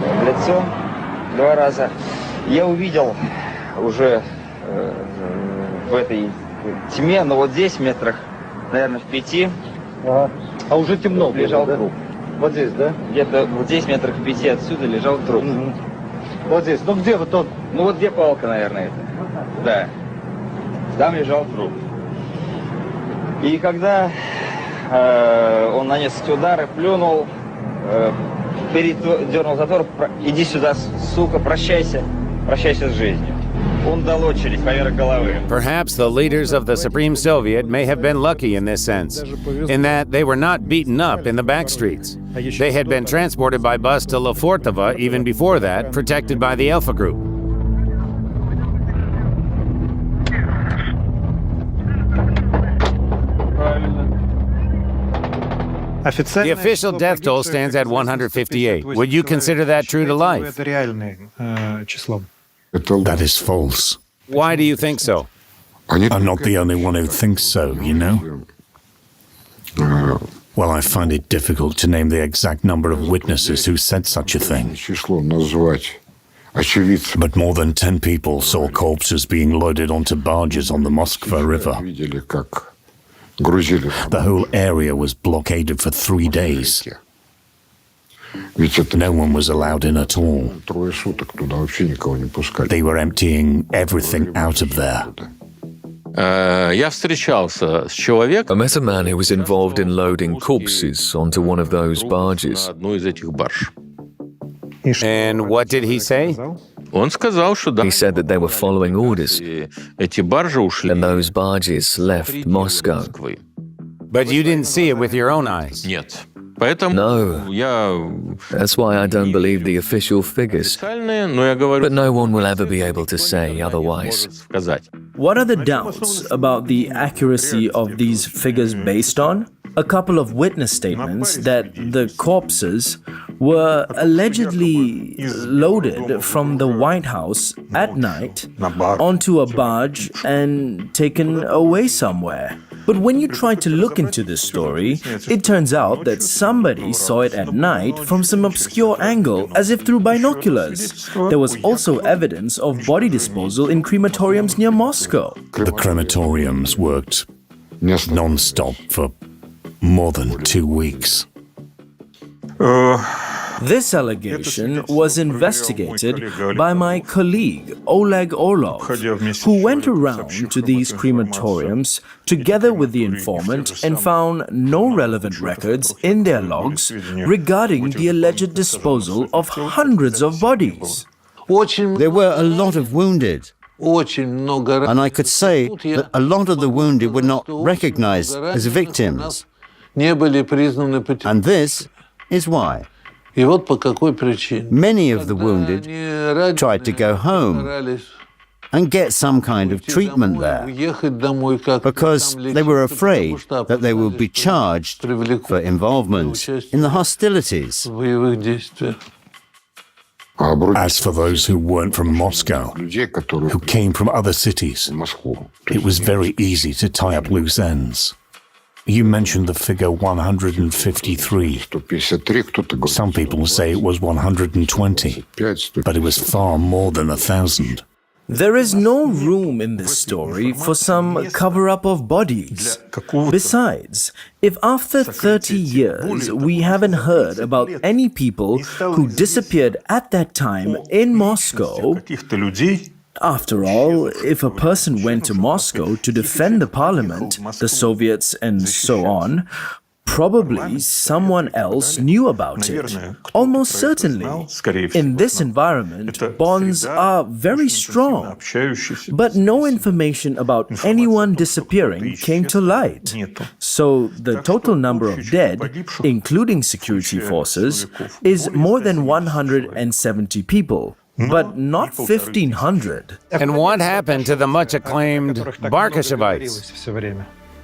в лицо 2 раза. Я увидел уже в этой тьме, но вот здесь метрах, наверное, в 5, а уже темно, лежал труп. Вот здесь, да? Где-то вот здесь метрах в 5 отсюда лежал труп. Вот здесь. Ну где вот он? Ну вот где палка, наверное, это. Да. Там лежал труп. И когда он нанес эти удары, плюнул, дернул затвор, иди сюда, сука, прощайся, прощайся с жизнью. Он дал очередь поверх головы. Perhaps the leaders of the Supreme Soviet may have been lucky in this sense, in that they were not beaten up in the back streets. They had been transported by bus to Lefortovo even before that, protected by the Alpha Group. The official death toll stands at 158. Would you consider that true to life? That is false. Why do you think so? I'm not the only one who thinks so, you know? Well, I find it difficult to name the exact number of witnesses who said such a thing. But more than 10 people saw corpses being loaded onto barges on the Moskva River. The whole area was blockaded for 3 days. No one was allowed in at all. They were emptying everything out of there. I met a man who was involved in loading corpses onto one of those barges. And what did he say? He said that they were following orders, and those barges left Moscow. But you didn't see it with your own eyes? No. That's why I don't believe the official figures. But no one will ever be able to say otherwise. What are the doubts about the accuracy of these figures based on? A couple of witness statements that the corpses were allegedly loaded from the White House at night onto a barge and taken away somewhere. But when you try to look into this story, it turns out that somebody saw it at night from some obscure angle, as if through binoculars. There was also evidence of body disposal in crematoriums near Moscow. The crematoriums worked non-stop for more than 2 weeks. This allegation was investigated by my colleague Oleg Orlov, who went around to these crematoriums together with the informant and found no relevant records in their logs regarding the alleged disposal of hundreds of bodies. There were a lot of wounded. And I could say that a lot of the wounded were not recognized as victims. And this is why. Many of the wounded tried to go home and get some kind of treatment there because they were afraid that they would be charged for involvement in the hostilities. As for those who weren't from Moscow, who came from other cities, it was very easy to tie up loose ends. You mentioned the figure 153. Some people say it was 120, but it was far more than 1,000. There is no room in this story for some cover-up of bodies. Besides, if after 30 years we haven't heard about any people who disappeared at that time in Moscow, after all, if a person went to Moscow to defend the parliament, the Soviets and so on, probably someone else knew about it. Almost certainly. In this environment, bonds are very strong. But no information about anyone disappearing came to light. So the total number of dead, including security forces, is more than 170 people. But not 1,500. And what happened to the much-acclaimed Barkashevites?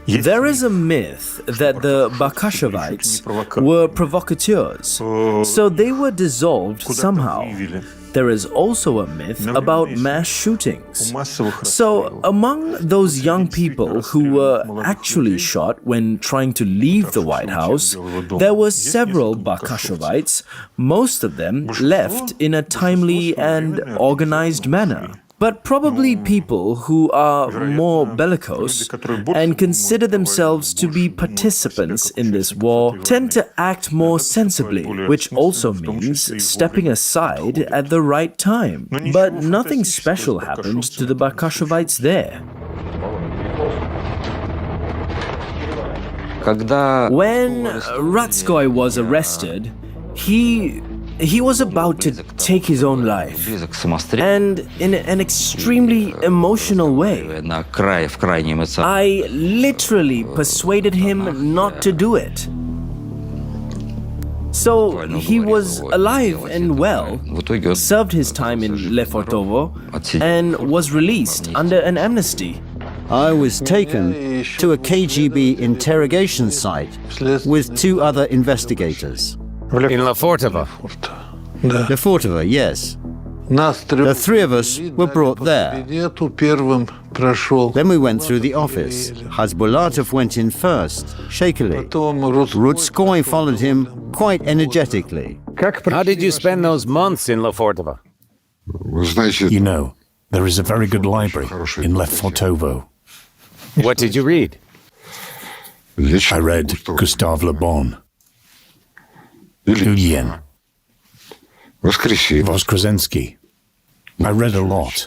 There is a myth that the Barkashevites were provocateurs, so they were dissolved somehow. There is also a myth about mass shootings. So among those young people who were actually shot when trying to leave the White House, there were several Barkashevites. Most of them left in a timely and organized manner. But probably people who are more bellicose and consider themselves to be participants in this war tend to act more sensibly, which also means stepping aside at the right time. But nothing special happened to the Barkashevites there. When Rutskoy was arrested, he was about to take his own life, and in an extremely emotional way. I literally persuaded him not to do it. So he was alive and well, served his time in Lefortovo, and was released under an amnesty. I was taken to a KGB interrogation site with 2 other investigators. In Lefortovo? Lefortovo, yes. The 3 of us were brought there. Then we went through the office. Khasbulatov went in first, shakily. Rutskoy followed him quite energetically. How did you spend those months in Lefortovo? You know, there is a very good library in Lefortovo. What did you read? I read Gustav Le Bon, Ilyin, Voskresensky. I read a lot.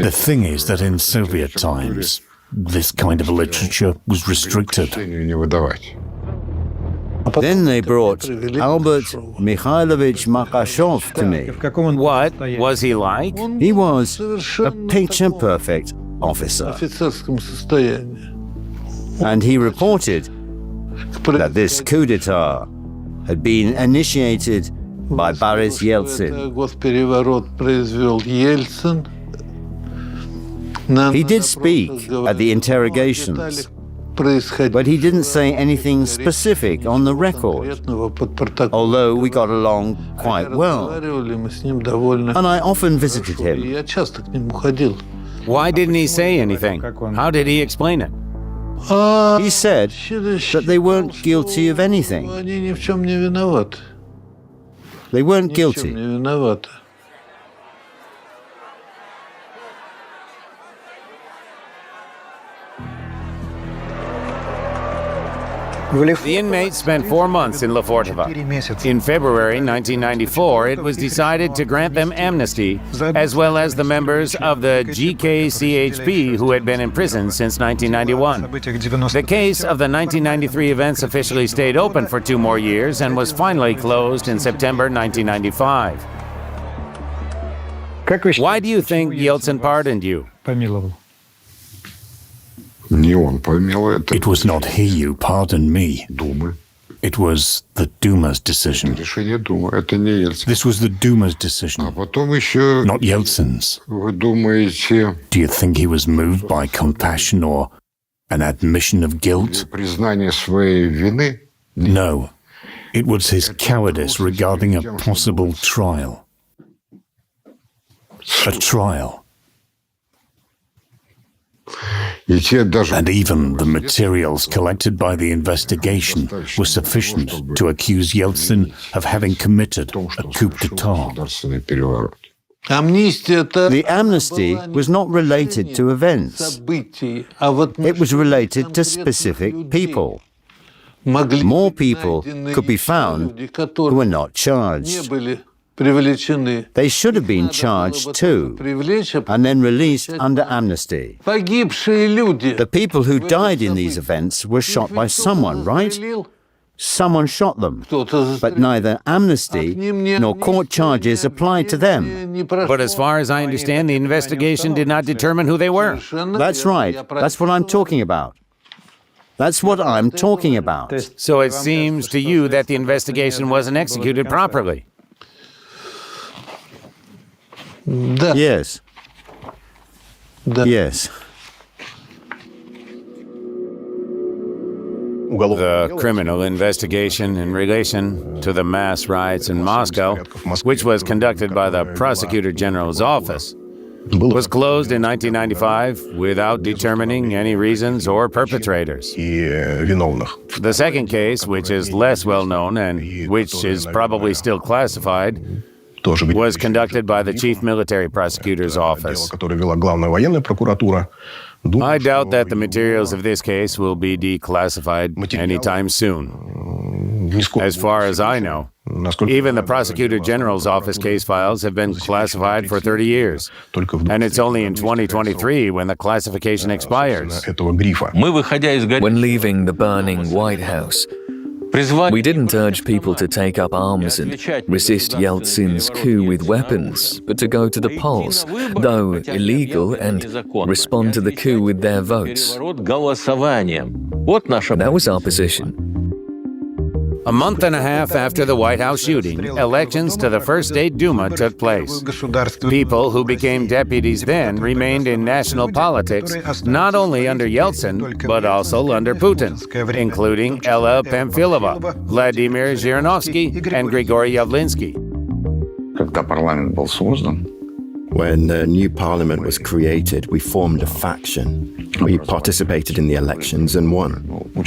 The thing is that in Soviet times, this kind of literature was restricted. Then they brought Albert Mikhailovich Makashov to me. What was he like? He was a picture-perfect officer. And he reported that this coup d'etat had been initiated by Boris Yeltsin. He did speak at the interrogations, but he didn't say anything specific on the record, although we got along quite well, and I often visited him. Why didn't he say anything? How did he explain it? He said that they weren't guilty of anything. They weren't guilty. The inmates spent 4 months in Lefortovo. In February 1994, it was decided to grant them amnesty, as well as the members of the GKCHP who had been in prison since 1991. The case of the 1993 events officially stayed open for 2 more years and was finally closed in September 1995. Why do you think Yeltsin pardoned you? It was not he who pardoned me. It was the Duma's decision. This was the Duma's decision, not Yeltsin's. Do you think he was moved by compassion or an admission of guilt? No. It was his cowardice regarding a possible trial. A trial. And even the materials collected by the investigation were sufficient to accuse Yeltsin of having committed a coup d'etat. The amnesty was not related to events. It was related to specific people. More people could be found who were not charged. They should have been charged too, and then released under amnesty. The people who died in these events were shot by someone, right? Someone shot them, but neither amnesty nor court charges applied to them. But as far as I understand, the investigation did not determine who they were. That's right. That's what I'm talking about. That's what I'm talking about. So it seems to you that the investigation wasn't executed properly. Yes. Yes. The criminal investigation in relation to the mass riots in Moscow, which was conducted by the Prosecutor General's office, was closed in 1995 without determining any reasons or perpetrators. The second case, which is less well known and which is probably still classified, was conducted by the Chief Military Prosecutor's Office. I doubt that the materials of this case will be declassified anytime soon. As far as I know, even the Prosecutor General's Office case files have been classified for 30 years, and it's only in 2023 when the classification expires. When leaving the burning White House, we didn't urge people to take up arms and resist Yeltsin's coup with weapons, but to go to the polls, though illegal, and respond to the coup with their votes. That was our position. A month and a half after the White House shooting, elections to the first state Duma took place. People who became deputies then remained in national politics, not only under Yeltsin, but also under Putin, including Ella Pamfilova, Vladimir Zhirinovsky, and Grigory Yavlinsky. When the new parliament was created, we formed a faction. We participated in the elections and won. On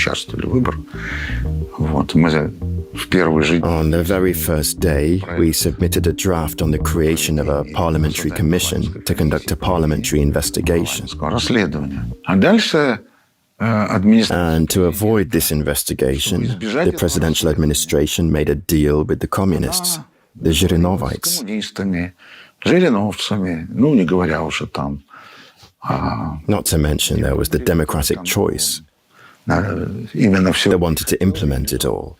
the very first day, we submitted a draft on the creation of a parliamentary commission to conduct a parliamentary investigation. And to avoid this investigation, the presidential administration made a deal with the communists, the Zhirinovites. Not to mention there was the democratic choice. They wanted to implement it all.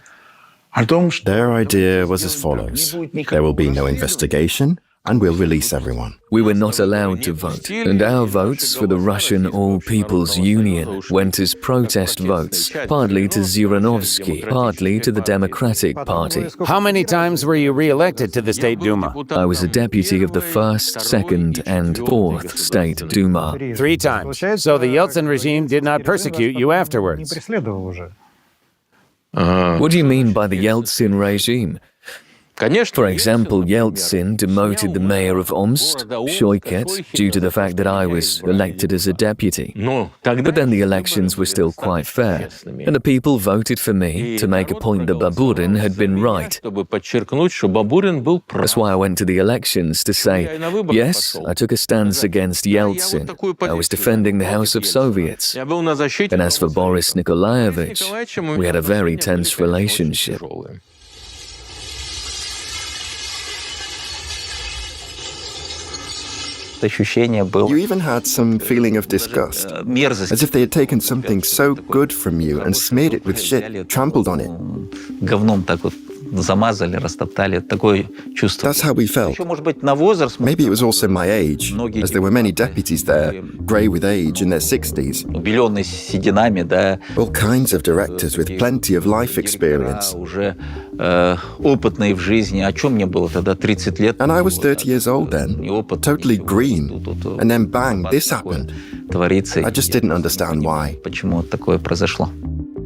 Their idea was as follows: there will be no investigation, and we'll release everyone. We were not allowed to vote, and our votes for the Russian All-People's Union went as protest votes, partly to Zhirinovsky, partly to the Democratic Party. How many times were you re-elected to the State Duma? I was a deputy of the 1st, 2nd, and 4th State Duma. 3 times. So the Yeltsin regime did not persecute you afterwards. What do you mean by the Yeltsin regime? For example, Yeltsin demoted the mayor of Omsk, Shoiket, due to the fact that I was elected as a deputy. But then the elections were still quite fair, and the people voted for me to make a point that Baburin had been right. That's why I went to the elections to say, yes, I took a stance against Yeltsin. I was defending the House of Soviets. And as for Boris Nikolaevich, we had a very tense relationship. You even had some feeling of disgust, as if they had taken something so good from you and smeared it with shit, trampled on it. That's how we felt. Maybe it was also my age, as there were many deputies there, grey with age, in their 60s. All kinds of directors with plenty of life experience. And I was 30 years old then, totally green. And then bang, this happened. I just didn't understand why.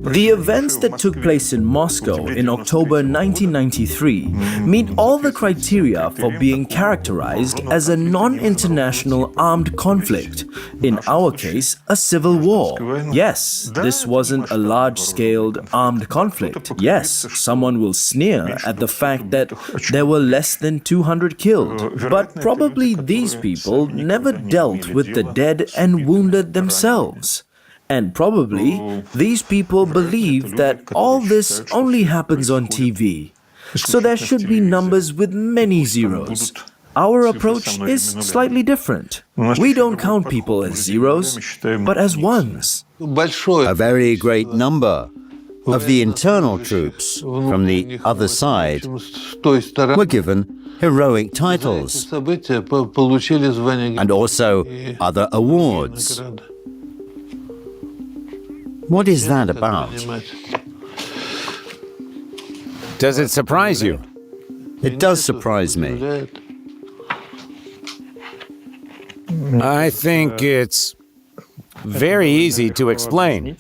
The events that took place in Moscow in October 1993 meet all the criteria for being characterized as a non-international armed conflict, in our case, a civil war. Yes, this wasn't a large-scaled armed conflict. Yes, someone will sneer at the fact that there were less than 200 killed, but probably these people never dealt with the dead and wounded themselves. And probably these people believe that all this only happens on TV. So there should be numbers with many zeros. Our approach is slightly different. We don't count people as zeros, but as ones. A very great number of the internal troops from the other side were given heroic titles and also other awards. What is that about? Does it surprise you? It does surprise me. I think it's very easy to explain.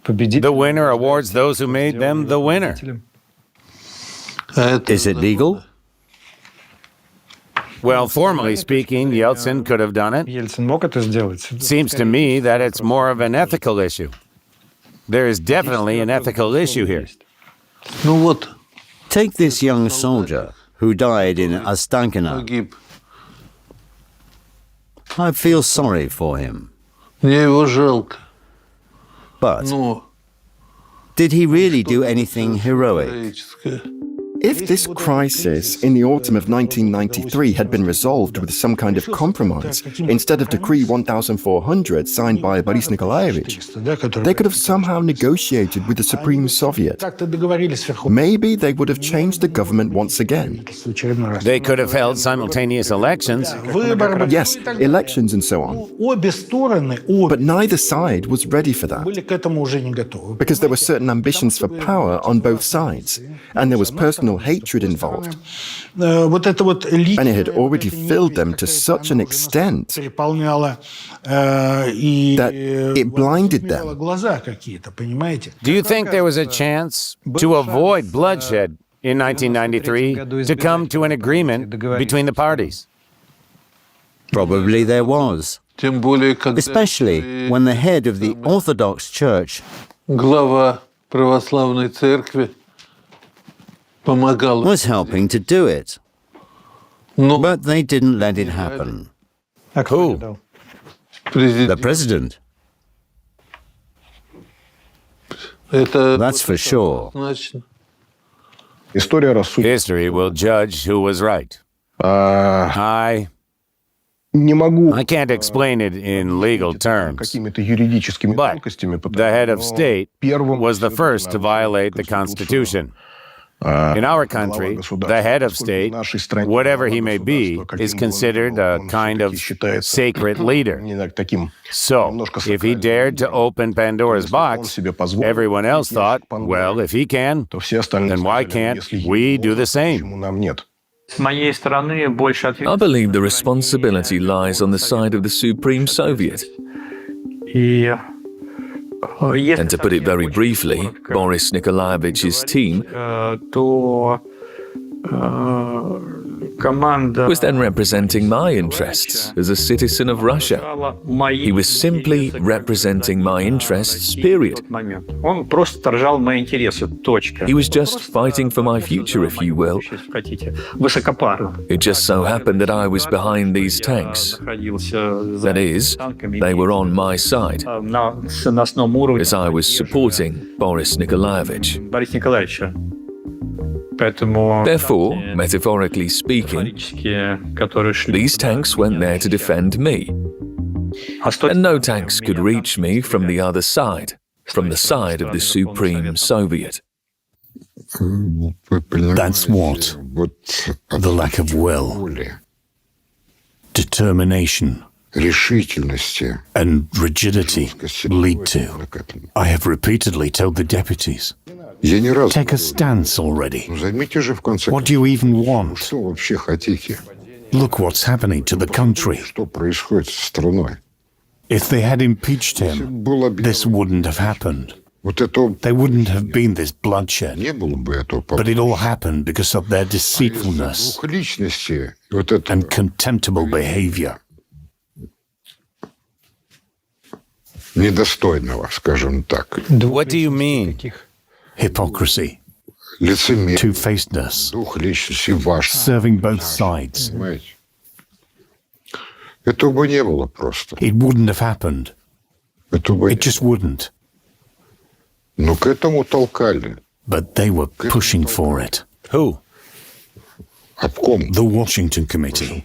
The winner awards those who made them the winner. Is it legal? Well, formally speaking, Yeltsin could have done it. Seems to me that it's more of an ethical issue. There is definitely an ethical issue here. Take this young soldier who died in Ostankino. I feel sorry for him. But did he really do anything heroic? If this crisis in the autumn of 1993 had been resolved with some kind of compromise, instead of Decree 1400 signed by Boris Nikolaevich, they could have somehow negotiated with the Supreme Soviet. Maybe they would have changed the government once again. They could have held simultaneous elections. Yes, elections and so on. But neither side was ready for that, because there were certain ambitions for power on both sides, and there was personal hatred involved. And it had already filled them to such an extent that it blinded them. Do you think there was a chance to avoid bloodshed in 1993 to come to an agreement between the parties? Probably there was. Especially when the head of the Orthodox Church was helping to do it. But they didn't let it happen. Who? The president. That's for sure. History will judge who was right. I can't explain it in legal terms, but the head of state was the first to violate the Constitution. In our country, the head of state, whatever he may be, is considered a kind of sacred leader. So, if he dared to open Pandora's box, everyone else thought, well, if he can, then why can't we do the same? I believe the responsibility lies on the side of the Supreme Soviet. And to put it very briefly, Boris Nikolaevich's team was then representing my interests as a citizen of Russia. He was simply representing my interests, period. He was just fighting for my future, if you will. It just so happened that I was behind these tanks. That is, they were on my side, as I was supporting Boris Nikolaevich. Therefore, metaphorically speaking, these tanks went there to defend me. And no tanks could reach me from the other side, from the side of the Supreme Soviet. That's what the lack of will, determination, and rigidity lead to. I have repeatedly told the deputies, take a stance already. What do you even want? Look what's happening to the country. If they had impeached him, this wouldn't have happened. There wouldn't have been this bloodshed. But it all happened because of their deceitfulness and contemptible behavior. What do you mean? Hypocrisy, two-facedness, serving both sides. It wouldn't have happened. It just wouldn't. But they were pushing for it. Who? The Washington Committee.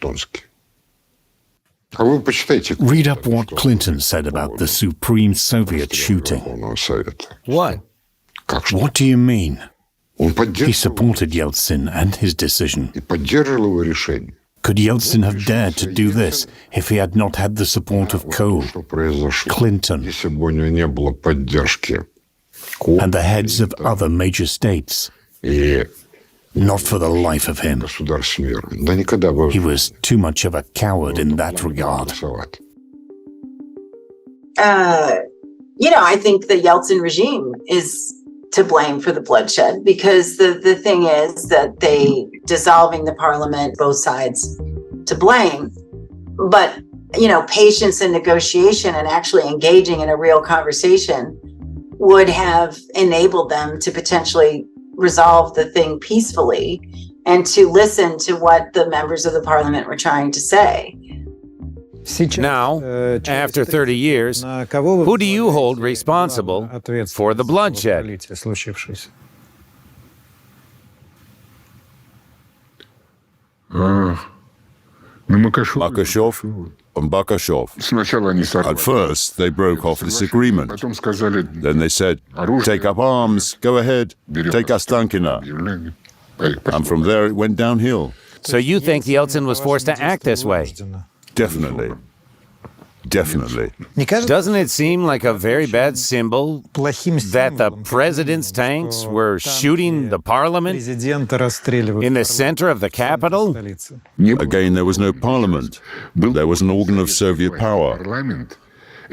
Read up what Clinton said about the Supreme Soviet shooting. What? What do you mean? He supported Yeltsin and his decision. Could Yeltsin have dared to do this if he had not had the support of Kohl, Clinton, and the heads of other major states? Not for the life of him. He was too much of a coward in that regard. I think the Yeltsin regime is to blame for the bloodshed, because the thing is that they dissolving the parliament, both sides to blame. But, patience and negotiation and actually engaging in a real conversation would have enabled them to potentially resolve the thing peacefully and to listen to what the members of the parliament were trying to say. Now, after 30 years, who do you hold responsible for the bloodshed? Makashov and Bakashov. At first, they broke off this agreement. Then they said, take up arms, go ahead, take Ostankino. And from there, it went downhill. So you think Yeltsin was forced to act this way? Definitely. Definitely. Doesn't it seem like a very bad symbol that the president's tanks were shooting the parliament in the center of the capital? Again, there was no parliament. There was an organ of Soviet power.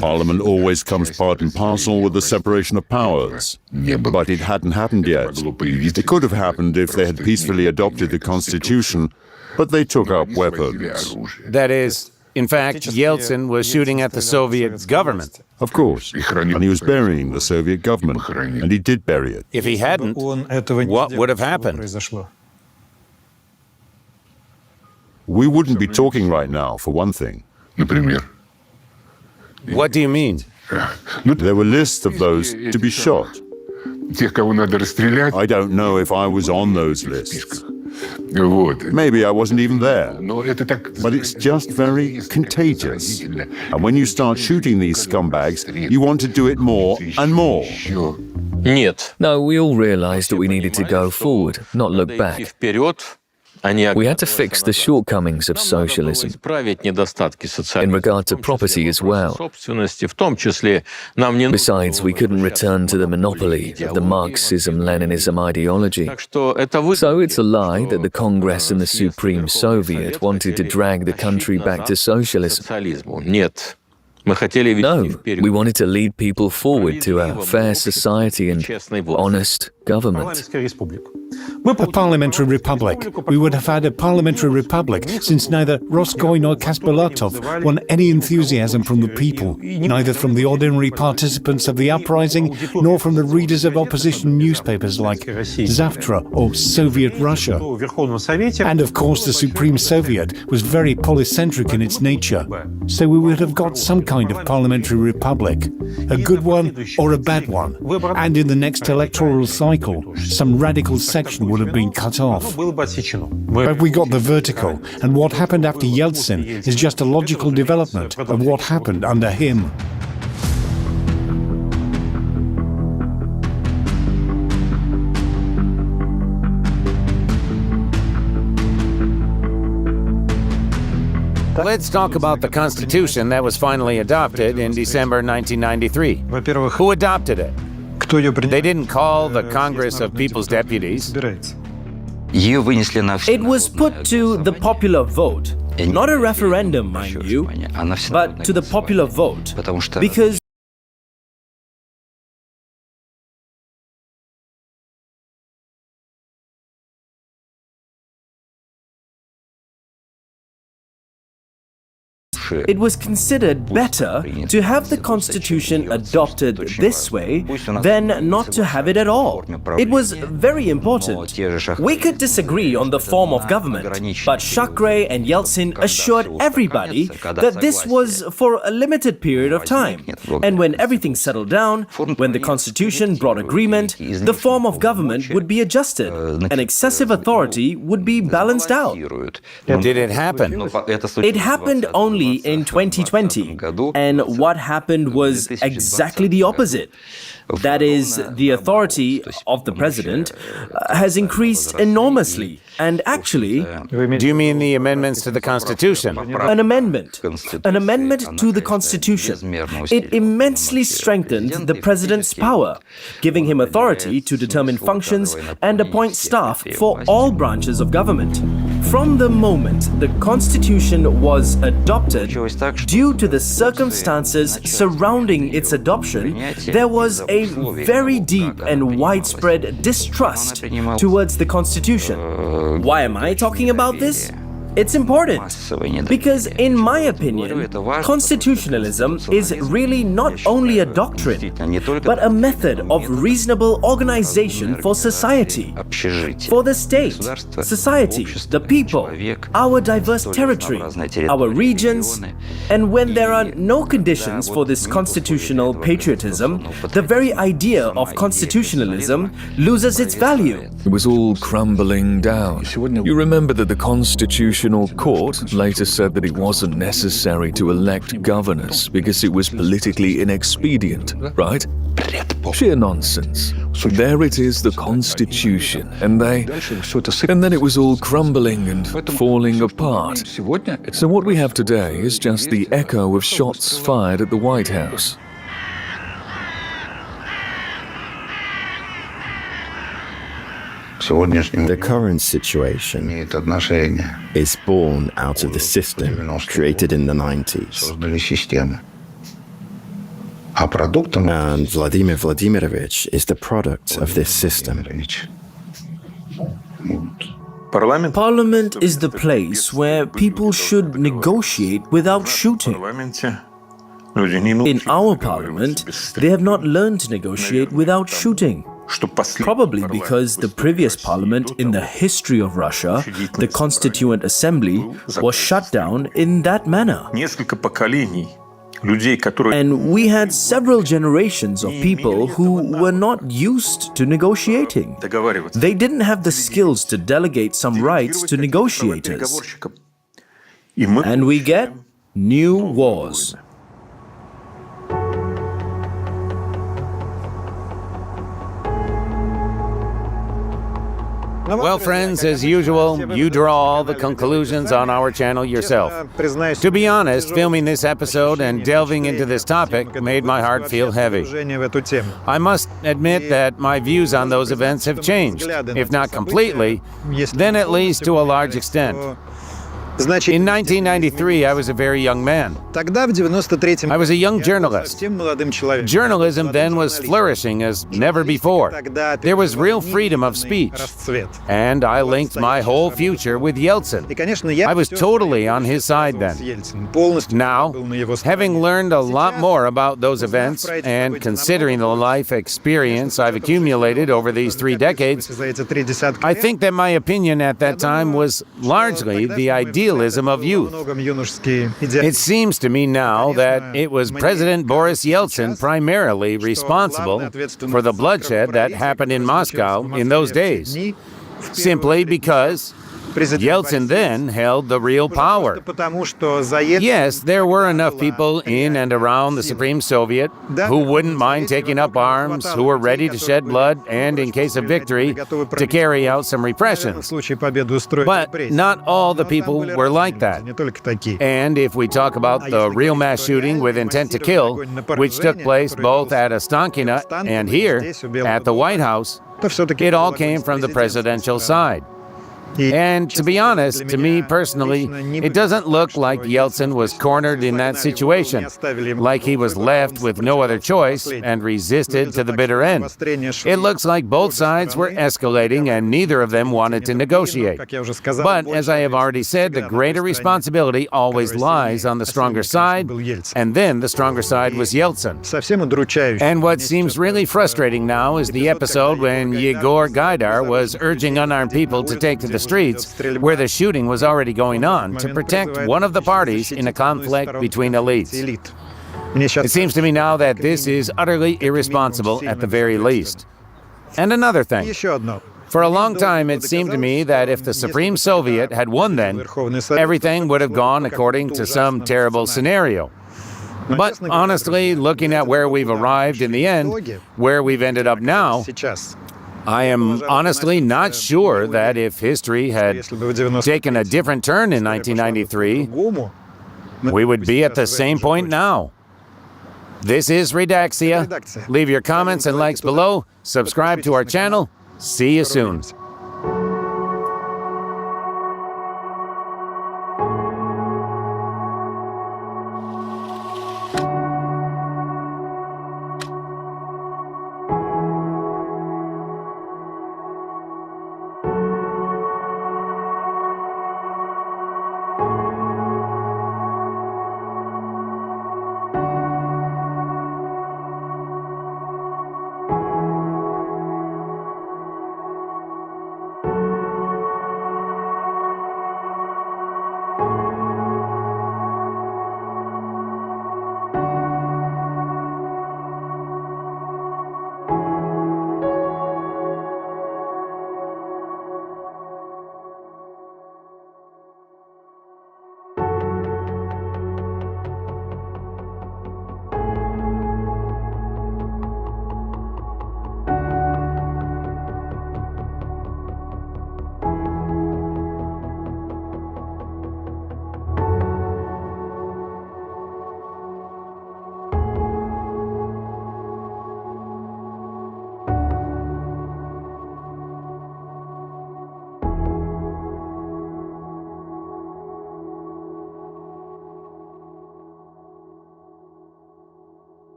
Parliament always comes part and parcel with the separation of powers. But it hadn't happened yet. It could have happened if they had peacefully adopted the Constitution, but they took up weapons. That is, in fact, Yeltsin was shooting at the Soviet government. Of course. And he was burying the Soviet government. And he did bury it. If he hadn't, what would have happened? We wouldn't be talking right now, for one thing. What do you mean? There were lists of those to be shot. I don't know if I was on those lists. Maybe I wasn't even there. But it's just very contagious. And when you start shooting these scumbags, you want to do it more and more. No, we all realized that we needed to go forward, not look back. We had to fix the shortcomings of socialism in regard to property as well. Besides, we couldn't return to the monopoly of the Marxism-Leninism ideology. So it's a lie that the Congress and the Supreme Soviet wanted to drag the country back to socialism. No, we wanted to lead people forward to a fair society and honest, government. A parliamentary republic. We would have had a parliamentary republic since neither Rutskoy nor Khasbulatov won any enthusiasm from the people, neither from the ordinary participants of the uprising nor from the readers of opposition newspapers like Zavtra or Soviet Russia. And of course the Supreme Soviet was very polycentric in its nature, so we would have got some kind of parliamentary republic, a good one or a bad one, and in the next electoral cycle some radical section would have been cut off. But we got the vertical, and what happened after Yeltsin is just a logical development of what happened under him. Let's talk about the Constitution that was finally adopted in December 1993. Who adopted it? They didn't call the Congress of People's Deputies. It was put to the popular vote. Not a referendum, mind you, but to the popular vote. Because it was considered better to have the Constitution adopted this way than not to have it at all. It was very important. We could disagree on the form of government, but Khasbulatov and Yeltsin assured everybody that this was for a limited period of time. And when everything settled down, when the Constitution brought agreement, the form of government would be adjusted, and excessive authority would be balanced out. Did it happen? It happened only in 2020, and what happened was exactly the opposite. That is, the authority of the president has increased enormously, and actually... Do you mean the amendments to the Constitution? An amendment to the Constitution. It immensely strengthened the president's power, giving him authority to determine functions and appoint staff for all branches of government. From the moment the Constitution was adopted, due to the circumstances surrounding its adoption, there was a very deep and widespread distrust towards the Constitution. Why am I talking about this? It's important because, in my opinion, constitutionalism is really not only a doctrine, but a method of reasonable organization for society, for the state, society, the people, our diverse territory, our regions, and when there are no conditions for this constitutional patriotism, the very idea of constitutionalism loses its value. It was all crumbling down. You remember that the Constitutional Court later said that it wasn't necessary to elect governors because it was politically inexpedient, right? Sheer nonsense. There it is, the Constitution, and then it was all crumbling and falling apart. So what we have today is just the echo of shots fired at the White House. The current situation is born out of the system created in the 90s. And Vladimir Vladimirovich is the product of this system. Parliament is the place where people should negotiate without shooting. In our parliament, they have not learned to negotiate without shooting. Probably because the previous parliament in the history of Russia, the Constituent Assembly, was shut down in that manner. And we had several generations of people who were not used to negotiating. They didn't have the skills to delegate some rights to negotiators. And we get new wars. Well, friends, as usual, you draw all the conclusions on our channel yourself. To be honest, filming this episode and delving into this topic made my heart feel heavy. I must admit that my views on those events have changed, if not completely, then at least to a large extent. In 1993, I was a very young man. I was a young journalist. Journalism then was flourishing as never before. There was real freedom of speech. And I linked my whole future with Yeltsin. I was totally on his side then. Now, having learned a lot more about those events and considering the life experience I've accumulated over these 3 decades, I think that my opinion at that time was largely the idealism of youth. It seems to me now that it was President Boris Yeltsin primarily responsible for the bloodshed that happened in Moscow in those days, simply because Yeltsin then held the real power. Yes, there were enough people in and around the Supreme Soviet who wouldn't mind taking up arms, who were ready to shed blood and, in case of victory, to carry out some repressions. But not all the people were like that. And if we talk about the real mass shooting with intent to kill, which took place both at Ostankino and here at the White House, it all came from the presidential side. And to be honest, to me personally, it doesn't look like Yeltsin was cornered in that situation, like he was left with no other choice and resisted to the bitter end. It looks like both sides were escalating and neither of them wanted to negotiate. But as I have already said, the greater responsibility always lies on the stronger side, and then the stronger side was Yeltsin. And what seems really frustrating now is the episode when Yegor Gaidar was urging unarmed people to take to the streets where the shooting was already going on to protect one of the parties in a conflict between elites. It seems to me now that this is utterly irresponsible at the very least. And another thing. For a long time, it seemed to me that if the Supreme Soviet had won then, everything would have gone according to some terrible scenario. But honestly, looking at where we've arrived in the end, where we've ended up now, I am honestly not sure that if history had taken a different turn in 1993, we would be at the same point now. This is Redaxia. Leave your comments and likes below. Subscribe to our channel. See you soon.